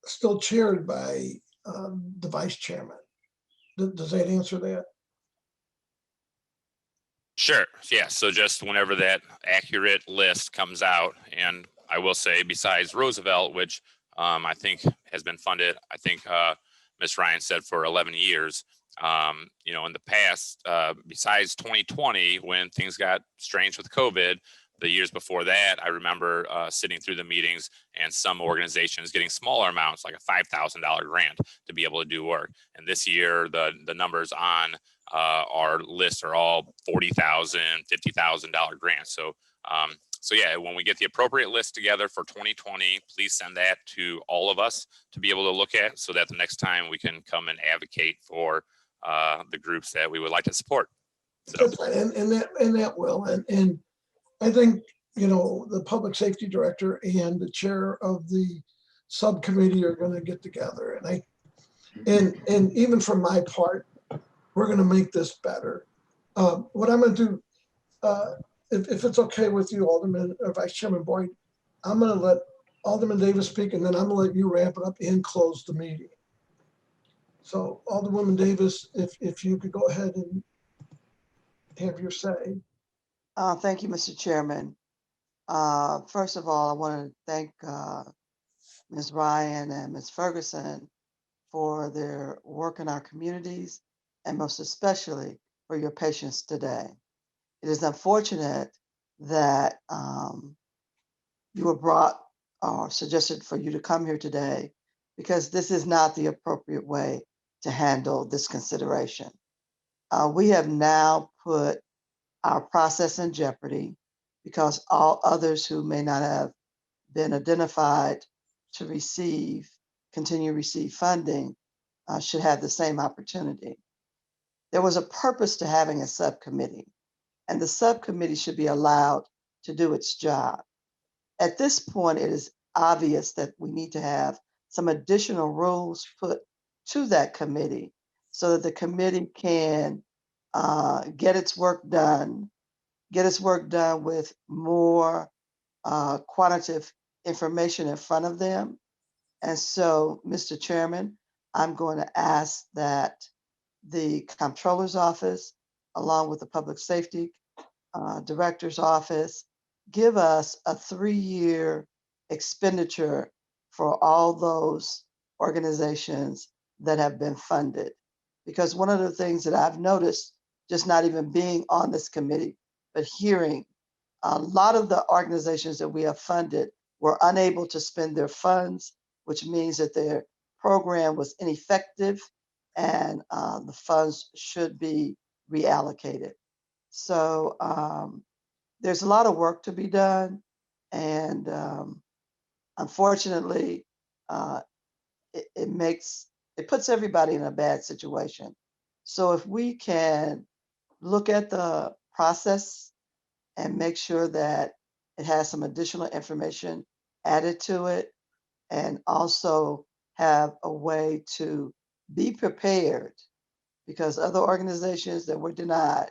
[SPEAKER 1] still chaired by the vice chairman. Does that answer that?
[SPEAKER 6] Sure. Yeah. So just whenever that accurate list comes out, and I will say, besides Roosevelt, which I think has been funded, I think Ms. Ryan said for 11 years, in the past, besides 2020, when things got strange with COVID, the years before that, I remember sitting through the meetings and some organizations getting smaller amounts, like a $5,000 grant to be able to do work. And this year, the numbers on our list are all $40,000, $50,000 grants. So yeah, when we get the appropriate list together for 2020, please send that to all of us to be able to look at, so that the next time we can come and advocate for the groups that we would like to support. So.
[SPEAKER 1] That's right, and that will, and I think the public safety director and the chair of the subcommittee are going to get together, and even from my part, we're going to make this better. What I'm going to do. If it's okay with you, Alderman or Vice Chairman Boyd, I'm going to let Alderman Davis speak, and then I'm going to let you wrap it up and close the meeting. So, Alderwoman Davis, if you could go ahead and have your say.
[SPEAKER 9] Thank you, Mr. Chairman. First of all, I want to thank Ms. Ryan and Ms. Ferguson for their work in our communities, and most especially for your patience today. It is unfortunate that you were brought or suggested for you to come here today because this is not the appropriate way to handle this consideration. We have now put our process in jeopardy because all others who may not have been identified to continue to receive funding should have the same opportunity. There was a purpose to having a subcommittee, and the subcommittee should be allowed to do its job. At this point, it is obvious that we need to have some additional rules put to that committee so that the committee can get its work done with more quantitative information in front of them. And so, Mr. Chairman, I'm going to ask that the Comptroller's Office, along with the Public Safety Director's Office, give us a 3-year expenditure for all those organizations that have been funded. Because one of the things that I've noticed, just not even being on this committee, but hearing a lot of the organizations that we have funded were unable to spend their funds, which means that their program was ineffective and the funds should be reallocated. So there's a lot of work to be done. And unfortunately, it puts everybody in a bad situation. So if we can look at the process and make sure that it has some additional information added to it, and also have a way to be prepared, because other organizations that were denied,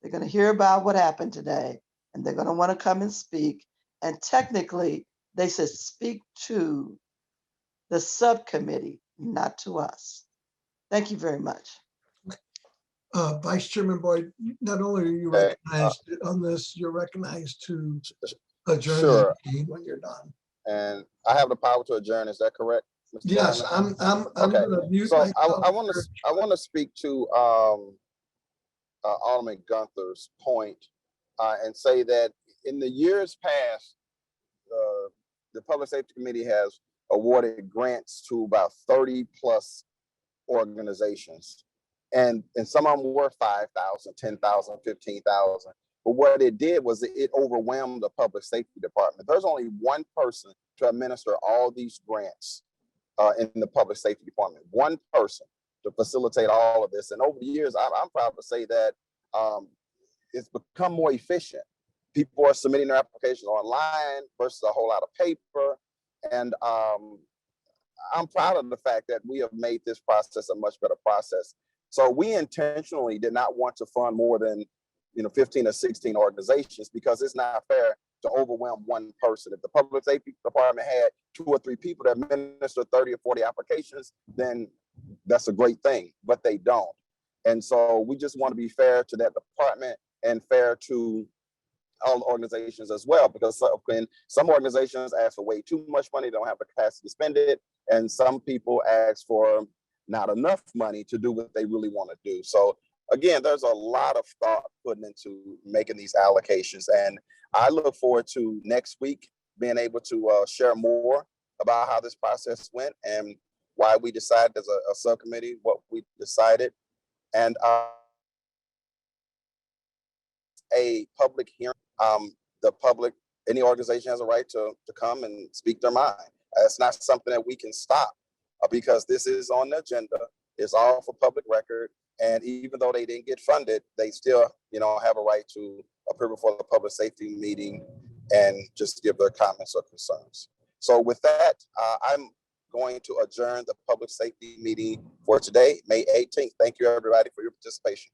[SPEAKER 9] they're going to hear about what happened today, and they're going to want to come and speak. And technically, they should speak to the subcommittee, not to us. Thank you very much.
[SPEAKER 1] Vice Chairman Boyd, not only are you recognized on this, you're recognized to adjourn
[SPEAKER 8] Sure.
[SPEAKER 1] the meeting when you're done.
[SPEAKER 8] And I have the power to adjourn. Is that correct, Mr.
[SPEAKER 1] Yes,
[SPEAKER 8] Chairman?
[SPEAKER 1] I'm
[SPEAKER 8] Okay.
[SPEAKER 1] going to mute
[SPEAKER 8] So
[SPEAKER 1] myself.
[SPEAKER 8] I want to speak to Alderman Gunther's point and say that in the years past, the Public Safety Committee has awarded grants to about 30 plus organizations. And some of them were 5,000, 10,000, 15,000. But what it did was it overwhelmed the public safety department. There's only one person to administer all these grants in the public safety department, one person to facilitate all of this. And over the years, I'm proud to say that it's become more efficient. People are submitting their applications online versus a whole lot of paper. And I'm proud of the fact that we have made this process a much better process. So we intentionally did not want to fund more than 15 or 16 organizations because it's not fair to overwhelm one person. If the public safety department had 2 or 3 people that administer 30 or 40 applications, then that's a great thing, but they don't. And so we just want to be fair to that department and fair to all organizations as well, because when some organizations ask for way too much money, don't have the capacity to spend it, and some people ask for not enough money to do what they really want to do. So again, there's a lot of thought put into making these allocations, and I look forward to next week being able to share more about how this process went and why we decided as a subcommittee what we decided. And a public hearing, the public, any organization has a right to come and speak their mind. It's not something that we can stop because this is on the agenda. It's all for public record. And even though they didn't get funded, they still, have a right to appear before the public safety meeting and just give their comments or concerns. So with that, I'm going to adjourn the public safety meeting for today, May 18th. Thank you, everybody, for your participation.